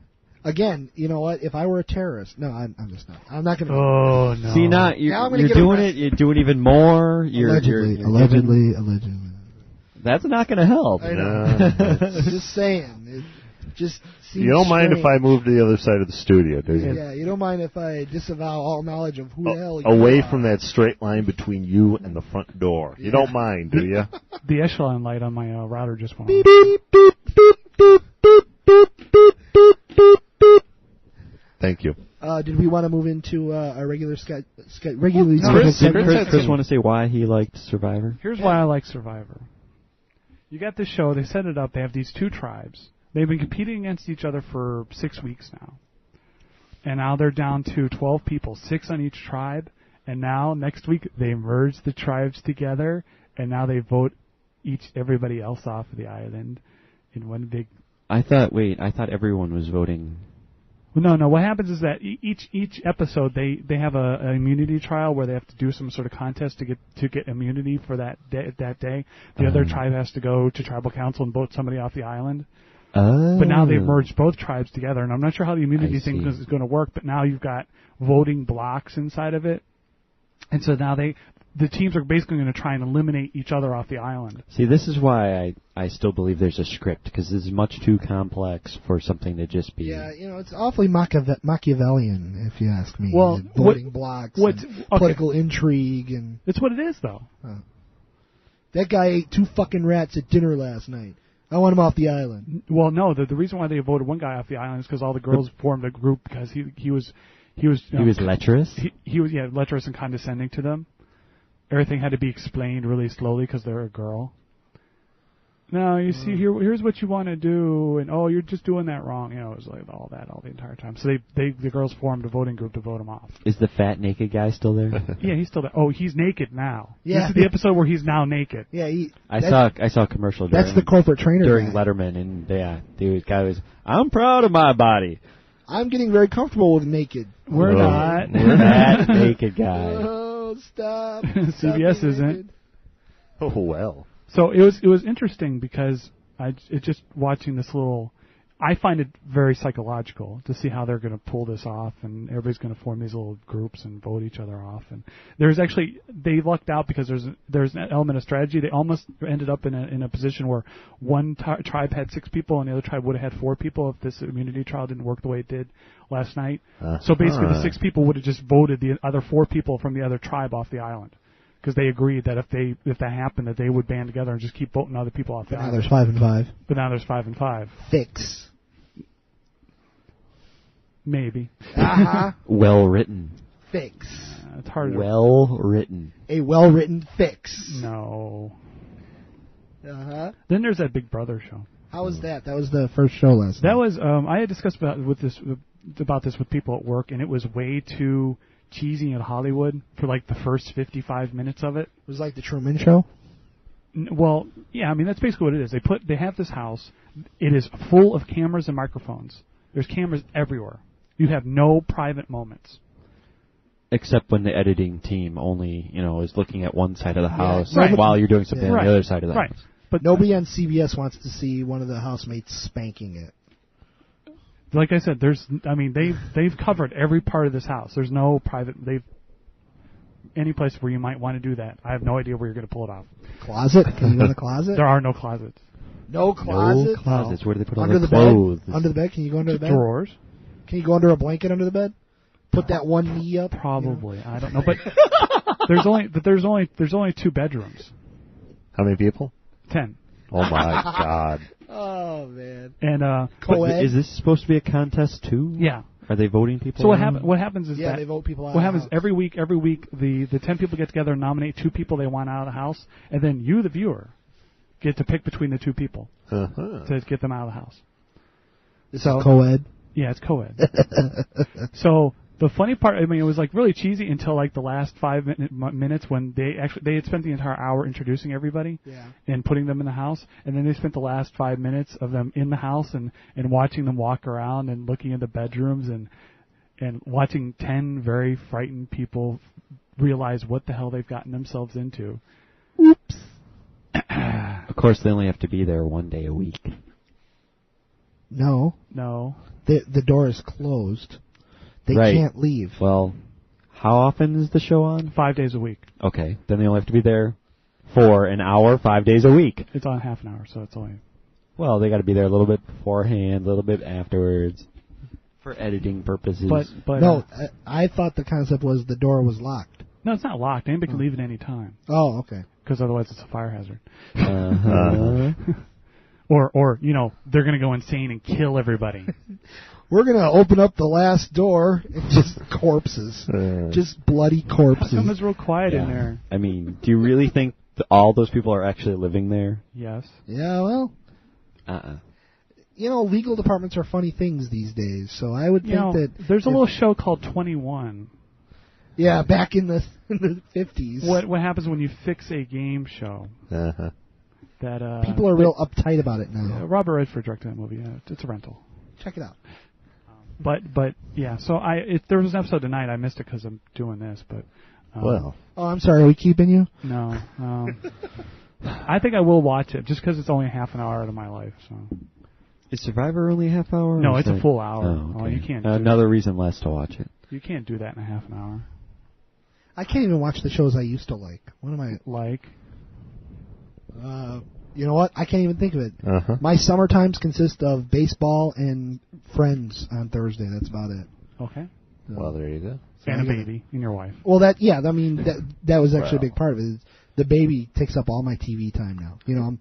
Again, you know what? If I were a terrorist, no, I'm just not. I'm not going to. Oh no! See, you're doing it. You're doing even more. Allegedly. That's not going to help. I know. Just saying. It just seems you don't mind strange. if I move to the other side of the studio, do you? Yeah, you don't mind if I disavow all knowledge of who the hell you away are. from that straight line between you and the front door. You don't mind, do you? The echelon light on my router just went beep, on. beep, beep, beep, beep, beep, beep, beep, beep, beep, beep. Thank you. Did we want to move into our regularly scheduled segment? Chris want to say why he liked Survivor? Here's why I like Survivor. You got this show. They set it up. They have these 2 tribes. They've been competing against each other for 6 weeks now. And now they're down to 12 people, 6 on each tribe. And now, next week, they merge the tribes together. And now they vote everybody else off of the island in one big... I thought everyone was voting... No. What happens is that each episode they have an immunity trial where they have to do some sort of contest to get immunity for that day. The other tribe has to go to tribal council and vote somebody off the island. Oh. But now they've merged both tribes together, and I'm not sure how the immunity thing is going to work. But now you've got voting blocks inside of it, and so now the teams are basically going to try and eliminate each other off the island. See, this is why I still believe there's a script, because this is much too complex for something to just be... Yeah, it's awfully Machiavellian, if you ask me. Well, voting blocks, political intrigue, and... It's what it is, though. That guy ate 2 fucking rats at dinner last night. I want him off the island. Well, no, the reason why they voted one guy off the island is because all the girls formed a group because he was lecherous? He was lecherous and condescending to them. Everything had to be explained really slowly because they're a girl. No, you see, here's what you want to do, and you're just doing that wrong. It was like all the entire time. So the girls formed a voting group to vote him off. Is the fat naked guy still there? Yeah, he's still there. Oh, he's naked now. Yeah. This is the episode where he's now naked. Yeah, I saw a commercial. That's the corporate trainer during guy. Letterman, and the guy was, I'm proud of my body. I'm getting very comfortable with naked. We're not. We're that naked guy. Oh, stop. CBS isn't. Oh well. So it was interesting because it just watching this little. I find it very psychological to see how they're going to pull this off, and everybody's going to form these little groups and vote each other off. And they lucked out because there's an element of strategy. They almost ended up in a position where one tribe had 6 people and the other tribe would have had 4 people if this immunity trial didn't work the way it did last night. So basically, the 6 people would have just voted the other 4 people from the other tribe off the island. Because they agreed that if that happened, that they would band together and just keep voting other people off the island. Now there's 5 and 5. But now there's 5 and 5. Fix. Maybe. Well written. Fix. It's hard. Well written. A well written fix. No. Then there's that Big Brother show. How was that? That was the first show last night. That was I had discussed about this with people at work, and it was way too cheesy in Hollywood for like the first 55 minutes of it. It was like the Truman Show? Well, yeah, I mean that's basically what it is. They have this house. It is full of cameras and microphones. There's cameras everywhere. You have no private moments. Except when the editing team only, is looking at one side of the house right. while you're doing something on the other side of the house. But nobody on CBS wants to see one of the housemates spanking it. Like I said, they've covered every part of this house. There's no private. Any place where you might want to do that. I have no idea where you're going to pull it off. Closet? Can you go in the closet? There are no closets. No closet? No closets. Where do they put under all the clothes? Bed? Under the bed? Can you go under the bed? Drawers. Can you go under a blanket under the bed? Put that one knee up? Probably. I don't know. But there's only 2 bedrooms. How many people? 10. Oh my God. Oh man. And co-ed? Is this supposed to be a contest too? Yeah. Are they voting people? So what happens is that they vote people out. What happens every week the 10 people get together and nominate 2 people they want out of the house, and then you, the viewer, get to pick between the 2 people to get them out of the house. This is co-ed? Yeah, it's co-ed. So The funny part, I mean, it was like really cheesy until like the last 5 minutes when they had spent the entire hour introducing everybody and putting them in the house, and then they spent the last 5 minutes of them in the house and watching them walk around and looking in the bedrooms and watching 10 very frightened people realize what the hell they've gotten themselves into. Oops. Of course, they only have to be there one day a week. No. The door is closed. They can't leave. Well, how often is the show on? 5 days a week. Okay, then they only have to be there for an hour, 5 days a week. It's on half an hour, so it's only... Well, they got to be there a little bit beforehand, a little bit afterwards, for editing purposes. But no, I thought the concept was the door was locked. No, it's not locked. Anybody can leave at any time. Oh, okay. Because otherwise it's a fire hazard. Or they're going to go insane and kill everybody. We're going to open up the last door and just corpses. Just bloody corpses. How come it's real quiet in there? I mean, do you really think all those people are actually living there? Yes. Yeah, well. Legal departments are funny things these days, so I would think that... There's a little show called 21. Yeah, back in the 50s. What happens when you fix a game show? That people are real uptight about it now. Robert Redford directed that movie. Yeah, it's a rental. Check it out. But yeah. So there was an episode tonight. I missed it because I'm doing this. But Oh, I'm sorry. Are we keeping you? No. I think I will watch it just because it's only half an hour out of my life. So. Is Survivor only a half hour? No, it's a full hour. Oh, okay. You can't. Another reason less to watch it. You can't do that in a half an hour. I can't even watch the shows I used to like. What am I like? You know what? I can't even think of it. My summer times consist of baseball and Friends on Thursday. That's about it. Okay. Well, there you go. And a baby and your wife. Well, that was actually a big part of it. The baby takes up all my TV time now. I'm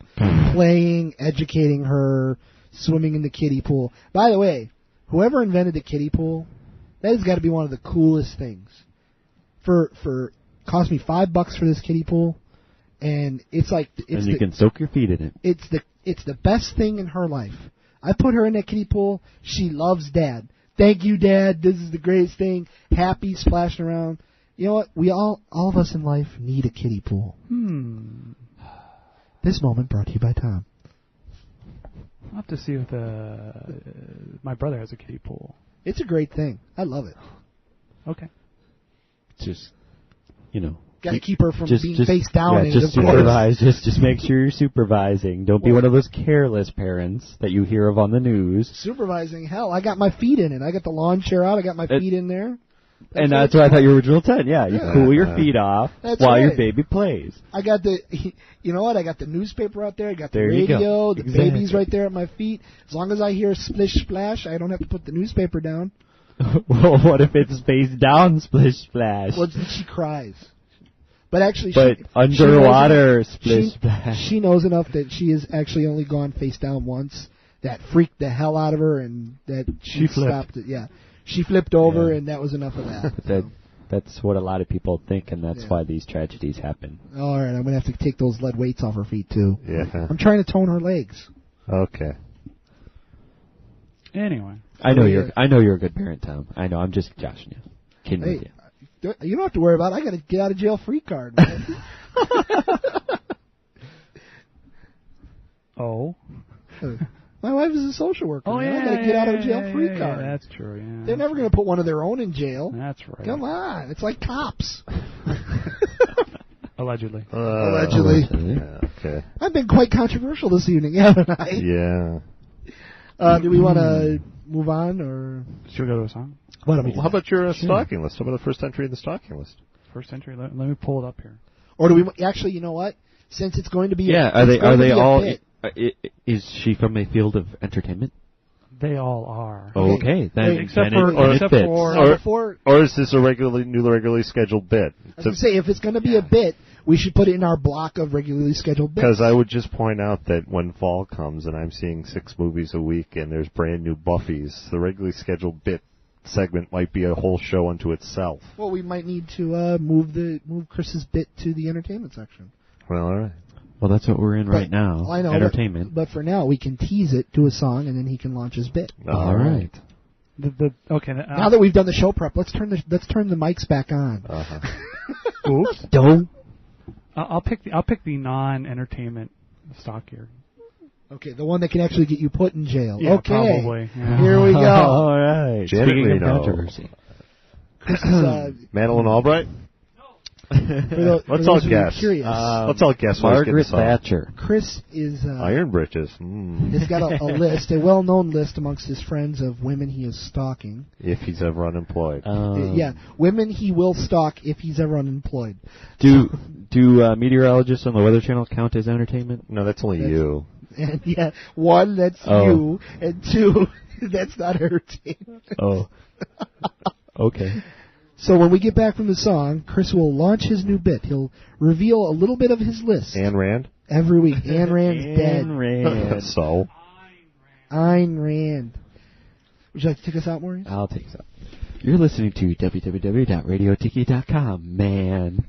playing, educating her, swimming in the kiddie pool. By the way, whoever invented the kiddie pool, that has got to be one of the coolest things. Cost me $5 for this kiddie pool. And it's like you can soak your feet in it. It's the best thing in her life. I put her in that kiddie pool. She loves Dad. Thank you, Dad. This is the greatest thing. Happy, splashing around. You know what? We all of us in life need a kiddie pool. This moment brought to you by Tom. I'll have to see if my brother has a kiddie pool. It's a great thing. I love it. Okay. Just got to keep her from being face down. Yeah, just supervise. Just make sure you're supervising. Don't be one of those careless parents that you hear of on the news. Supervising, hell, I got my feet in it. I got the lawn chair out. I got my feet in there. That's what I thought your original 10. Yeah, you cool your feet off while your baby plays. I got you know what? I got the newspaper out there. I got the radio. The baby's right there at my feet. As long as I hear splish splash, I don't have to put the newspaper down. Well, what if it's face down, splish splash? Well, she cries. But actually, underwater splish splash. She knows enough that she has actually only gone face down once. That freaked the hell out of her, and that she stopped it. Yeah, she flipped over, and that was enough of that. That's what a lot of people think, and that's why these tragedies happen. All right, I'm gonna have to take those lead weights off her feet too. Yeah, I'm trying to tone her legs. Okay. Anyway, I know you're a good parent, Tom. I know. I'm just joshing you, kidding with you. You don't have to worry about it. I got a get out of jail free card, man. Oh. My wife is a social worker. Oh, man. yeah, I got a get out of jail free card. Yeah, that's true. Yeah. They're never going to put one of their own in jail. That's right. Come on, it's like cops. Allegedly. Allegedly. Yeah, okay. I've been quite controversial this evening, haven't I? Yeah. Do we want to move on, or should we go to a song? How about your stalking list? How about the first entry in the stalking list? First entry. Let me pull it up here. Or do we actually? You know what? Since it's going to be are they all? Is she from a field of entertainment? They all are. Okay, then except for or is this a regularly scheduled bit? I was going to say, if it's going to be a bit, we should put it in our block of regularly scheduled bits. Because I would just point out that when fall comes and I'm seeing 6 movies a week and there's brand new Buffys, the regularly scheduled bit segment might be a whole show unto itself. Well, we might need to move Chris's bit to the entertainment section. Well, all right. Well, that's what we're in right now. I know, entertainment. But for now, we can tease it to a song, and then he can launch his bit. All right. Okay. Now that we've done the show prep, let's turn the mics back on. Oops. Don't. I'll pick the non-entertainment stock here. Okay, the one that can actually get you put in jail. Yeah, okay, probably. Yeah. Here we go. All right. Janet Speaking of Reno. controversy. Chris is, Madeline Albright? Let's all guess. Let's all guess. Margaret Thatcher. Chris is Iron Britches. He's got a list, a well-known list amongst his friends of women he is stalking. If he's ever unemployed. Yeah, women he will stalk if he's ever unemployed. Do meteorologists on the Weather Channel count as entertainment? No, that's only you. And yeah, one, that's you, and two, that's not entertainment. Oh. Okay. So when we get back from the song, Chris will launch his new bit. He'll reveal a little bit of his list. Ayn Rand? Every week. Ayn Rand's dead. Ayn Rand. So? Ayn Rand. Would you like to take us out, Maurice? I'll take us out. You're listening to www.radiotiki.com, man.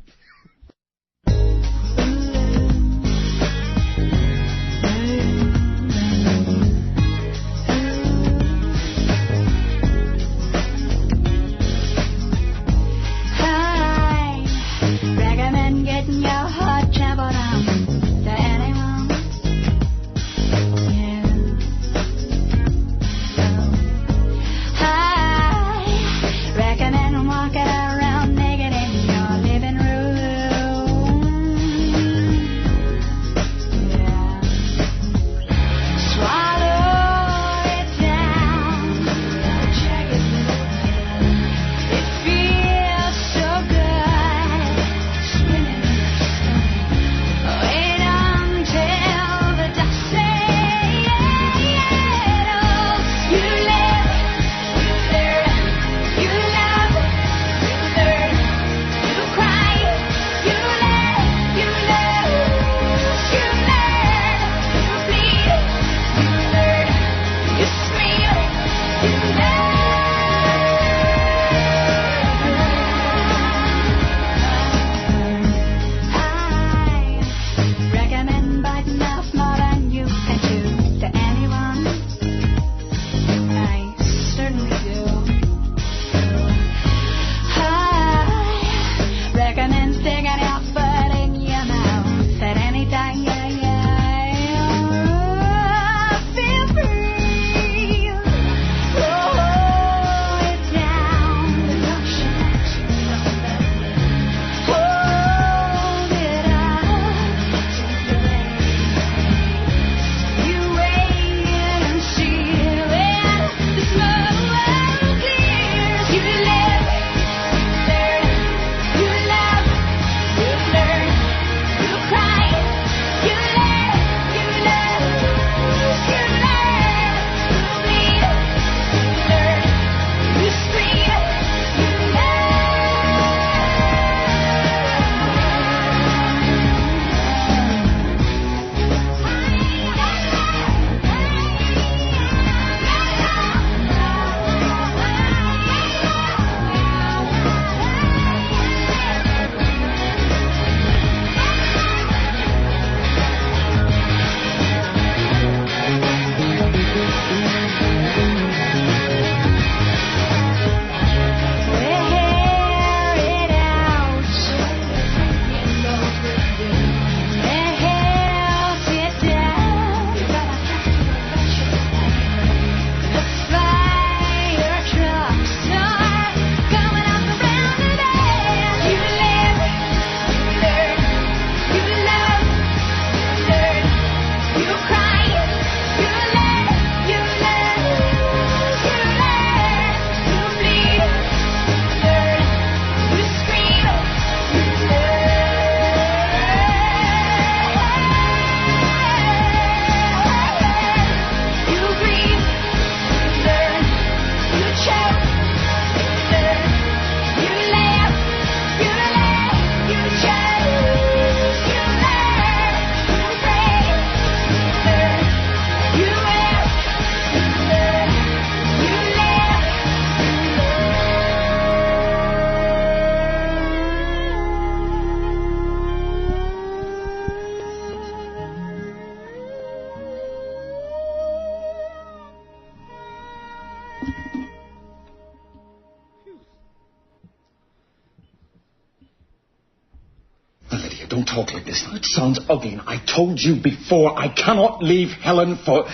talk like this. It sounds ugly, and I told you before I cannot leave Helen for...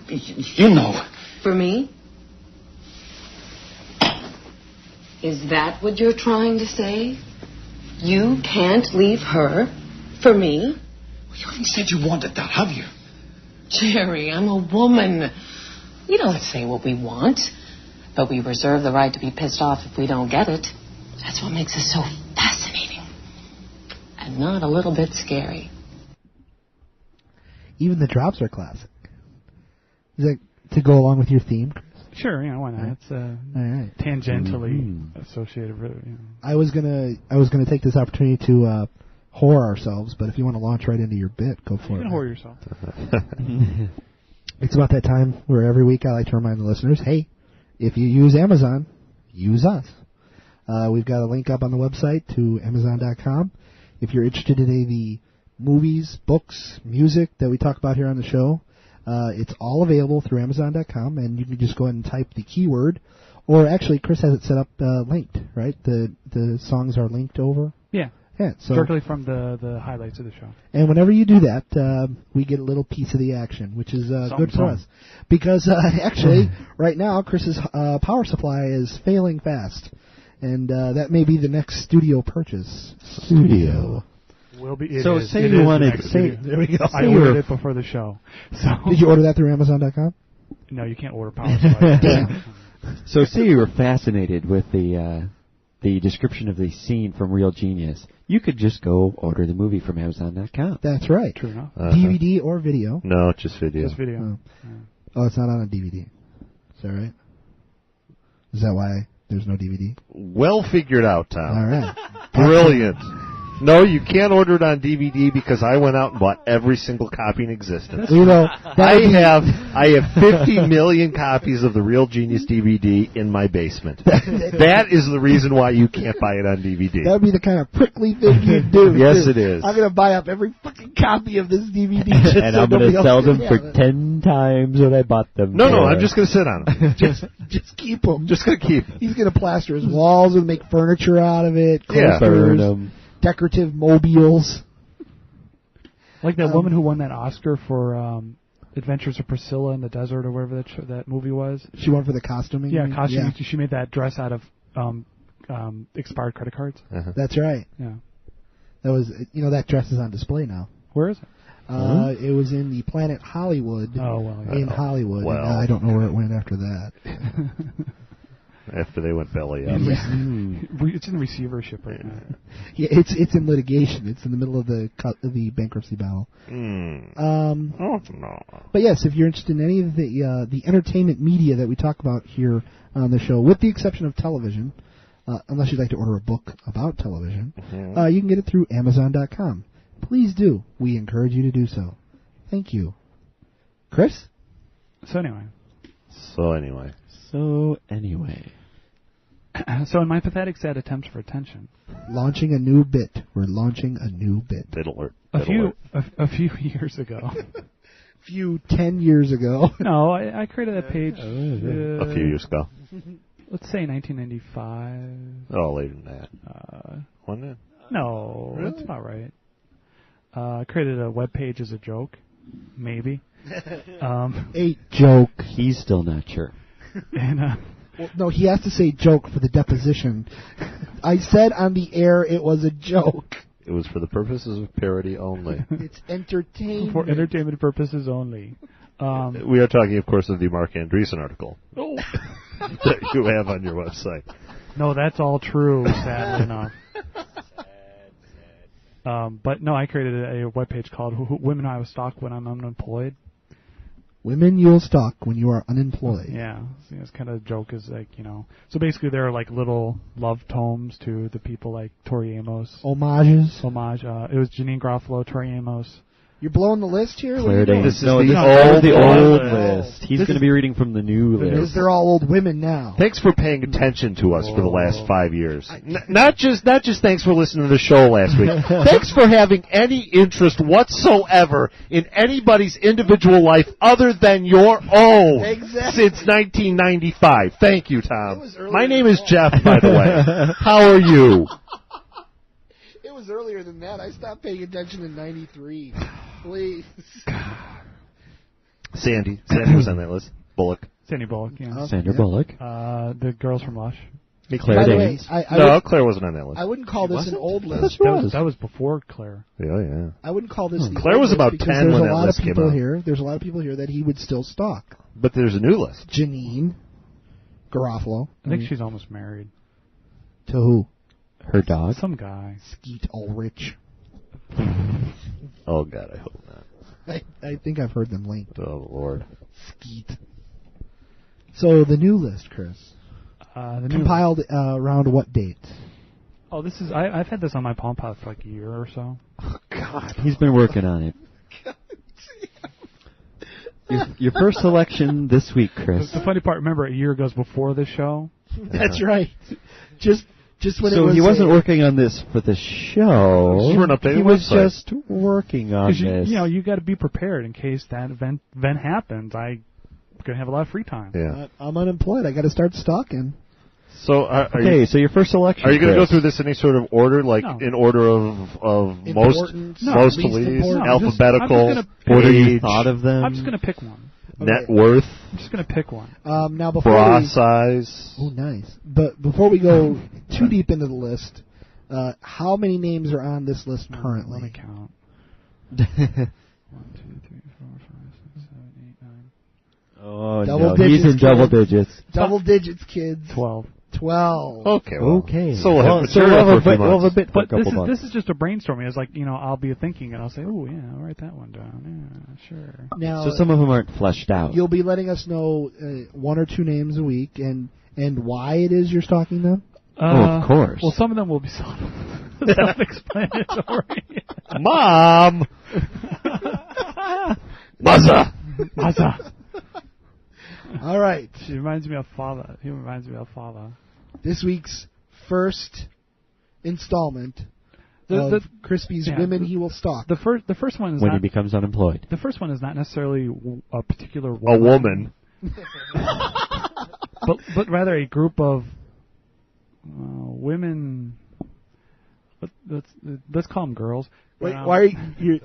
You know. For me? Is that what you're trying to say? You can't leave her for me? You haven't said you wanted that, have you? Jerry, I'm a woman. We don't say what we want, but we reserve the right to be pissed off if we don't get it. That's what makes us so fascinating. And not a little bit scary. Even the drops are classic. Is that to go along with your theme, Chris? Sure, why not? It's all right. Tangentially associated with it. I was gonna take this opportunity to whore ourselves, but if you want to launch right into your bit, go for it. You can whore yourself. It's about that time where every week I like to remind the listeners, hey, if you use Amazon, use us. We've got a link up on the website to Amazon.com. If you're interested in any of the movies, books, music that we talk about here on the show, it's all available through Amazon.com, and you can just go ahead and type the keyword, or actually Chris has it set up linked, right? The songs are linked over. Yeah. Yeah. So directly from the highlights of the show. And whenever you do that, we get a little piece of the action, which is good for us. Because actually, right now, Chris's power supply is failing fast, and that may be the next studio purchase. Studio. Will be. So say you wanted. There we go. I ordered it before the show. So did you order that through Amazon.com? No, you can't order power supply. Damn. So say you were fascinated with the description of the scene from Real Genius. You could just go order the movie from Amazon.com. That's right. True enough. DVD or video? No, just video. Just video. Oh, it's not on a DVD. Is that right? Is that why there's no DVD? Well figured out, Tom. All right. Brilliant. No, you can't order it on DVD because I went out and bought every single copy in existence. You know, I have 50 million copies of the Real Genius DVD in my basement. That is the reason why you can't buy it on DVD. That would be the kind of prickly thing you'd do. Yes, it is. I'm going to buy up every fucking copy of this DVD. And I'm going to sell them for 10 times what I bought them No, for. I'm just going to sit on them. Just keep them. Just going to keep them. He's going to plaster his walls and make furniture out of it. Yeah. Burn them. Decorative mobiles. Like that woman who won that Oscar for Adventures of Priscilla in the Desert or whatever that movie was. She won for the costuming? Yeah, costuming. Yeah. She made that dress out of expired credit cards. That's right. Yeah. That was, that dress is on display now. Where is it? It was in the Planet Hollywood in Hollywood. Well. And I don't know where it went after that. After they went belly up. It's in receivership right now. Yeah, it's in litigation. It's in the middle of the bankruptcy battle. Oh, no. But yes, if you're interested in any of the entertainment media that we talk about here on the show, with the exception of television, unless you'd like to order a book about television, you can get it through Amazon.com. Please do. We encourage you to do so. Thank you. Chris? So anyway. So in my pathetic, sad attempts for attention, launching a new bit. We're launching a new bit. Bit alert. A few years ago. 10 years ago. No, I created that page. A few years ago. Let's say 1995. Oh, later than that. Wasn't it? No, Really? that's about right. I created a web page as a joke, maybe. A joke. He's still not sure. And well, no, he has to say joke for the deposition. I said on the air it was a joke. It was for the purposes of parody only. It's entertainment. For entertainment purposes only. We are talking, of course, of the Mark Andreessen article that you have on your website. No, that's all true, sadly enough. But no, I created a webpage called Women I Will Stalk When I'm Unemployed. Women you'll stalk when you are unemployed. Yeah, so it's kind of a joke is like, so basically they're like little love tomes to the people like Tori Amos. Homages. Homage. It was Janine Garofalo, Tori Amos. You're blowing the list here? Claire Danes. This is No, the this old is the old list. list. He's going to be reading from the new list. Because they're all old women now. Thanks for paying attention to us for the last 5 years. Not just thanks for listening to the show last week. Thanks for having any interest whatsoever in anybody's individual life other than your own since 1995. Thank you, Tom. My name is Jeff, by the way. How are you? was earlier than that. I stopped paying attention in '93. Please. Sandy was on that list. Bullock. Sandy Bullock, yeah. Sandra Bullock. The girls from Lush. Claire By the way, Danes. Claire wasn't on that list. I wouldn't call this an old list. That was before Claire. Yeah. I wouldn't call this the Claire old was list about because 10 there's when a that lot list of came people out. here. There's a lot of people here that he would still stalk. But there's a new list. Janine Garofalo. I think she's almost married. To who? Her dog. Some guy. Skeet Ulrich. Oh, God, I hope not. I think I've heard them linked. Oh, Lord. Skeet. So the new list, Chris. Compiled around what date? Oh, this is. I've had this on my Palm Pod for like a year or so. Oh, God. He's been working on it. Your first selection this week, Chris. The funny part, remember, a year goes before the show. That's right. Just when it so was. He wasn't working on this for the show. For an updated he was website. just working on this. You got to be prepared in case that event happens. I'm gonna have a lot of free time. Yeah. I'm unemployed. I got to start stalking. So so your first selection. Are you going to go Chris. through this in any sort of order, like No. in order of most Least to least, important. alphabetical, Order you age, thought of them? I'm just gonna pick one. net worth, I'm just gonna pick one. Now before bra we, size? Oh, nice. But before we go too deep into the list, how many names are on this list currently? Let me count. 1, 2, 3, 4, 5, 6, 7, 8, 9. Oh, Double no. digits, He's in double kids. digits. Double digits, kids. 12. 12. Okay. Well, Okay. So we'll have Well, material for a few we'll have months. a bit for a But couple months. this is just a brainstorming. It's like, I'll be thinking and I'll say, oh, yeah, I'll write that one down. Yeah, sure. Now, So some of them aren't fleshed out. you'll be letting us know one or two names a week and why it is you're stalking them? Of course. Well, some of them will be self-explanatory. Mom! Maza! All right. She reminds me of father. He reminds me of father. This week's first installment The- of the- Crispy's yeah, Women the- He Will Stalk. The first one is when he not. becomes unemployed. The first one is not necessarily a particular A woman. but rather a group of women. Let's call them girls. Wait, why are you...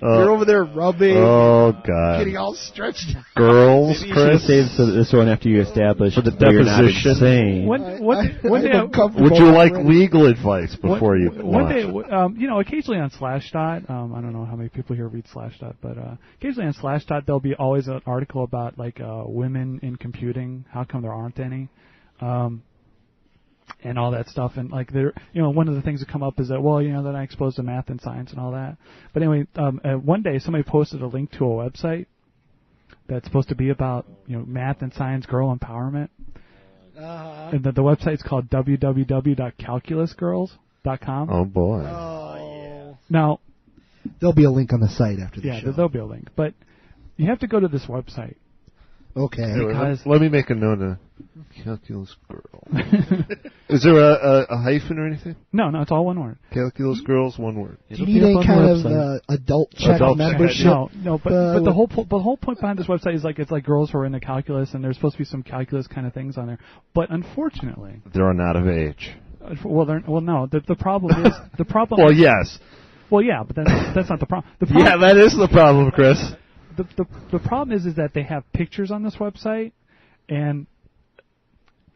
You're over there rubbing. Oh, God. Getting all stretched out. Girls, Maybe you should Chris? save this one after you establish For the that you're not deposition. insane. Would you like legal advice before you one day, launch? occasionally on Slashdot, I don't know how many people here read Slashdot, but occasionally on Slashdot there'll be always an article about like women in computing. How come there aren't any? And all that stuff, and like there, one of the things that come up is that they're not exposed to math and science and all that. But anyway, one day somebody posted a link to a website that's supposed to be about math and science girl empowerment, and the website's called www.calculusgirls.com. Oh boy! Now there'll be a link on the site after the show. Yeah, there'll be a link, but you have to go to this website. Okay. Anyway, let me make a note of Calculus Girl. Is there a hyphen or anything? No, it's all one word. Calculus Girls, one word. Do you need any kind of adult check membership? No, but the whole point behind this website is like it's like girls who are into calculus, and there's supposed to be some calculus kind of things on there. But unfortunately, they're not of age. No. The problem is the problem. Well, yes. Well, yeah, but that's not the problem. Yeah, that is the problem, Chris. The problem is that they have pictures on this website, and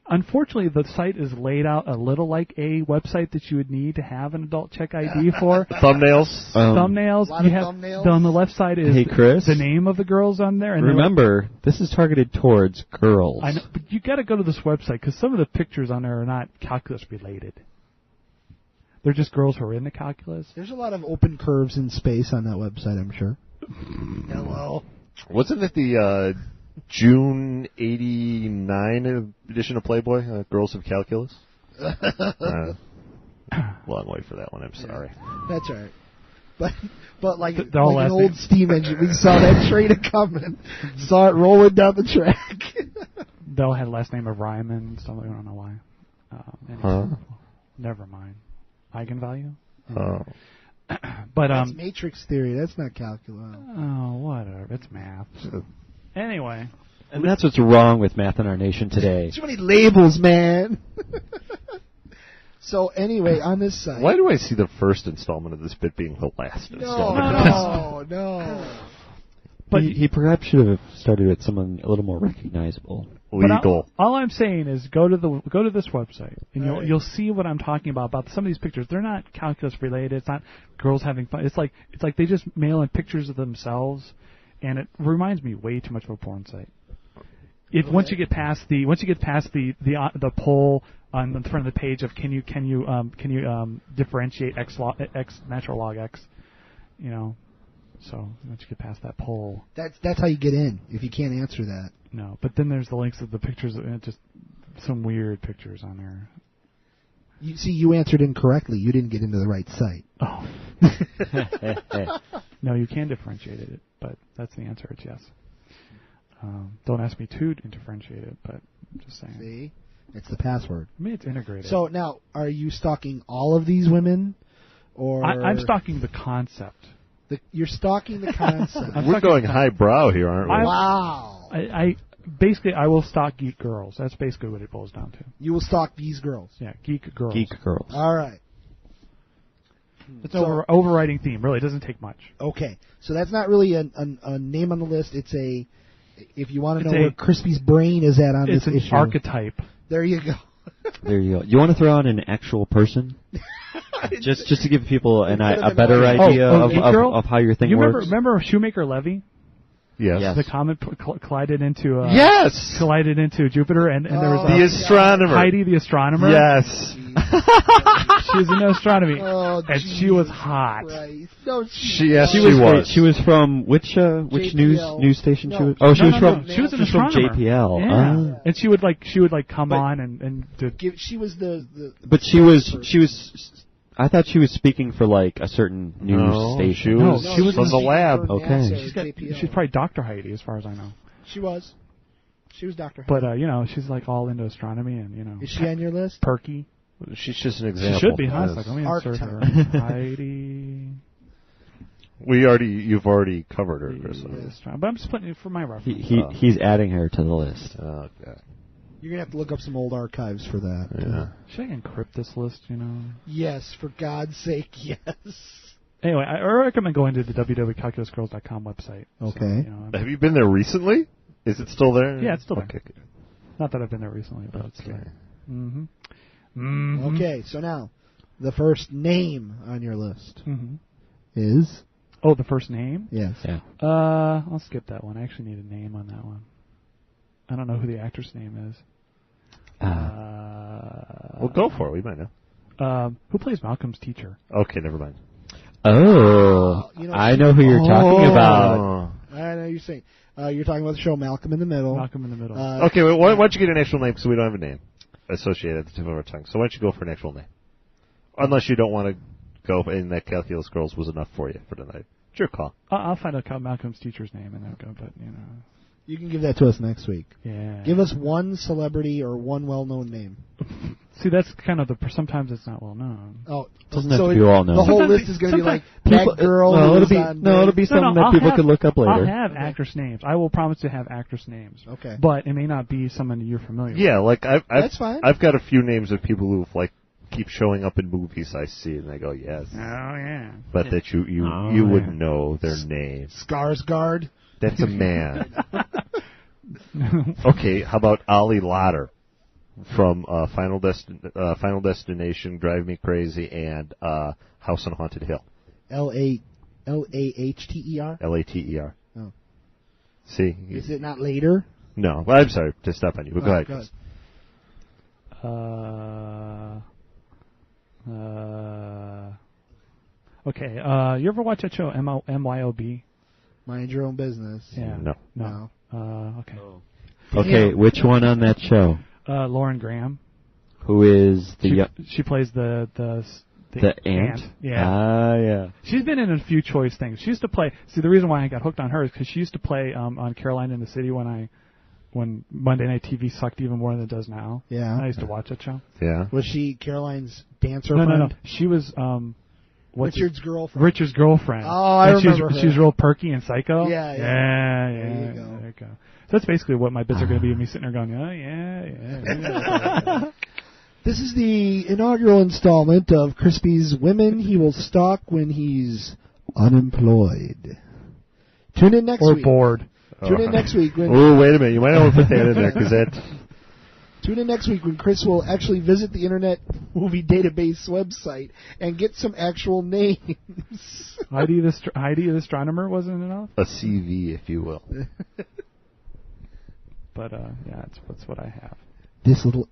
unfortunately the site is laid out a little like a website that you would need to have an adult check ID for. Thumbnails. Thumbnails. You have thumbnails. On the left side is Chris, the name of the girls on there. And remember, this is targeted towards girls. I know, but you got to go to this website because some of the pictures on there are not calculus related. They're just girls who are into calculus. There's a lot of open curves in space on that website, I'm sure. Hello. Wasn't it the June '89 edition of Playboy, Girls of Calculus? Long way for that one. I'm sorry. That's all right. But like an last old steam engine, we saw that train coming, saw it rolling down the track. They all had last name of Ryman and stuff. I don't know why. Anyway, Never mind. Eigenvalue. Oh. But that's matrix theory. That's not calculus. Oh, whatever. It's math. Anyway. And that's what's wrong with math in our nation today. Too many labels, man. So anyway, on this site. Why do I see the first installment of this bit being the last installment? No. But he perhaps should have started with someone a little more recognizable. Legal. All I'm saying is go to this website and you'll see what I'm talking about some of these pictures. They're not calculus related. It's not girls having fun. It's like they just mail in pictures of themselves, and it reminds me way too much of a porn site. Once you get past the poll on the front of the page of can you differentiate x natural log x, So once you get past that poll, that's how you get in. If you can't answer that, no. But then there's the links of the pictures, just some weird pictures on there. You answered incorrectly. You didn't get into the right site. Oh. No, you can differentiate it, but that's the answer. It's yes. Don't ask me to differentiate it, but I'm just saying. See, it's the password. I mean, it's integrated. So now, are you stalking all of these women, or I'm stalking the concept. You're stalking the concept. We're going highbrow here, aren't we? Wow. I will stalk geek girls. That's basically what it boils down to. You will stalk these girls. Yeah, geek girls. Geek girls. All right. It's an overriding theme. Really, it doesn't take much. Okay, so that's not really a name on the list. It's if you want to know where Crispy's brain is at on this issue. It's an archetype. There you go. There you go. You want to throw out an actual person? just to give people a better idea of how your thing works. Remember Shoemaker Levy? Yes. The comet collided into collided into Jupiter, and there was the astronomer, Heidi the astronomer. Yes. She was in astronomy, and she was hot. No, she was. She was from which news station? She was. Oh, she was an astronomer. From JPL. Yeah. And she would come on and she was the. But she was. I thought she was speaking for like a certain news station. She was from the lab. Okay. She's probably Dr. Heidi, as far as I know. She was Dr. Heidi. But she's like all into astronomy, and Is she on your list? Perky. She's just an example. She should be. Huh? Let me insert her. Heidi. You've already covered her, Chris. But I'm just putting it for my reference. He's adding her to the list. Oh, God. You're going to have to look up some old archives for that. Yeah. Should I encrypt this list, Yes, for God's sake, yes. Anyway, I recommend going to the www.calculusgirls.com website. Okay. So, have you been there recently? Is it still there? Yeah, it's still there. Okay. Not that I've been there recently, but it's there. Mm-hmm. Okay, so now, the first name on your list is... Oh, the first name? Yes. Yeah. I'll skip that one. I actually need a name on that one. I don't know who the actor's name is. Well, go for it. We might know. Who plays Malcolm's teacher? Okay, never mind. Oh, I know who you're talking about. I know you're saying. You're talking about the show Malcolm in the Middle. Malcolm in the Middle. Okay, well, why don't you get an actual name, because we don't have a name associated at the tip of our tongue. So why don't you go for an actual name? Unless you don't want to go, and that Calculus Girls was enough for you for tonight. It's your call. I'll find out Malcolm's teacher's name and then go, but, You can give that to us next week. Yeah. Give us one celebrity or one well-known name. See, that's kind of sometimes it's not well-known. Oh, doesn't have to be well-known. The whole list is going to be like that girl. It'll be something that people can look up later. I'll have actress names. I will promise to have actress names. Okay. But it may not be someone you're familiar with. Yeah, like that's fine. I've got a few names of people who keep showing up in movies I see, and I go, yes. Oh, yeah. But that you wouldn't know their name. Skarsgård. That's a man. Okay, how about Ali Lauder from Final Destination, Drive Me Crazy, and House on Haunted Hill. Lahter. Later. Oh. See? Is it not later? No. Well, I'm sorry to step on you, but go ahead. Go ahead. Okay. You ever watch that show MYOB? Mind Your Own Business. Yeah. No. Okay. Oh. Okay, which one on that show? Lauren Graham. Who is the... She plays the aunt? Yeah. Yeah. She's been in a few choice things. She used to play... See, the reason why I got hooked on her is because she used to play on Caroline in the City when Monday Night TV sucked even more than it does now. Yeah. I used to watch that show. Yeah. Was she Caroline's dancer friend? No. She was... Richard's girlfriend. Richard's girlfriend. Oh, I remember her. She's real perky and psycho. Yeah. There you go. So that's basically what my bits are going to be. Me sitting there going, oh, yeah. This is the inaugural installment of Crispy's Women He Will Stalk When He's Unemployed. Tune in next week. Or bored. Tune in next week. Oh, wait a minute. You might want to put that in there, because that... Tune in next week when Chris will actually visit the Internet Movie Database website and get some actual names. Heidi the Astronomer wasn't enough? A CV, if you will. But, yeah, that's what I have. This little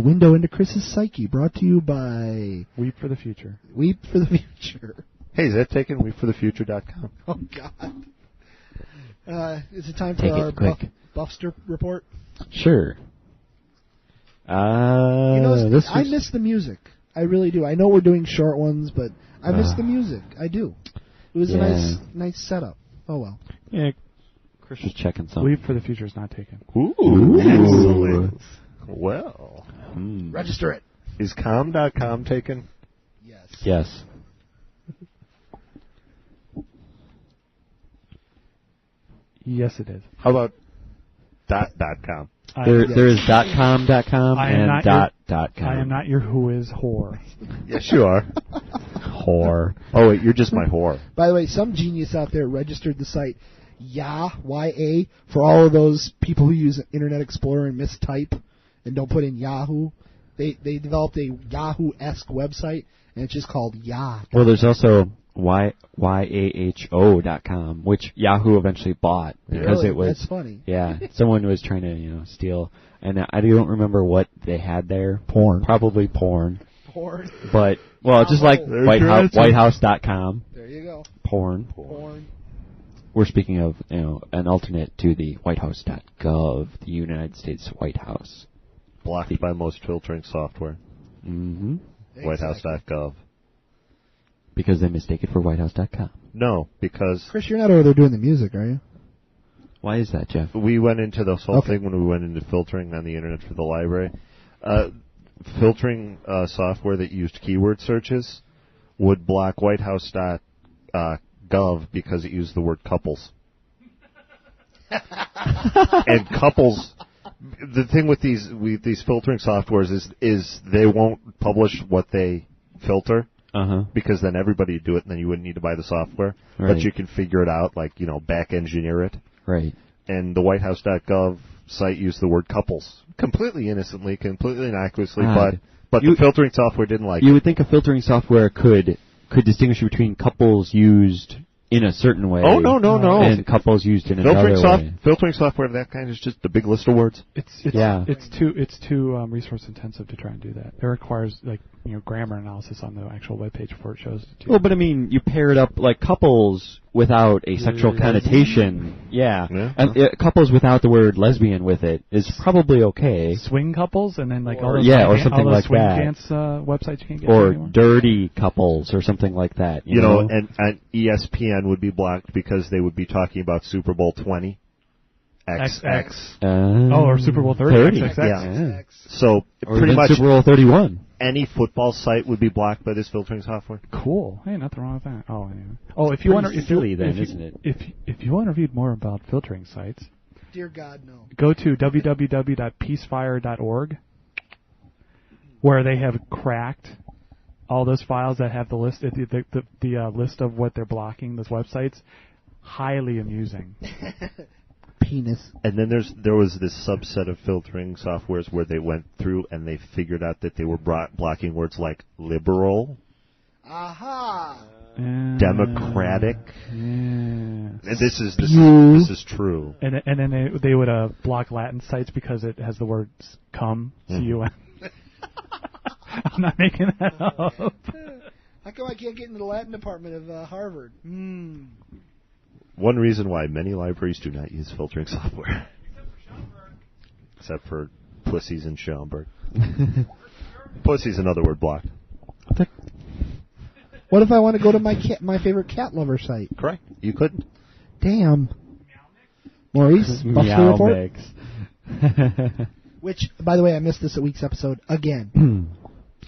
window into Chris's psyche brought to you by... Weep for the Future. Weep for the Future. Hey, is that taken? Weepforthefuture.com. Oh, God. Is it time for our Buffster Report? Sure. I miss the music. I really do. I know we're doing short ones, but I miss the music. I do. It was a nice setup. Oh, well. Yeah. Chris was checking something. Weep for the Future is not taken. Ooh. Excellent. Well. Register it. Is com.com taken? Yes. Yes, it is. How about .com? There is .com and .com. I am not your who is whore. Yes, you are. Whore. Oh, wait, you're just my whore. By the way, some genius out there registered the site Y-A, for all of those people who use Internet Explorer and mistype and don't put in Yahoo. They developed a Yahoo-esque website, and it's just called Yah. Well, there's also YAHO.com, which Yahoo eventually bought because it was... That's funny. Yeah, someone was trying to, steal, and I don't remember what they had there. Porn. Probably porn. Porn. But, well, just like Whitehouse.com. There you go. Porn. We're speaking of, an alternate to the whitehouse.gov, the United States White House. Blocked by most filtering software. Mm-hmm. Whitehouse.gov. Because they mistake it for whitehouse.com. No, because... Chris, you're not over there doing the music, are you? Why is that, Jeff? We went into this whole thing when we went into filtering on the Internet for the library. Filtering software that used keyword searches would block whitehouse.gov because it used the word couples. And couples... The thing with these filtering softwares is they won't publish what they filter. Because then everybody would do it, and then you wouldn't need to buy the software. Right. But you can figure it out, like, back engineer it. Right. And the whitehouse.gov site used the word couples. Completely innocently, completely innocuously, but the filtering software didn't like it. You would think a filtering software could distinguish between couples used in a certain way. Oh, no. And couples used in another way. Filtering software of that kind is just a big list of words. It's too resource intensive to try and do that. It requires grammar analysis on the actual web page before it shows it to you. Well, but I mean, you pair it up like couples without a sexual connotation. Yeah. And couples without the word lesbian with it is probably okay. Swing couples and then like or something like swing that. dance websites you can't get or anymore. dirty couples or something like that. You know? And ESPN would be blocked because they would be talking about Super Bowl 20. XX. Or Super Bowl 30. XXX. Yeah. So or pretty much Super Bowl 31. Any football site would be blocked by this filtering software. Cool. Hey, nothing wrong with that. Oh, anyway. Oh, if you want to, isn't it? If you want to read more about filtering sites, dear God, no. Go to www.peacefire.org, where they have cracked all those files that have the list, the list of what they're blocking. Those websites, highly amusing. Penis. And then there was this subset of filtering softwares where they went through and they figured out that they were blocking words like liberal, democratic. And this is true. And then they would block Latin sites because it has the words cum, C-U-M. I'm not making that up. How come I can't get into the Latin department of Harvard? One reason why many libraries do not use filtering software. Except for pussies in Schaumburg. Pussy's another word blocked. What if I want to go to my favorite cat lover site? Correct. You couldn't. Damn. Maurice, Buffster Report. Which, by the way, I missed this week's episode again.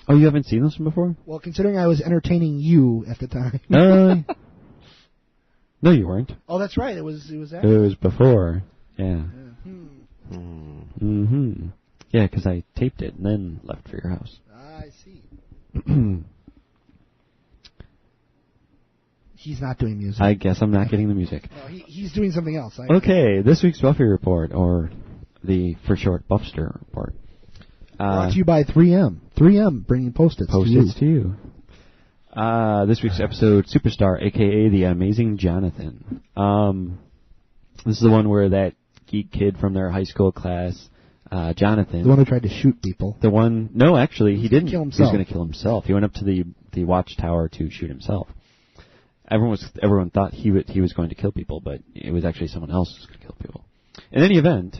Oh, you haven't seen this one before? Well, considering I was entertaining you at the time. No, you weren't. Oh, that's right. It was after. It was before. Yeah. Mm-hmm. Yeah, because I taped it and then left for your house. I see. He's not doing music. I guess I'm not getting the music. No, he's doing something else. Okay, this week's Buffy Report, or the, for short, Buffster Report. Brought to you by 3M. 3M bringing Post-its to you. This week's episode, Superstar, a.k.a. The Amazing Jonathan. This is the one where that geek kid from their high school class, Jonathan. The one who tried to shoot people. No, actually, he didn't. Kill himself. He was going to kill himself. He went up to the watchtower to shoot himself. Everyone thought he was going to kill people, but it was actually someone else who was going to kill people. In any event,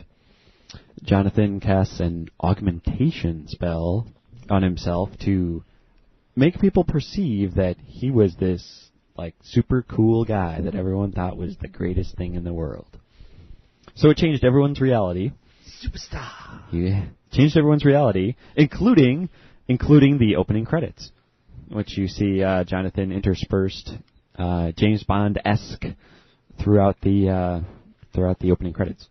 Jonathan casts an augmentation spell on himself to make people perceive that he was this like super cool guy that everyone thought was the greatest thing in the world. So it changed everyone's reality. Superstar. He changed everyone's reality, including the opening credits, which you see Jonathan interspersed James Bond-esque throughout the opening credits.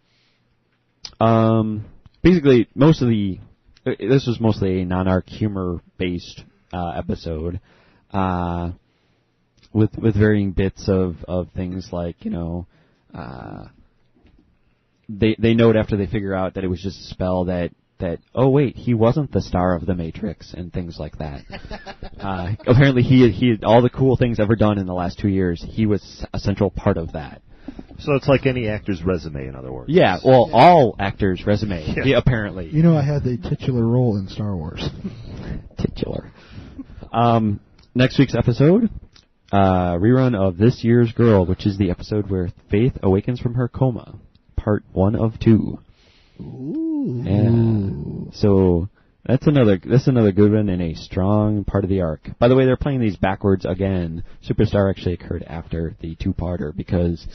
Basically, this was mostly a non-arc humor-based episode, with varying bits of things like, they note after they figure out that it was just a spell that oh wait, he wasn't the star of the Matrix and things like that. Apparently he had all the cool things ever done in the last 2 years. He was a central part of that. So it's like any actor's resume, in other words. Yeah, well, all actors' resume, apparently. I had the titular role in Star Wars. Titular. Next week's episode, rerun of This Year's Girl, which is the episode where Faith awakens from her coma. Part 1 of 2. Ooh. Yeah. So that's another good one and a strong part of the arc. By the way, they're playing these backwards again. Superstar actually occurred after the two-parter because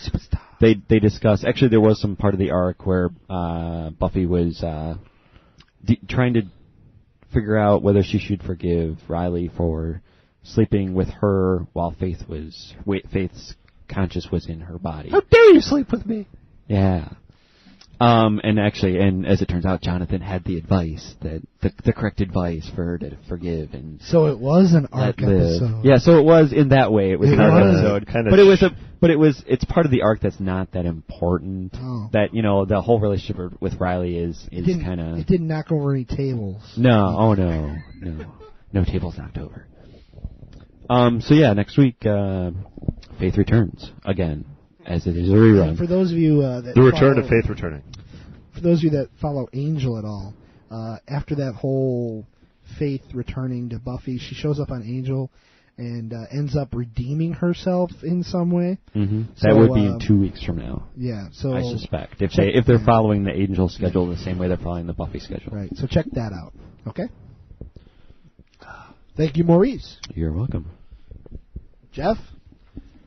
they discuss. Actually, there was some part of the arc where Buffy was trying to figure out whether she should forgive Riley for sleeping with her while Faith's conscience was in her body. How dare you sleep with me? Yeah. And as it turns out, Jonathan had the advice, the correct advice for her to forgive and so it was an arc episode. Yeah, so it was in that way. It was an arc episode, it's part of the arc that's not that important. Oh. That the whole relationship with Riley is kind of. It didn't knock over any tables. No, no tables knocked over. So yeah, next week, Faith returns again. As it is a rerun. And for those of you the return of Faith returning. For those of you that follow Angel at all, after that whole Faith returning to Buffy, she shows up on Angel and ends up redeeming herself in some way. Mm-hmm. So, that would be in 2 weeks from now. Yeah, so I suspect if they're following the Angel schedule the same way they're following the Buffy schedule. Right. So check that out. Okay. Thank you, Maurice. You're welcome. Jeff.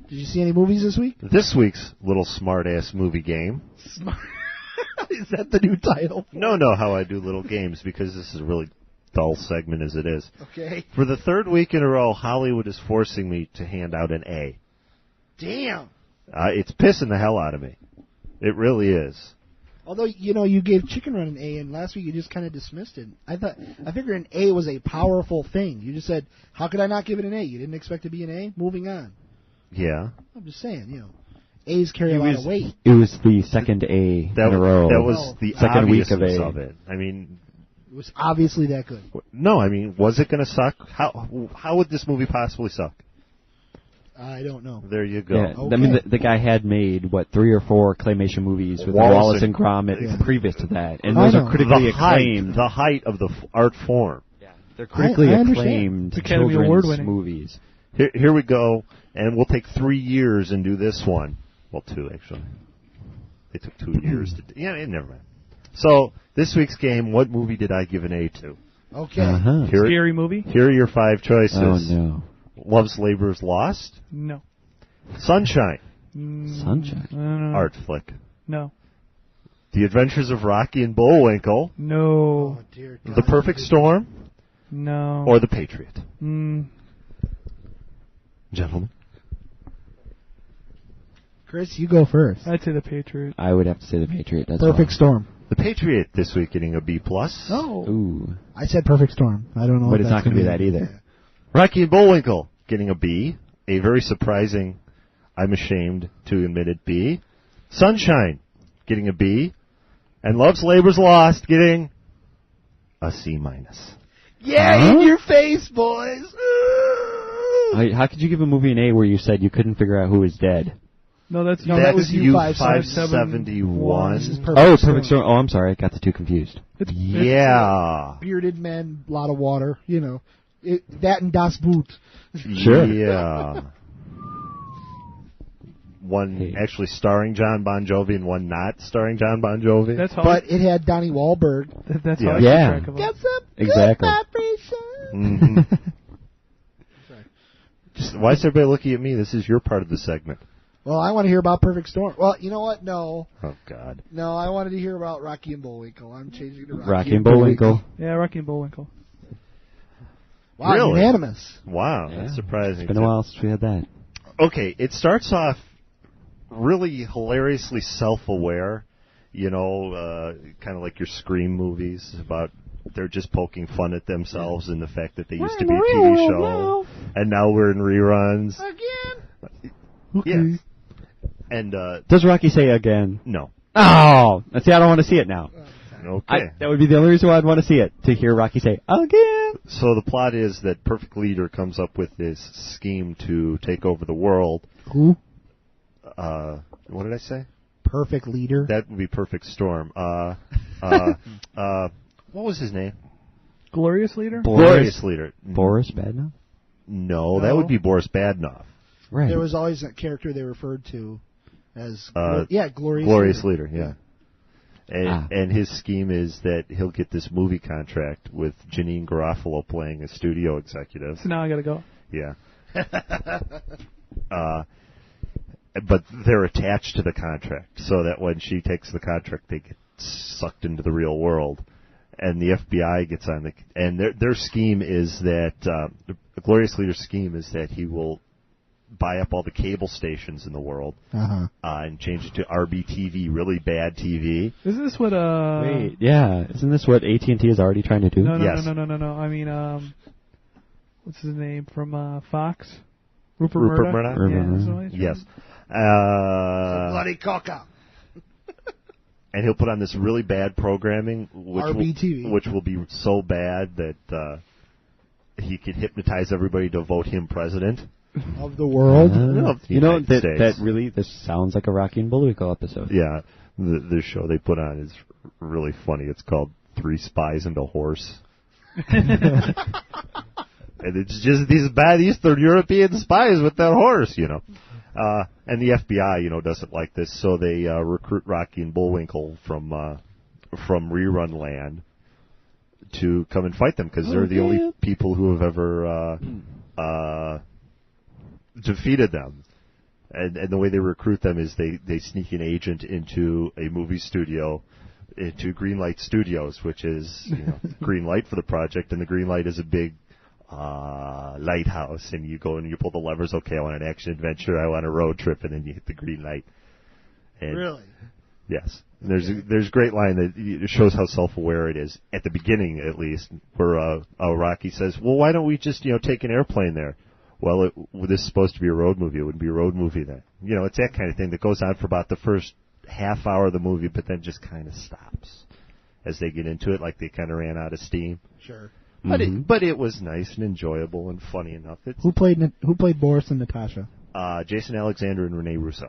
Did you see any movies this week? This week's little smart-ass movie game. Is that the new title? No, how I do little games, because this is a really dull segment as it is. Okay. For the third week in a row, Hollywood is forcing me to hand out an A. Damn. It's pissing the hell out of me. It really is. Although, you gave Chicken Run an A, and last week you just kind of dismissed it. I figured an A was a powerful thing. You just said, how could I not give it an A? You didn't expect to be an A? Moving on. Yeah. I'm just saying, A's carry a lot of weight. It was the second A in a row. That was the second week of obviousness A. of it. I mean, it was obviously that good. No, I mean, was it going to suck? How would this movie possibly suck? I don't know. There you go. Yeah, okay. I mean, the guy had made 3 or 4 claymation movies with Wallace and Gromit previous to that, and those are critically acclaimed. The height of the art form. Yeah, they're critically acclaimed Academy children's Award-winning movies. Here we go, and we'll take 3 years and do this one. Well, 2 actually. They took 2 years to do. Yeah, never mind. So this week's game, what movie did I give an A to? Okay. Scary movie? Here are your 5 choices. Oh no. Love's Labor's Lost? No. Sunshine? Sunshine. Art flick? No. The Adventures of Rocky and Bullwinkle? No. Oh, dear God. The Perfect Storm? No. Or The Patriot? Gentlemen? Chris, you go first. I'd say The Patriot. I would have to say The Patriot. That's Perfect Storm. The Patriot this week getting a B+. Oh. Ooh. I said Perfect Storm. I don't know. But if it's that's not going to be gonna that either. Rocky and Bullwinkle getting a B. A very surprising, I'm ashamed to admit it, B. Sunshine getting a B. And Love's Labor's Lost getting a C-. Yeah, in your face, boys. How could you give a movie an A where you said you couldn't figure out who was dead? No, that's that was U571. This is Perfect Storm. Oh, I'm sorry. I got the two confused. Yeah. Bearded men, a lot of water, you know. That and Das Boot. Sure. Yeah. One actually starring John Bon Jovi and one not starring John Bon Jovi. But it had Donnie Wahlberg. That's how I keep track of Get them. some Exactly. good vibration. Why is everybody looking at me? This is your part of the segment. Well, I want to hear about Perfect Storm. Well, you know what? No. Oh, God. No, I wanted to hear about Rocky and Bullwinkle. I'm changing to Rocky and Bullwinkle. Yeah, Rocky and Bullwinkle. Wow, Really? unanimous. Wow, that's surprising. It's been a while since we had that. Okay, it starts off really hilariously self-aware, you know, kind of like your Scream movies about they're just poking fun at themselves and the fact that they used to be a TV show and now we're in reruns. Again? Yes. And does Rocky say again? No. Oh, see, I don't want to see it now. Okay. That would be the only reason why I'd want to see it, to hear Rocky say again. So the plot is that Perfect Leader comes up with this scheme to take over the world. Who? What did I say? Perfect Leader. That would be Perfect Storm. What was his name? Glorious Leader? Glorious Leader. Boris Badenoff? No, that would be Boris Badenoff. Right. There was always a character they referred to as Glorious Glorious Leader, yeah. Ah. And his scheme is that he'll get this movie contract with Janine Garofalo playing a studio executive. So now I got to go. Yeah. But they're attached to the contract, so that when she takes the contract, they get sucked into the real world. And the FBI gets on and their scheme is that the Glorious Leader's scheme is that he will buy up all the cable stations in the world and change it to RBTV, really bad TV. Isn't this what Wait, yeah. Isn't this what AT&T is already trying to do? No. Yes. I mean, what's his name from Fox? Rupert Murdoch? Yeah, yes. Bloody coca. And he'll put on this really bad programming, RBTV. which will be so bad that he could hypnotize everybody to vote him president. Of the world? This sounds like a Rocky and Bullwinkle episode. Yeah, the show they put on is really funny. It's called Three Spies and a Horse. And it's just these bad Eastern European spies with their horse, you know. And the FBI, you know, doesn't like this, so they recruit Rocky and Bullwinkle from rerun land to come and fight them, because they're the only people who have ever defeated them. And the way they recruit them is they sneak an agent into a movie studio, into Greenlight Studios, which is, you know, green light for the project, and the green light is a big lighthouse, and you go and you pull the levers. Okay, I want an action adventure, I want a road trip, and then you hit the green light. And really? Yes. And there's a great line that shows how self-aware it is at the beginning, at least, where Rocky says, "Well, why don't we just take an airplane there?" Well, this is supposed to be a road movie. It wouldn't be a road movie then. You know, it's that kind of thing that goes on for about the first half hour of the movie, but then just kind of stops as they get into it, like they kind of ran out of steam. Sure. But it was nice and enjoyable and funny enough. Who played Boris and Natasha? Jason Alexander and Renee Russo.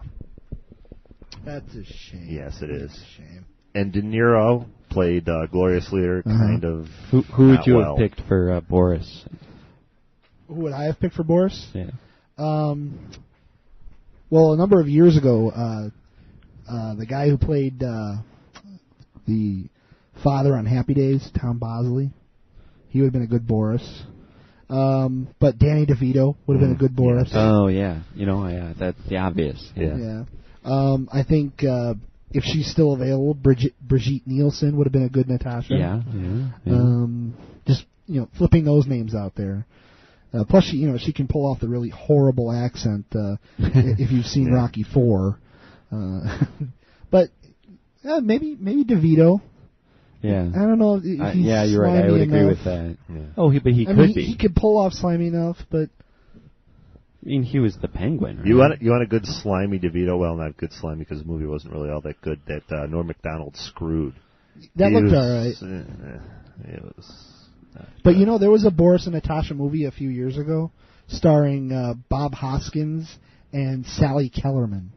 That's a shame. Yes, it is. That's a shame. And De Niro played Glorious Leader, kind of. Who would you have picked for Boris? Who would I have picked for Boris? Yeah. Well, a number of years ago, the guy who played the father on Happy Days, Tom Bosley, he would have been a good Boris. But Danny DeVito would have been a good Boris. Oh, yeah. That's the obvious. Yeah. I think if she's still available, Brigitte Nielsen would have been a good Natasha. Yeah. Just flipping those names out there. Plus, she can pull off the really horrible accent if you've seen Rocky IV. But maybe DeVito. Yeah. I don't know if he's yeah, you're right. I would agree with that. Yeah. Oh, but he could be. He could pull off slimy enough, but... I mean, he was the Penguin, right? You want a good slimy DeVito? Well, not good slimy because the movie wasn't really all that good. That Norm Macdonald Screwed. That looked all right. It was... But, you know, there was a Boris and Natasha movie a few years ago starring Bob Hoskins and Sally Kellerman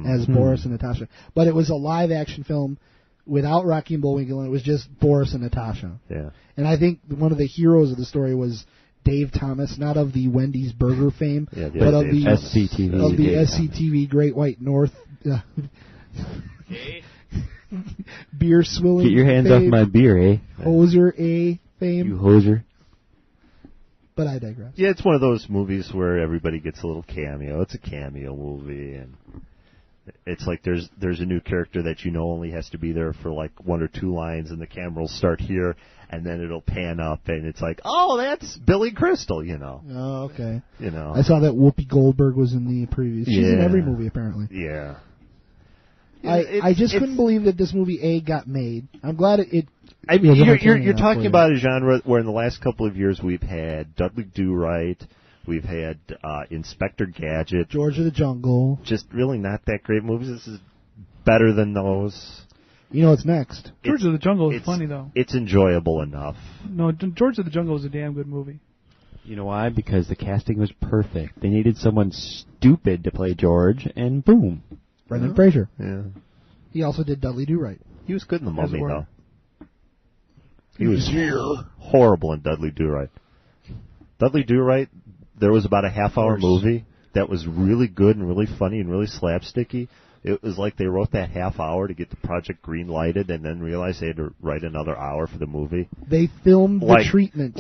as Boris and Natasha. But it was a live-action film without Rocky and Bullwinkle, and it was just Boris and Natasha. Yeah. And I think one of the heroes of the story was Dave Thomas, not of the Wendy's Burger fame, but of the SCTV Great White North beer swilling. Get your hands off my beer, eh? Hoser A fame. You hoser. But I digress. Yeah, it's one of those movies where everybody gets a little cameo. It's a cameo movie, and it's like there's a new character that you know only has to be there for like one or two lines, and the camera will start here, and then it'll pan up, and it's like, oh, that's Billy Crystal, you know. Oh, okay. You know. I saw that Whoopi Goldberg was in the previews. She's in every movie, apparently. Yeah. I just couldn't believe that this movie got made. I'm glad it I mean, you're talking about a genre where in the last couple of years we've had Dudley Do-Right, we've had Inspector Gadget, George of the Jungle. Just really not that great movies. This is better than those. You know what's next? George of the Jungle is funny, though. It's enjoyable enough. No, George of the Jungle is a damn good movie. You know why? Because the casting was perfect. They needed someone stupid to play George, and boom. Brendan Fraser. Yeah. He also did Dudley Do-Right. He was good in The Mummy, though. He was horrible in Dudley Do-Right. Dudley Do-Right, there was about a half-hour movie that was really good and really funny and really slapsticky. It was like they wrote that half hour to get the project green-lighted and then realized they had to write another hour for the movie. They filmed the treatment.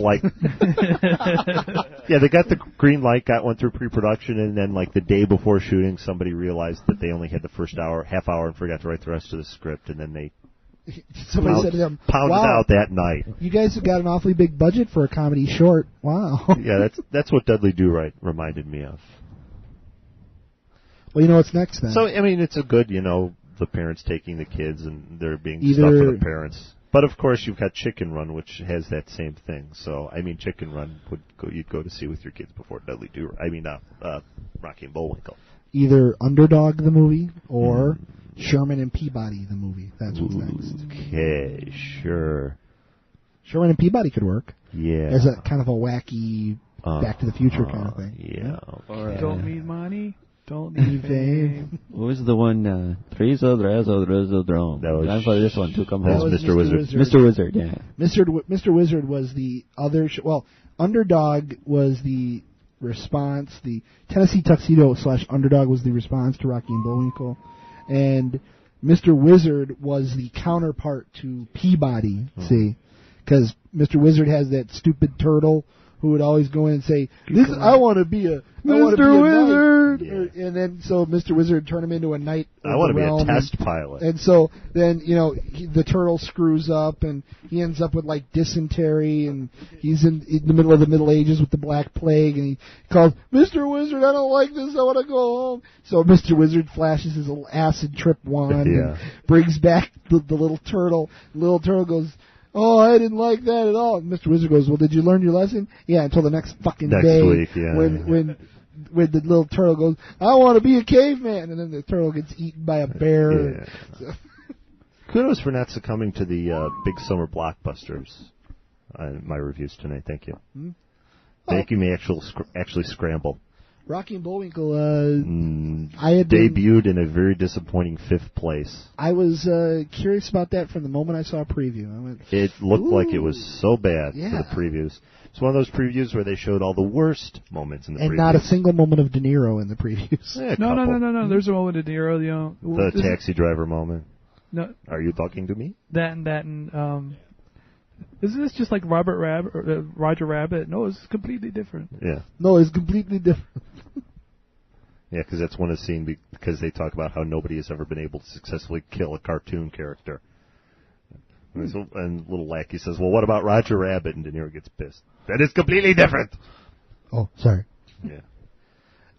Yeah, they got the green light, went through pre-production, and then like the day before shooting, somebody realized that they only had the first half hour, and forgot to write the rest of the script, and then they somebody said to them, pounded out that night. You guys have got an awfully big budget for a comedy short. Wow. Yeah, that's what Dudley Do-Right reminded me of. Well, you know what's next then? So, I mean, it's a good, the parents taking the kids and there being stuff for the parents. But, of course, you've got Chicken Run, which has that same thing. So, I mean, Chicken Run you'd go to see with your kids before Dudley Rocky and Bullwinkle. Either Underdog the movie or Sherman and Peabody the movie. That's what's next. Okay, sure. Sherman and Peabody could work. Yeah. As a kind of a wacky Back to the Future kind of thing. Yeah. Okay. Don't need money. Don't need fame. What was the one? Drone. Time for this one to come home. That was Mr. Wizard. Mr. Wizard, yeah. Mr. Wizard was the other. Underdog was the response. The Tennessee Tuxedo / Underdog was the response to Rocky and Bullwinkle, and Mr. Wizard was the counterpart to Peabody. See, because Mr. Wizard has that stupid turtle who would always go in and say, I want to be a Mr. Wizard. Yeah. And then so Mr. Wizard turned him into a knight. I want to be a test pilot. And so then, the turtle screws up and he ends up with like dysentery and he's in the middle of the Middle Ages with the Black Plague and he calls, Mr. Wizard, I don't like this, I want to go home. So Mr. Wizard flashes his little acid trip wand and brings back the little turtle. The little turtle goes, oh, I didn't like that at all. And Mr. Wizard goes, well, did you learn your lesson? Yeah, until the next fucking day. Week, yeah. When the little turtle goes, I want to be a caveman. And then the turtle gets eaten by a bear. Yeah. So. Kudos for not succumbing to the big summer blockbusters in my reviews tonight. Thank you. Thank you may actually scramble. Rocky and Bullwinkle, I had debuted in a very disappointing 5th place. I was curious about that from the moment I saw a preview. I went, it looked like it was so bad for the previews. It's one of those previews where they showed all the worst moments in the previews. And not a single moment of De Niro in the previews. No. There's a moment of De Niro, The taxi driver moment. No. Are you talking to me? That and isn't this just like Roger Rabbit? No, it's completely different. Yeah. No, it's completely different. Yeah, because that's one scene because they talk about how nobody has ever been able to successfully kill a cartoon character. And little Lackey says, well, what about Roger Rabbit? And De Niro gets pissed. That is completely different. Oh, sorry. Yeah.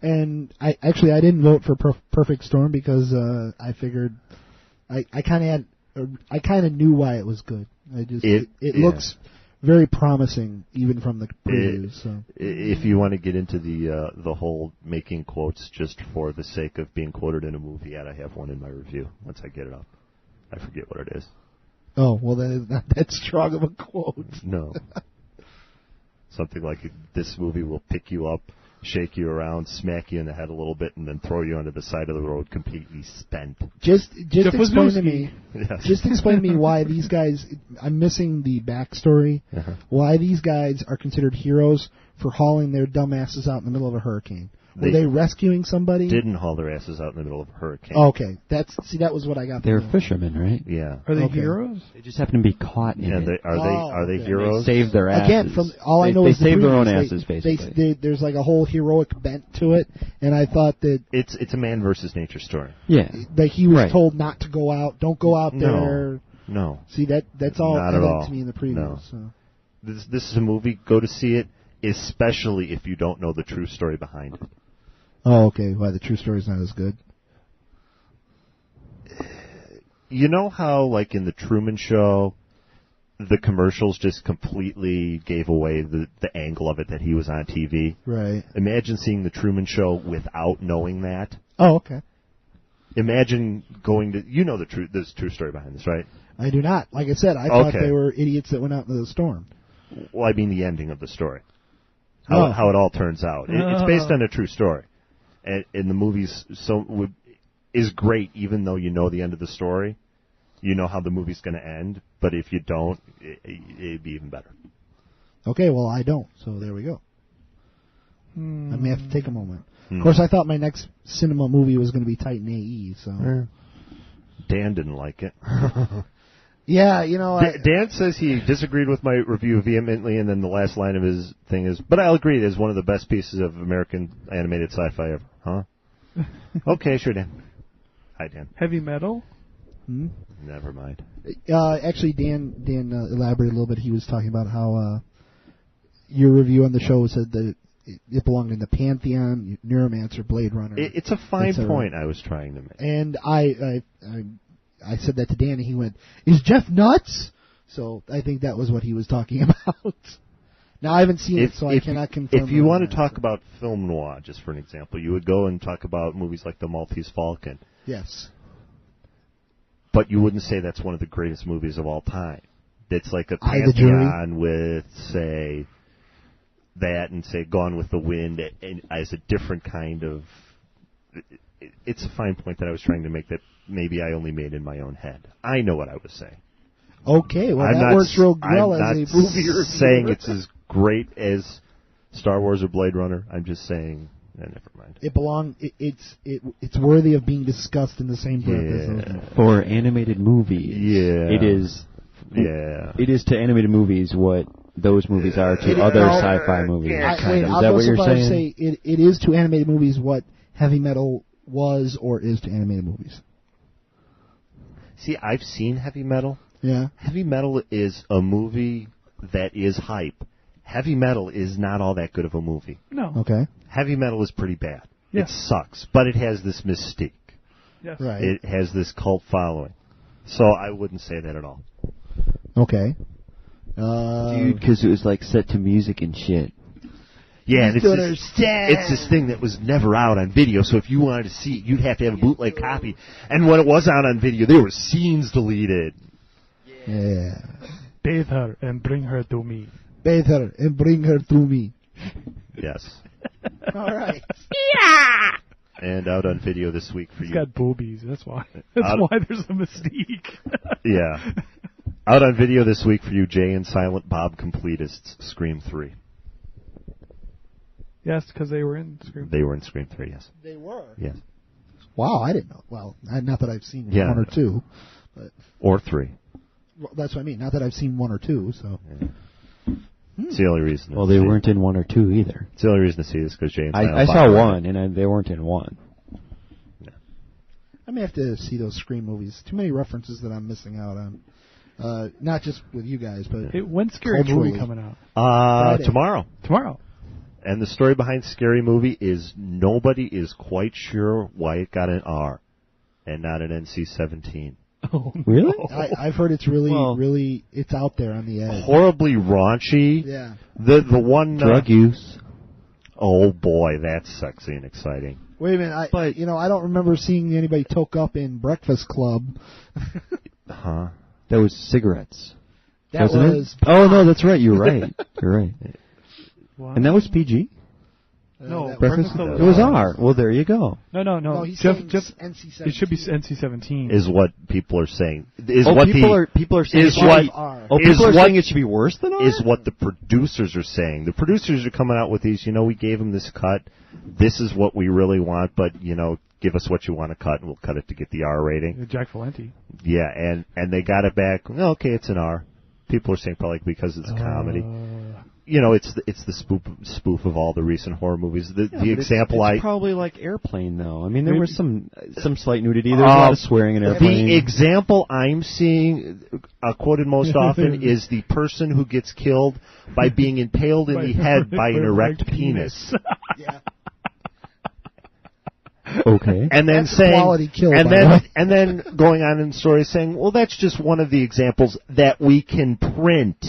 And I didn't vote for Perfect Storm because I figured I kind of knew why it was good. It looks very promising, even from the previews. If you want to get into the whole making quotes just for the sake of being quoted in a movie, yet I have one in my review once I get it up. I forget what it is. Oh, well, that is not that strong of a quote. No. Something like, this movie will pick you up, shake you around, smack you in the head a little bit, and then throw you onto the side of the road completely spent. Just explain to me. Yes. Just explain to me why these guys. I'm missing the backstory. Why these guys are considered heroes for hauling their dumbasses out in the middle of a hurricane. Were they rescuing somebody? Didn't haul their asses out in the middle of a hurricane. Okay, that was what I got. They're fishermen, right? Yeah. Are they heroes? They just happen to be caught in it. Are they heroes? They saved their asses. Again, from all I know they is saved their own asses, basically. There's like a whole heroic bent to it, and I thought that it's a man versus nature story. Yeah, like he was told not to go out. Don't go out there. No. See that's all not at all to me in the preview. No. So. This is a movie. Go to see it, especially if you don't know the true story behind it. Oh, okay. Why the true story's not as good? You know how, like in the Truman Show, the commercials just completely gave away the angle of it that he was on TV? Right. Imagine seeing the Truman Show without knowing that. Oh, okay. Imagine going to... You know there's true story behind this, right? I do not. Like I said, I thought they were idiots that went out into the storm. Well, I mean the ending of the story. How it all turns out. It's based on a true story. And the movie's is great, even though you know the end of the story. You know how the movie's going to end, but if you don't, it'd be even better. Okay, well, I don't, so there we go. I may have to take a moment. Of course, I thought my next cinema movie was going to be Titan AE, so... Dan didn't like it. Yeah, you know... Dan says he disagreed with my review vehemently, and then the last line of his thing is, but I'll agree, it is one of the best pieces of American animated sci-fi ever. Huh? Okay, sure, Dan. Hi, Dan. Heavy metal? Never mind. Actually, Dan elaborated a little bit. He was talking about how your review on the show said that it belonged in the Pantheon, Neuromancer, Blade Runner. It's a fine point I was trying to make. And I said that to Dan, and he went, "Is Jeff nuts?" So I think that was what he was talking about. Now, I haven't seen it, so I cannot confirm. If you want to talk about film noir, just for an example, you would go and talk about movies like The Maltese Falcon. Yes. But you wouldn't say that's one of the greatest movies of all time. It's like a pantheon with, say, that and, say, Gone with the Wind as a different kind of... It's a fine point that I was trying to make that maybe I only made in my own head. I know what I was saying. Okay, well, that works real well as a movie reviewer. I'm not saying it's as great as Star Wars or Blade Runner. I'm just saying... never mind. It's worthy of being discussed in the same breath as those. For animated movies, it is. Yeah. It is to animated movies what those movies are to other sci-fi movies. Is that what you're saying? Say it is to animated movies what heavy metal was or is to animated movies. See, I've seen Heavy Metal. Yeah. Heavy Metal is a movie that is hype. Heavy Metal is not all that good of a movie. No. Okay. Heavy Metal is pretty bad. Yes. It sucks, but it has this mystique. Yes. Right. It has this cult following. So I wouldn't say that at all. Okay. Dude, because it was like set to music and shit. Yeah, it's this thing that was never out on video, so if you wanted to see it, you'd have to have a bootleg copy. And when it was out on video, there were scenes deleted. Yeah. Bathe her and bring her to me. Bathe her and bring her to me. Yes. All right. Yeah! And out on video this week for you. He's got boobies, that's why. That's why there's a mystique. Yeah. Out on video this week for you, Jay and Silent Bob completists, Scream 3. Yes, because they were in Scream 3. They were in Scream 3, yes. They were? Yes. Wow, I didn't know. Well, not that I've seen one or two. But or 3. Well, that's what I mean. Not that I've seen one or two, so... Yeah. It's the only reason. Well, they weren't in 1 or 2 either. It's the only reason to see this because Jay and Silent I Bob saw 1, and they weren't in 1. Yeah. I may have to see those Scream movies. Too many references that I'm missing out on. Not just with you guys, but... When's Scary Movie coming out? Tomorrow. Tomorrow. And the story behind Scary Movie is nobody is quite sure why it got an R and not an NC-17. Really? I've heard it's really, it's out there on the edge. Horribly raunchy. Yeah. The one drug use. Oh boy, that's sexy and exciting. Wait a minute, I don't remember seeing anybody toke up in Breakfast Club. Huh? That was cigarettes. That wasn't was. It? Oh no, that's right. You're right. You're right. Wow. And that was PG. No, Breakfast Club it was R. Well, there you go. No. He's Jeff, NC-17. it should be NC-17. Is what people are saying. People are saying people are saying it should be worse than R? Is what the producers are saying. The producers are coming out with these. We gave them this cut. This is what we really want, but give us what you want to cut, and we'll cut it to get the R rating. Jack Valenti. Yeah, and they got it back. Okay, it's an R. People are saying probably because it's comedy. It's the spoof of all the recent horror movies. The example it's probably like Airplane, though. I mean, there was some slight nudity. There was a lot of swearing in Airplane. The example I'm seeing quoted most often is the person who gets killed by being impaled in the head by an erect penis. Yeah. Okay. And then that's quality kill, and then going on in the story saying, well, that's just one of the examples that we can print.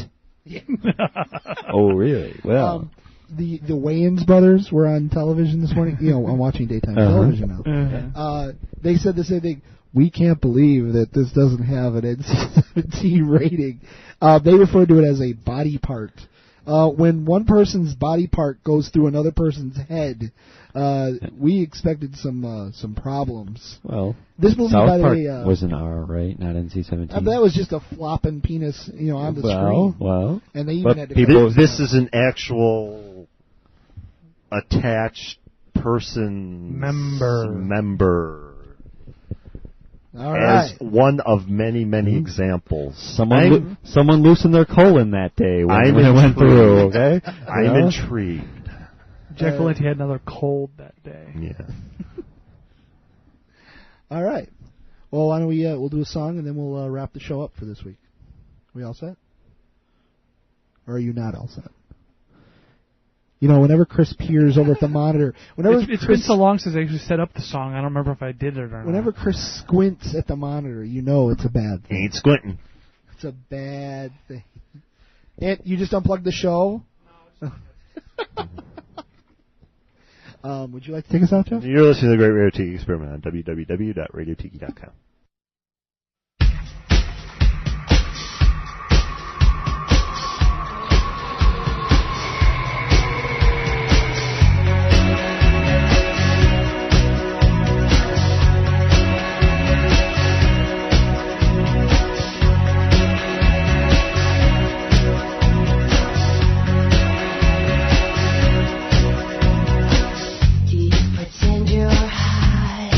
Oh, really? Well, the Wayans brothers were on television this morning. I'm watching daytime television now. They said the same thing. We can't believe that this doesn't have an NC-17 rating. They referred to it as a body part. When one person's body part goes through another person's head, we expected some problems. Well, this movie, South by the Park way, was an R, right? Not NC-17. That was just a flopping penis, on the screen. Well, and they even had to this is an actual attached person member. All right. As one of many examples. Someone loosened their colon that day when it went through. Okay, I'm intrigued. Jack Valenti had another cold that day. Yeah. All right. Well, why don't we'll do a song and then we'll wrap the show up for this week. We all set? Or are you not all set? Whenever Chris peers over at the monitor, it's been so long since I actually set up the song. I don't remember if I did it or not. Whenever Chris squints at the monitor, it's a bad thing. He ain't squinting. It's a bad thing. And you just unplugged the show? Would you like to take us out, Jeff? You're listening to the Great Radio Tiki Experiment on www.radiotiki.com. Pretend you're high.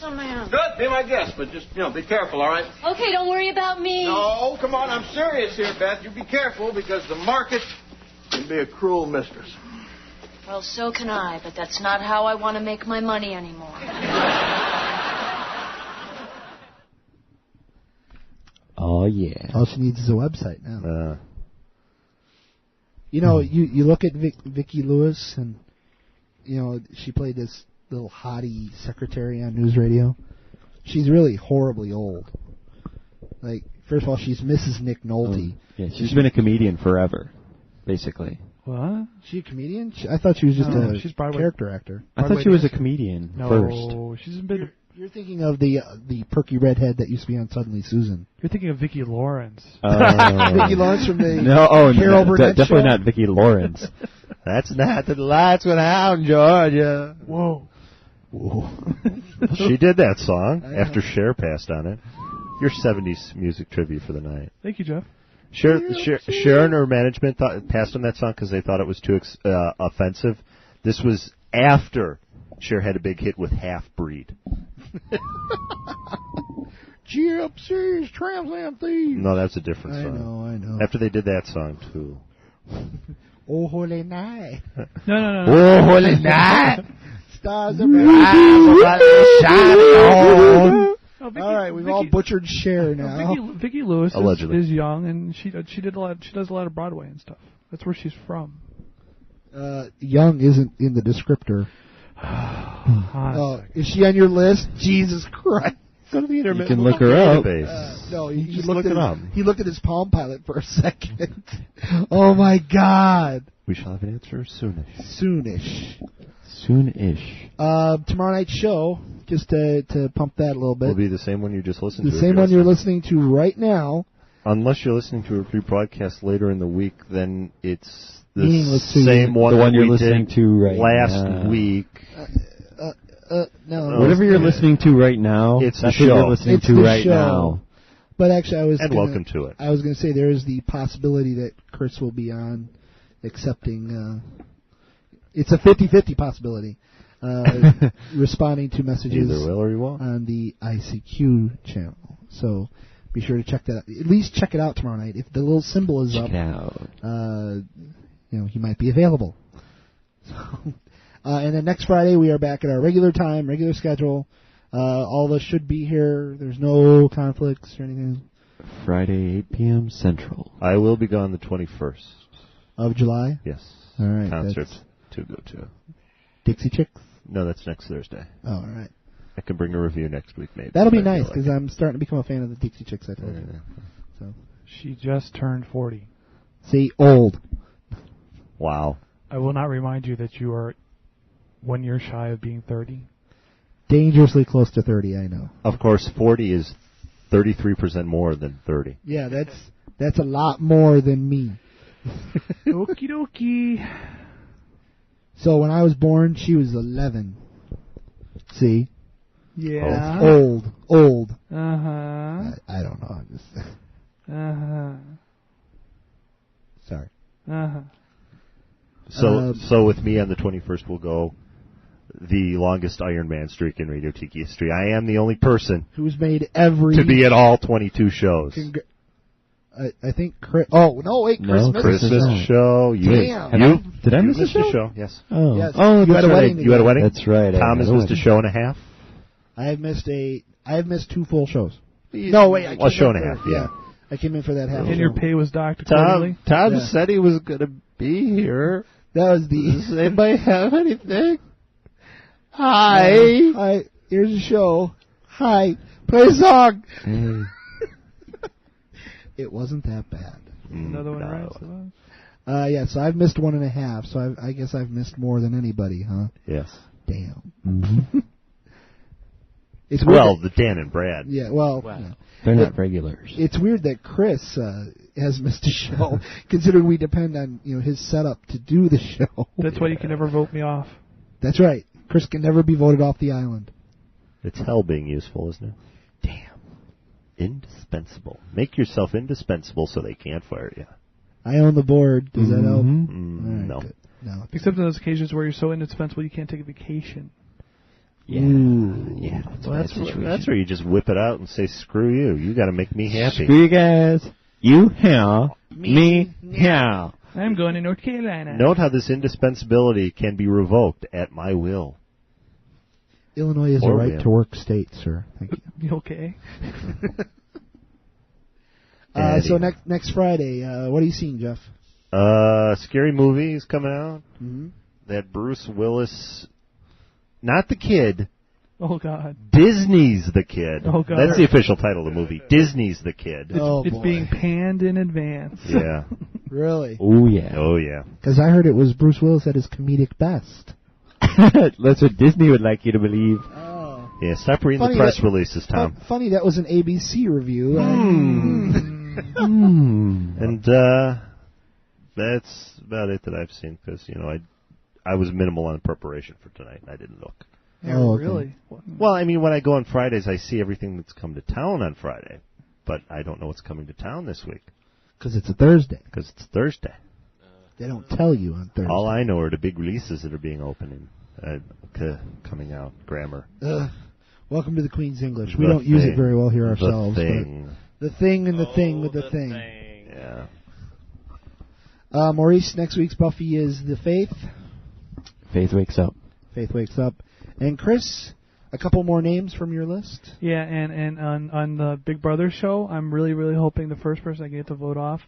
handsome man. Good, be my guest, but just, be careful, all right? Okay, don't worry about me. No, come on, I'm serious here, Beth. You be careful, because the market can be a cruel mistress. Well, so can I, but that's not how I want to make my money anymore. Oh, yeah. All she needs is a website now. You look at Vicki Lewis, and, she played this little hottie secretary on news radio. She's really horribly old. Like, first of all, she's Mrs. Nick Nolte. Yeah, she's been a comedian forever, basically. What? She a comedian? I thought she was just she's a character actor. I thought she was a comedian first. No, she's been... You're thinking of the perky redhead that used to be on Suddenly Susan. You're thinking of Vicki Lawrence. Vicki Lawrence from the Carol Burnett definitely show? not Vicki Lawrence. That's not the lights went out in Georgia. Whoa. She did that song after Cher passed on it. Your 70s music trivia for the night. Thank you, Jeff. Cher and her management passed on that song because they thought it was too offensive. This was after Cher had a big hit with Half Breed. Gypsies, tramps, and thieves. No, that's a different song. I know. After they did that song, too. Oh, holy night. No. Oh, holy night. Stars are shining. All right, we've all butchered Cher now. Vicki Lewis Allegedly. is young, and she does a lot of Broadway and stuff. That's where she's from. Young isn't in the descriptor. Is she on your list? Jesus Christ. Go to the You can look her up. No, he just look it up. He looked at his Palm Pilot for a second. Oh, my God. We shall have an answer soonish. Soon-ish. Tomorrow night's show, just to pump that a little bit. Will be the same one you just listened to. The same one you're listening to right now. Unless you're listening to a rebroadcast later in the week, then it's the Meaningless to you. same one The one that you're we listening did to right last now. week. No. Whatever you're listening to right now, It's that's the what show. you're listening It's to the right show. now. But actually, welcome to it. I was going to say there is the possibility that Chris will be on accepting. It's a 50-50 possibility. Responding to messages Either will or you won't. on the ICQ channel. So be sure to check that out. At least check it out tomorrow night. If the little symbol is Check up, it out. he might be available. So, and then next Friday we are back at our regular time, regular schedule. All of us should be here. There's no conflicts or anything. Friday, 8 p.m. Central. I will be gone the 21st. Of July? Yes. All right. Concert that's to go to. Dixie Chicks? No, that's next Thursday. Oh, all right. I can bring a review next week, maybe. That'll be if I feel nice, like because it. I'm starting to become a fan of the Dixie Chicks, I told you. So. She just turned 40. See, old. Wow. I will not remind you that you are 1 year shy of being 30. Dangerously close to 30, I know. Of course, 40 is 33% more than 30. Yeah, that's a lot more than me. Okie dokie. So when I was born, she was 11. See? Yeah. Old. Uh-huh. I don't know. I'm just Uh-huh. sorry. Uh-huh. So with me on the 21st, we'll go the longest Iron Man streak in Radio Tiki history. I am the only person Who's made every to be at all 22 shows. I think Chris. Oh no! Wait, No, Christmas show. Damn. Did I miss a missed a show? show? Yes. Oh, Yes. oh, You that's had a right. wedding You had a wedding? That's right. Tom has missed a show and a half. I have missed 2 full shows. No, wait. I Well, came show in and a for- half, yeah. I came in for that half. And show. your pay was docked accordingly? Tom Yeah. said he was going to be here. That was the. Does anybody have anything? Hi. Hi. Here's a show. Hi. Play a song. Hey. It wasn't that bad. Another one, No. right? So, Yeah, so I've missed 1.5, so I guess I've missed more than anybody, huh? Yes. Damn. Mm-hmm. It's weird Well, that- the Dan and Brad. yeah, well, They're not regulars. it's weird that Chris has missed a show, considering we depend on his setup to do the show. that's why you can never vote me off. That's right. Chris can never be voted off the island. It's hell being useful, isn't it? Damn. Indispensable. Make yourself indispensable so they can't fire you. I own the board. Does that help? All right, No. good. No. Except on those occasions where you're so indispensable you can't take a vacation. Yeah. That's where you just whip it out and say, screw you. You got to make me happy. Screw you guys. You hell. Me hell. I'm going to North Carolina. Note how this indispensability can be revoked at my will. Illinois is a right-to-work state, sir. Thank you. You okay? So next Friday, what are you seeing, Jeff? Scary movie is coming out. Mm-hmm. That Bruce Willis, not the kid. Oh, God. Disney's the Kid. Oh, God. That's the official title of the movie. Disney's the Kid. It's being panned in advance. Yeah. Really? Oh, yeah. Oh, yeah. Because I heard it was Bruce Willis at his comedic best. That's what Disney would like you to believe. Oh. Yeah, stop reading the press releases, Tom. Funny, that was an ABC review. And that's about it that I've seen, because, I was minimal on preparation for tonight, and I didn't look. Oh, really? Well, I mean, when I go on Fridays, I see everything that's come to town on Friday, but I don't know what's coming to town this week. Because it's a Thursday. They don't tell you on Thursday. All I know are the big releases that are being opened and coming out. Grammar. Welcome to the Queen's English. We don't use it very well here ourselves. The Thing. The Thing and the Thing with the Thing. Yeah. Maurice, next week's Buffy is The Faith. Faith wakes up. Faith wakes up. And Chris, a couple more names from your list. Yeah, and on the Big Brother show, I'm really, really hoping the first person I get to vote off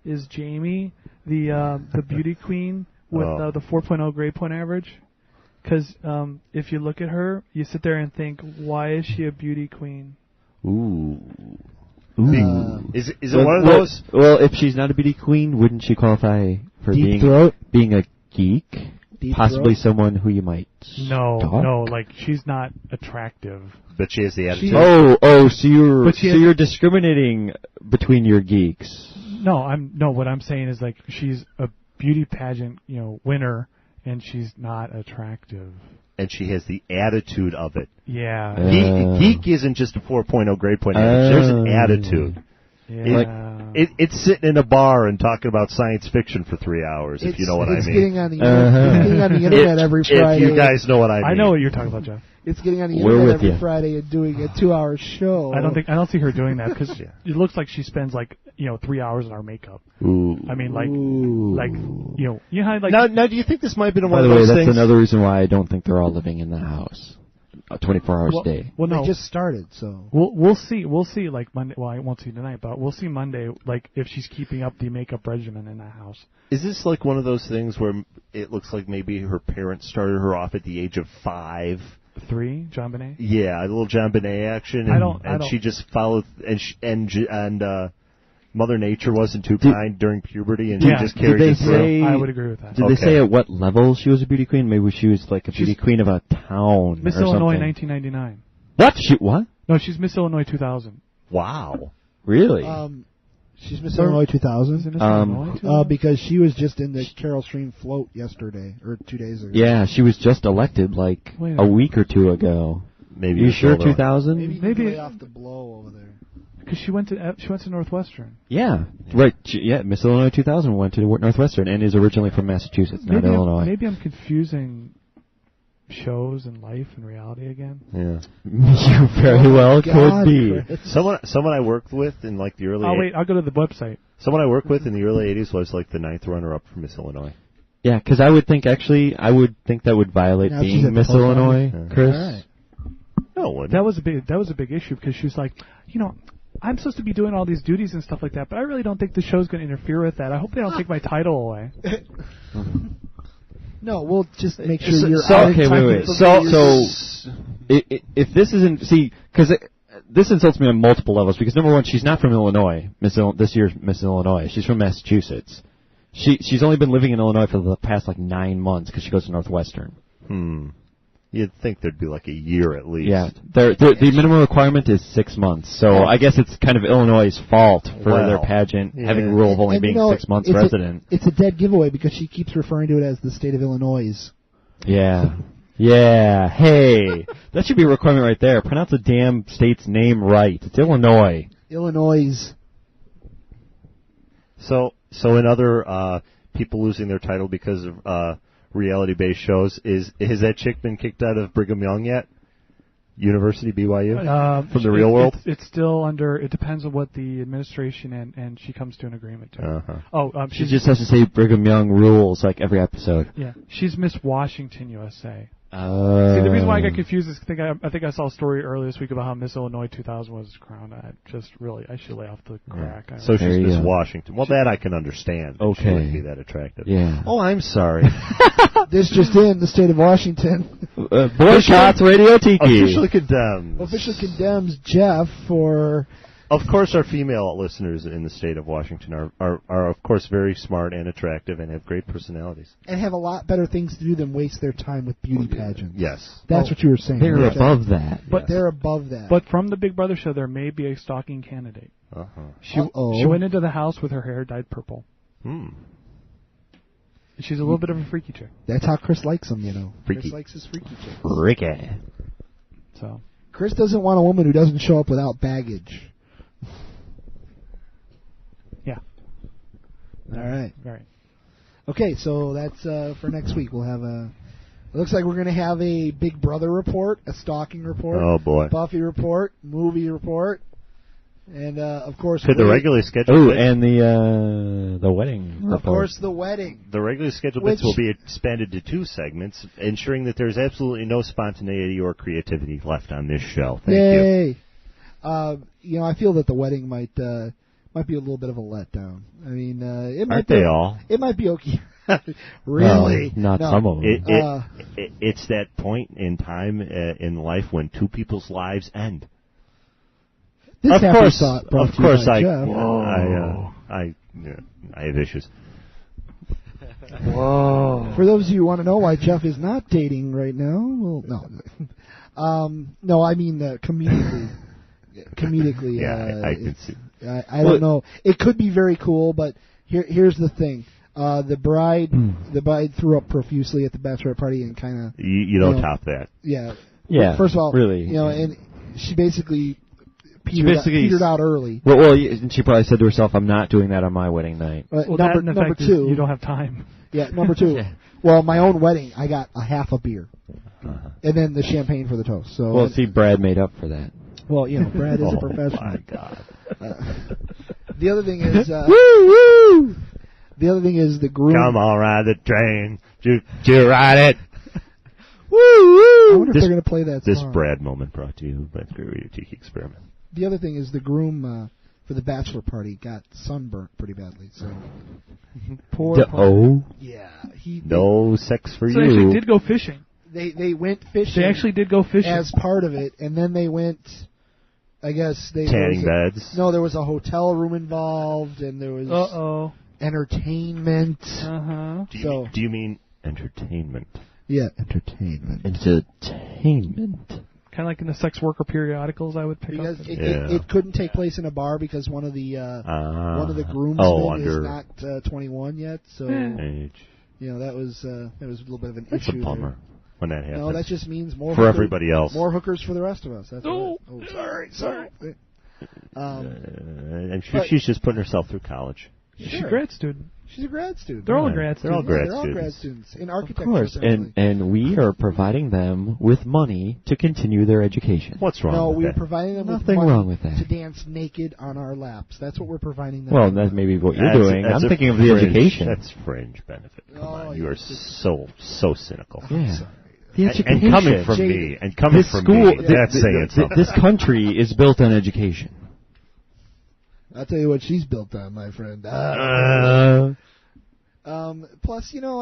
is Jamie, the beauty queen with the 4.0 grade point average. Because if you look at her, you sit there and think, why is she a beauty queen? Ooh. Is it one of those? Well, if she's not a beauty queen, wouldn't she qualify for being a geek? Possibly someone who you might No, like she's not attractive. But she has the attitude. So you're discriminating between your geeks. No, what I'm saying is like she's a beauty pageant, winner, and she's not attractive. And she has the attitude of it. Yeah. Geek isn't just a 4.0 grade point average. There's an attitude. Yeah. It's sitting in a bar and talking about science fiction for 3 hours, if you know what I mean. It's getting on the internet every Friday. If you guys know what I mean. I know what you're talking about, Jeff. It's getting on the internet every Friday and doing a 2-hour show. I don't see her doing that because it looks like she spends 3 hours on our makeup. Ooh. I mean, you know how now do you think this might be one By of the those way, things? that's another reason why I don't think they're all living in the house 24 hours a day. Well, no. They just started, so we'll see. We'll see. Like Monday. Well, I won't see tonight, but we'll see Monday. Like if she's keeping up the makeup regimen in that house. Is this like one of those things where it looks like maybe her parents started her off at the age of 5? 3, John Bonet? Yeah, a little John Bonet action, and she just followed, and Mother Nature wasn't too kind during puberty, and she just carried it through. I would agree with that. Did they say at what level she was a beauty queen? Maybe she was like a beauty queen of a town. Miss or Illinois, something. 1999. What? No, she's Miss Illinois 2000. Wow. Really? She's Miss Illinois 2000. Because she was just in the Carol Stream float yesterday or 2 days ago. Yeah, she was just elected like a week or two ago. Maybe you sure 2000? Maybe lay off the blow over there. Because she went to Northwestern. Yeah, right. Miss Illinois 2000 went to Northwestern and is originally from Massachusetts, not Illinois. Maybe I'm confusing shows and life and reality again. Yeah, you very well could be. Someone I worked with in like the early. Oh wait, I'll go to the website. Someone I worked with in the early '80s was like the 9th runner-up for Miss Illinois. Yeah, because I would think that would violate being Miss Illinois, Chris. All right. No, that was a big issue because she was like, I'm supposed to be doing all these duties and stuff like that, but I really don't think the show's going to interfere with that. I hope they don't take my title away. No, we'll just make sure you're out okay, wait. So if this isn't because this insults me on multiple levels. Because number one, she's not from Illinois. This year's Miss Illinois. She's from Massachusetts. She's only been living in Illinois for the past 9 months because she goes to Northwestern. You'd think there'd be like a year at least. Yeah, the minimum requirement is 6 months. So I guess it's kind of Illinois' fault for their pageant having a rule of only being 6 months resident. It's a dead giveaway because she keeps referring to it as the state of Illinois. Yeah. Yeah. Hey, that should be a requirement right there. Pronounce the damn state's name right. It's Illinois. Illinois. So in other people losing their title because of reality-based shows, has that chick been kicked out of Brigham Young yet? University, BYU? From the real world? It's still under, it depends on what the administration and she comes to an agreement to. She just has to say Brigham Young rules like every episode. Yeah, she's Miss Washington, USA. See, the reason why I got confused is I think I saw a story earlier this week about how Miss Illinois 2000 was crowned. I should lay off the crack. So she's Miss Washington. Well, that I can understand. Okay. She wouldn't be that attractive. Yeah. Oh, I'm sorry. This just in, the state of Washington. Boycotts Radio Tiki. Officially condemns. Officially condemns Jeff for... Of course, our female listeners in the state of Washington are of course very smart and attractive and have great personalities. And have a lot better things to do than waste their time with beauty pageants. Yes. That's what you were saying. They're above that. But they're above that. But from the Big Brother show, there may be a stalking candidate. She went into the house with her hair dyed purple. She's a little bit of a freaky chick. That's how Chris likes them, you know. Freaky. Chris likes his freaky chicks. Freaky. So Chris doesn't want a woman who doesn't show up without baggage. Yeah. All right. Right. Okay, so that's for next week. We'll have a... It looks like we're going to have a Big Brother report, a stalking report. Oh, boy. Buffy report, movie report, and, of course... Could the regularly scheduled... and the wedding report. Of course, the wedding. The regularly scheduled bits will be expanded to 2 segments, ensuring that there's absolutely no spontaneity or creativity left on this show. Thank you. You know, I feel that the wedding might be a little bit of a letdown. I mean, it might Aren't be... they all? It might be okay. Really? No, not some of them. It's that point in time in life when 2 people's lives end. This of course, I have issues. Whoa! For those of you who want to know why Jeff is not dating right now, well, no, no, I mean comedically. Comedically, I can see. I don't know. It could be very cool, but here's the thing: the bride threw up profusely at the bachelorette party and kind of you don't top that. Yeah. Yeah. First of all, really, you know, and she basically petered out early. Well, she probably said to herself, "I'm not doing that on my wedding night." Number 2, you don't have time. Yeah, number 2. Yeah. Well, my own wedding, I got a half a beer, and then the champagne for the toast. So well, see, Brad made up for that. Well, you know, Brad is a professional. Oh my God! The other thing is, woo! The other thing is the groom. Come on, ride the train. You ride it. Woo! I wonder if they're going to play that song. This Brad moment brought to you by the Great Radio Tiki Experiment. The other thing is the groom for the bachelor party got sunburnt pretty badly. So poor. Yeah. No sex for so you. They actually did go fishing. They went fishing. They actually did go fishing as part of it, and then they went. I guess they tanning beds. No, there was a hotel room involved, and there was entertainment. Do you mean entertainment? Yeah, entertainment. Entertainment. Kind of like in the sex worker periodicals, I would pick up. It couldn't take place in a bar because one of the groomsmen is not 21 yet. So age. You know that was a little bit of an That's issue. A bummer when that happens. No, that just means more for everybody else. More hookers for the rest of us. That's sorry. I'm sure she's just putting herself through college. She's a grad student. She's a grad student. They're all grad students. They're all grad They're all grad students in architecture. Of course, and we are providing them with money to continue their education. What's wrong with that? No, we're providing them with Nothing money wrong with that. to dance naked on our laps. That's what we're providing them. Well, that's maybe what you're doing. I'm thinking of the education. That's fringe benefit. Come on, you are so cynical. Yeah. The education. And coming from me, that's saying something. This country is built on education. I'll tell you what she's built on, my friend. Plus, you know,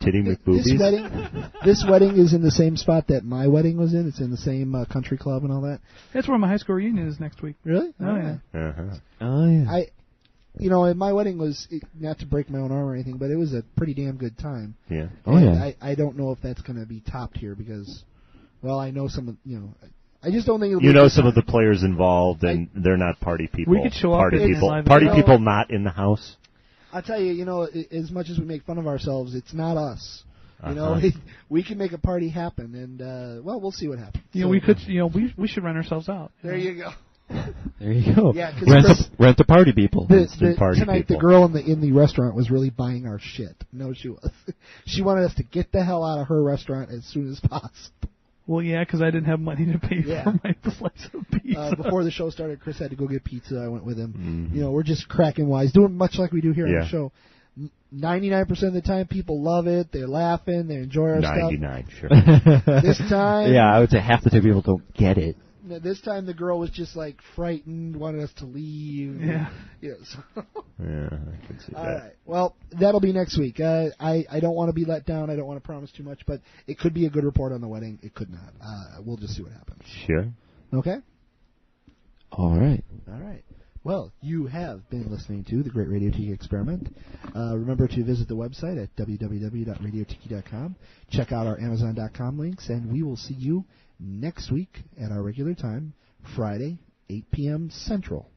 this wedding is in the same spot that my wedding was in. It's in the same country club and all that. That's where my high school reunion is next week. Really? Oh, yeah. Oh, yeah. You know, my wedding was, not to break my own arm or anything, but it was a pretty damn good time. Yeah. Oh, yeah. I don't know if that's going to be topped here because, well, I know some of, you know, I just don't think it'll be some of the players involved, and they're not party people. We could show up party people not in the house. I'll tell you, you know, as much as we make fun of ourselves, it's not us. You know, we can make a party happen, and well, we'll see what happens. You know, we could. You know, we should rent ourselves out. There you go. There you go. Yeah, rent the party people. Tonight, the girl in the restaurant was really buying our shit. No, she was. She wanted us to get the hell out of her restaurant as soon as possible. Well, yeah, because I didn't have money to pay for my slice of pizza. Before the show started, Chris had to go get pizza. I went with him. You know, we're just cracking wise, doing much like we do here on the show. 99% of the time, people love it. They're laughing. They enjoy our 99, stuff. sure. This time... Yeah, I would say half the time people don't get it. This time the girl was just, like, frightened, wanted us to leave. Yeah. So. Yeah, I can see that. All right. Well, that'll be next week. I don't want to be let down. I don't want to promise too much, but it could be a good report on the wedding. It could not. We'll just see what happens. Sure. Okay? All right. All right. Well, you have been listening to The Great Radio Tiki Experiment. Remember to visit the website at www.radiotiki.com. Check out our Amazon.com links, and we will see you next week at our regular time, Friday, 8 p.m. Central.